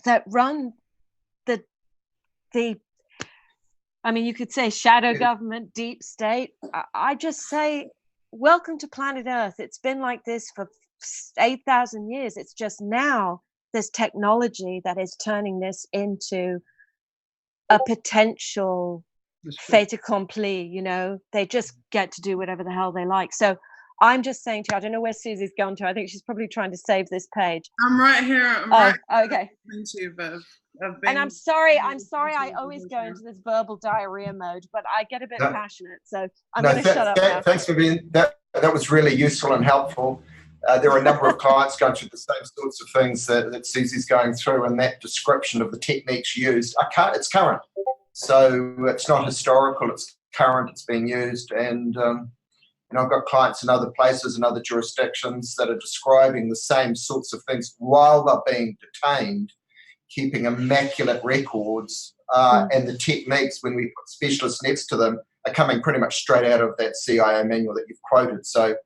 that run you could say shadow government, deep state. I just say, welcome to planet Earth. It's been like this for 8,000 years. It's just now there's technology that is turning this into a potential fait accompli. They just get to do whatever the hell they like. So I'm just saying to you, I don't know where Susie's gone to. I think she's probably trying to save this page. I'm right here. Okay. And I'm sorry. I always go into this verbal diarrhea mode, but I get a bit passionate, so I'm going to shut up now. Thanks for being that. That was really useful and helpful. There are a number of clients going through the same sorts of things that Susie's going through, and that description of the techniques used, it's current. So it's not historical, it's current, it's being used. And I've got clients in other places and other jurisdictions that are describing the same sorts of things while they're being detained, keeping immaculate records, and the techniques, when we put specialists next to them, are coming pretty much straight out of that CIA manual that you've quoted. So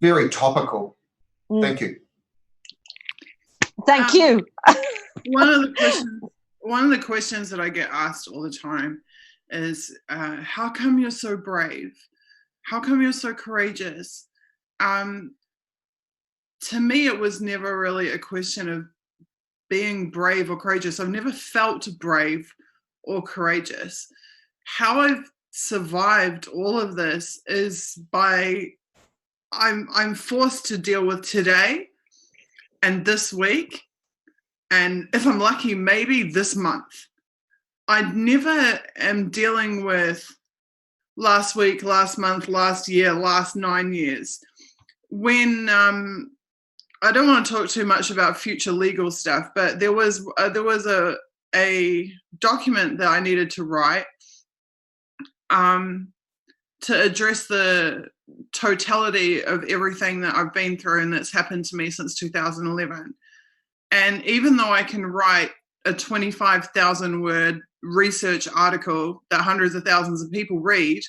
very topical. Thank you. Thank you. One of the questions that I get asked all the time is, how come you're so brave? How come you're so courageous? To me, it was never really a question of being brave or courageous. I've never felt brave or courageous. How I've survived all of this is by I'm forced to deal with today and this week, and if I'm lucky, maybe this month. I never am dealing with last week, last month, last year, last 9 years. When I don't want to talk too much about future legal stuff, but there was a document that I needed to write to address the totality of everything that I've been through and that's happened to me since 2011. And even though I can write a 25,000 word research article that hundreds of thousands of people read,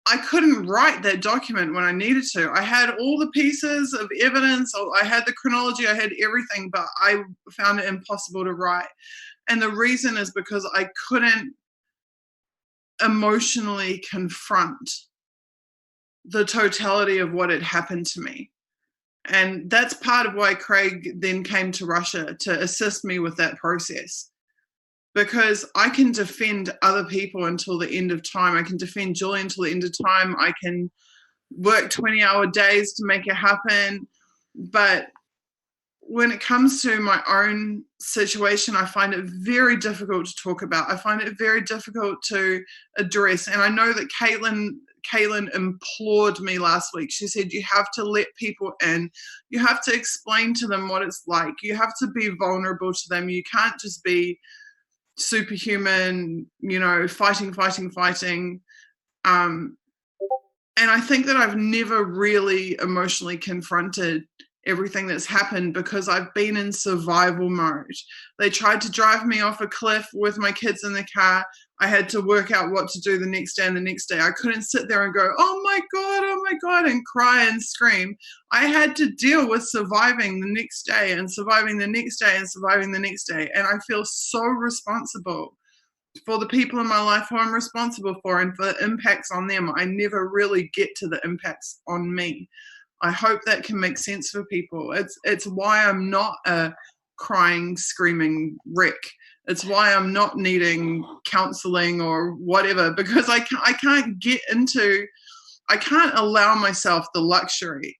I couldn't write that document when I needed to. I had all the pieces of evidence, I had the chronology, I had everything, but I found it impossible to write. And the reason is because I couldn't emotionally confront the totality of what had happened to me. And that's part of why Craig then came to Russia to assist me with that process. Because I can defend other people until the end of time. I can defend Julian until the end of time. I can work 20-hour days to make it happen. But when it comes to my own situation, I find it very difficult to talk about. I find it very difficult to address. And I know that Caitlin implored me last week. She said, you have to let people in. You have to explain to them what it's like. You have to be vulnerable to them. You can't just be superhuman, fighting. And I think that I've never really emotionally confronted everything that's happened because I've been in survival mode. They tried to drive me off a cliff with my kids in the car. I had to work out what to do the next day and the next day. I couldn't sit there and go, oh my God, and cry and scream. I had to deal with surviving the next day and surviving the next day and surviving the next day. And I feel so responsible for the people in my life who I'm responsible for and for the impacts on them. I never really get to the impacts on me. I hope that can make sense for people. It's why I'm not a crying, screaming wreck. It's why I'm not needing counseling or whatever, because I can't allow myself the luxury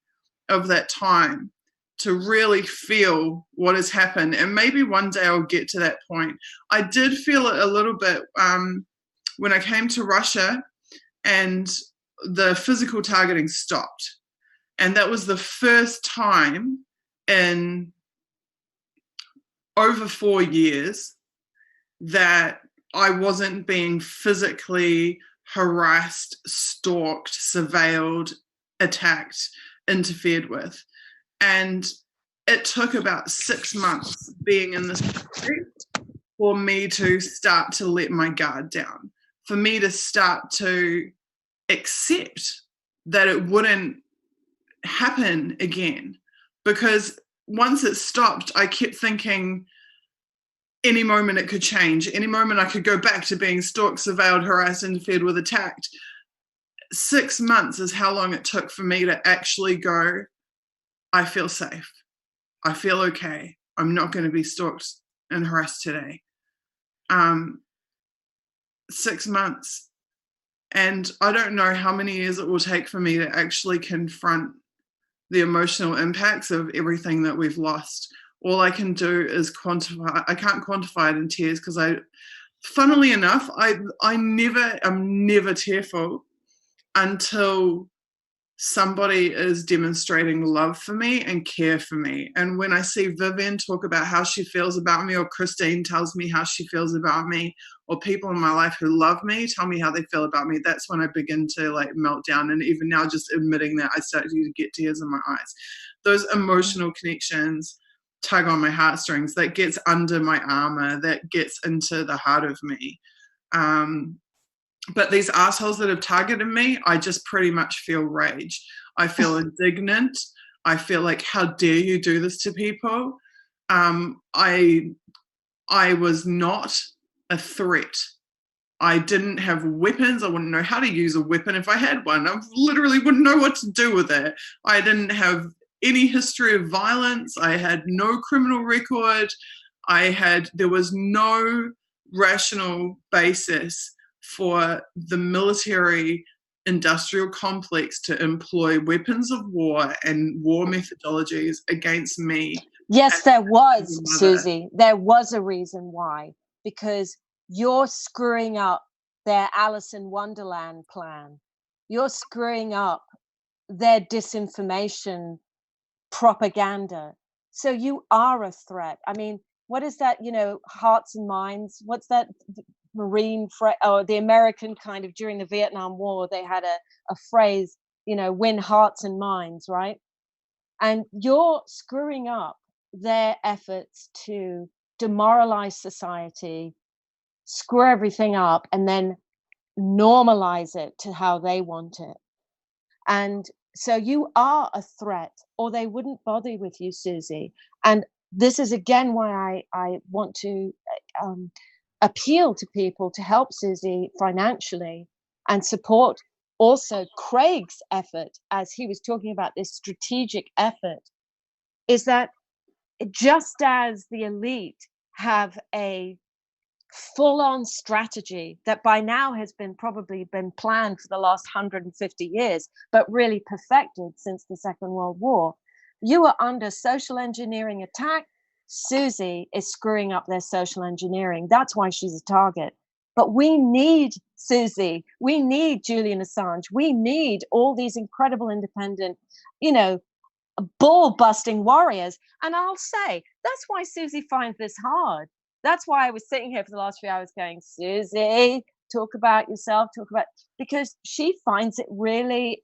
of that time to really feel what has happened. And maybe one day I'll get to that point. I did feel it a little bit when I came to Russia and the physical targeting stopped. And that was the first time in over 4 years that I wasn't being physically harassed, stalked, surveilled, attacked, interfered with. And it took about 6 months being in this country for me to start to let my guard down, for me to start to accept that it wouldn't happen again. Because once it stopped, I kept thinking any moment it could change. Any moment I could go back to being stalked, surveilled, harassed, interfered with, attacked. 6 months is how long it took for me to actually go, I feel safe. I feel okay. I'm not going to be stalked and harassed today. 6 months. And I don't know how many years it will take for me to actually confront the emotional impacts of everything that we've lost. All I can do is quantify. I can't quantify it in tears because funnily enough, I'm never tearful until somebody is demonstrating love for me and care for me. And when I see Vivian talk about how she feels about me, or Christine tells me how she feels about me, or people in my life who love me tell me how they feel about me, that's when I begin to like melt down. And even now, just admitting that, I start to get tears in my eyes. Those emotional connections tug on my heartstrings, that gets under my armor, that gets into the heart of me. But these assholes that have targeted me, I just pretty much feel rage. I feel indignant. I feel like, how dare you do this to people? I was not a threat. I didn't have weapons. I wouldn't know how to use a weapon if I had one. I literally wouldn't know what to do with it. I didn't have any history of violence. I had no criminal record. There was no rational basis for the military industrial complex to employ weapons of war and war methodologies against me. Yes, there was, Suzie. There was a reason why. Because you're screwing up their Alice in Wonderland plan. You're screwing up their disinformation propaganda. So you are a threat. I mean, what is that, hearts and minds? What's that Marine or the American kind of, during the Vietnam War, they had a phrase, win hearts and minds, right? And you're screwing up their efforts to demoralize society, screw everything up, and then normalize it to how they want it. And so you are a threat, or they wouldn't bother with you, Suzie. And this is again why I want to appeal to people to help Suzie financially and support also Craig's effort, as he was talking about this strategic effort, is that just as the elite have a full-on strategy that by now has probably been planned for the last 150 years, but really perfected since the Second World War, you are under social engineering attack. Suzie is screwing up their social engineering. That's why she's a target. But we need Suzie. We need Julian Assange. We need all these incredible independent, ball-busting warriors. And I'll say, that's why Suzie finds this hard. That's why I was sitting here for the last few hours going, Suzie, talk about yourself, because she finds it really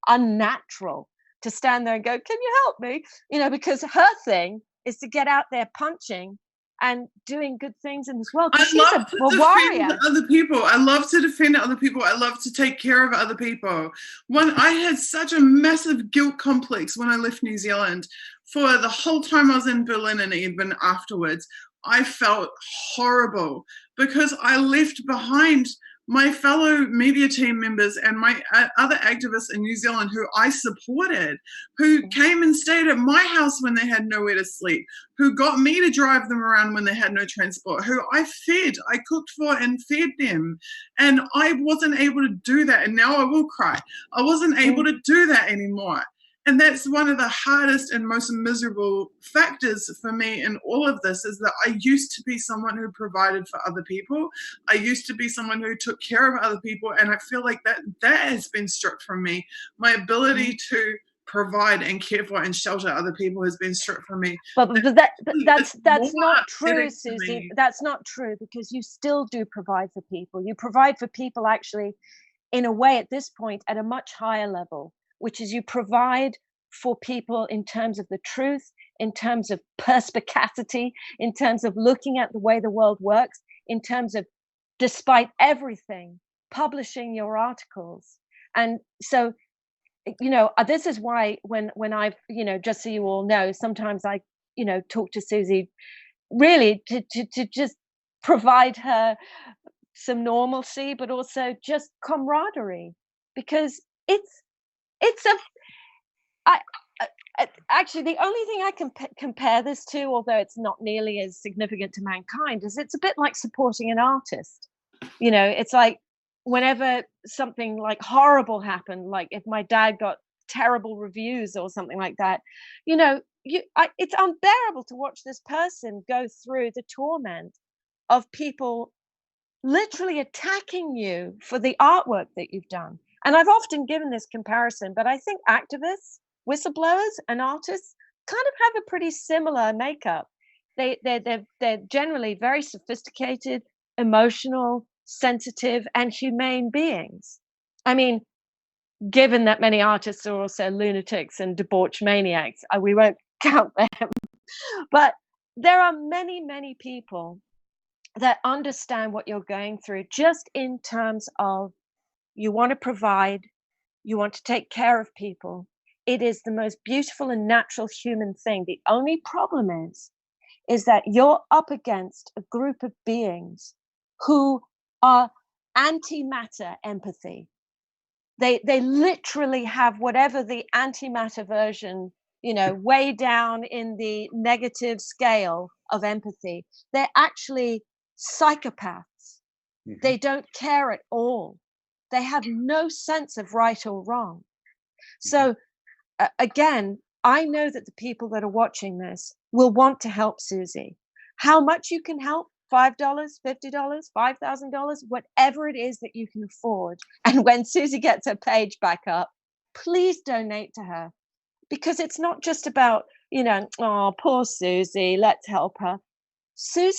unnatural to stand there and go, can you help me? Because her thing is to get out there punching and doing good things in this world. I She's love a warrior. Other people. I love to defend other people. I love to take care of other people. I had such a massive guilt complex when I left New Zealand for the whole time I was in Berlin and even afterwards. I felt horrible because I left behind my fellow media team members and my other activists in New Zealand who I supported, who came and stayed at my house when they had nowhere to sleep, who got me to drive them around when they had no transport, who I fed, I cooked for and fed them. And I wasn't able to do that. And now I will cry. I wasn't able to do that anymore. And that's one of the hardest and most miserable factors for me in all of this, is that I used to be someone who provided for other people. I used to be someone who took care of other people. And I feel like that has been stripped from me. My ability to provide and care for and shelter other people has been stripped from me. But that's not true, Suzie. That's not true, because you still do provide for people. You provide for people actually in a way at this point at a much higher level, which is you provide for people in terms of the truth, in terms of perspicacity, in terms of looking at the way the world works, in terms of, despite everything, publishing your articles. And so, this is why when I've, just so you all know, sometimes I, talk to Suzie really to just provide her some normalcy, but also just camaraderie, because actually the only thing I can compare this to, although it's not nearly as significant to mankind, is it's a bit like supporting an artist. It's like whenever something like horrible happened, like if my dad got terrible reviews or something like that, it's unbearable to watch this person go through the torment of people literally attacking you for the artwork that you've done. And I've often given this comparison, but I think activists, whistleblowers, and artists kind of have a pretty similar makeup. They're generally very sophisticated, emotional, sensitive, and humane beings. I mean, given that many artists are also lunatics and debauched maniacs, we won't count them. But there are many, many people that understand what you're going through, just in terms of you want to provide, you want to take care of people. It is the most beautiful and natural human thing. The only problem is that you're up against a group of beings who are antimatter empathy. They literally have whatever the antimatter version, way down in the negative scale of empathy. They're actually psychopaths. Mm-hmm. They don't care at all. They have no sense of right or wrong. So again, I know that the people that are watching this will want to help Suzie. How much you can help? $5, $50, $5,000, whatever it is that you can afford. And when Suzie gets her page back up, please donate to her, because it's not just about, oh, poor Suzie, let's help her. Suzie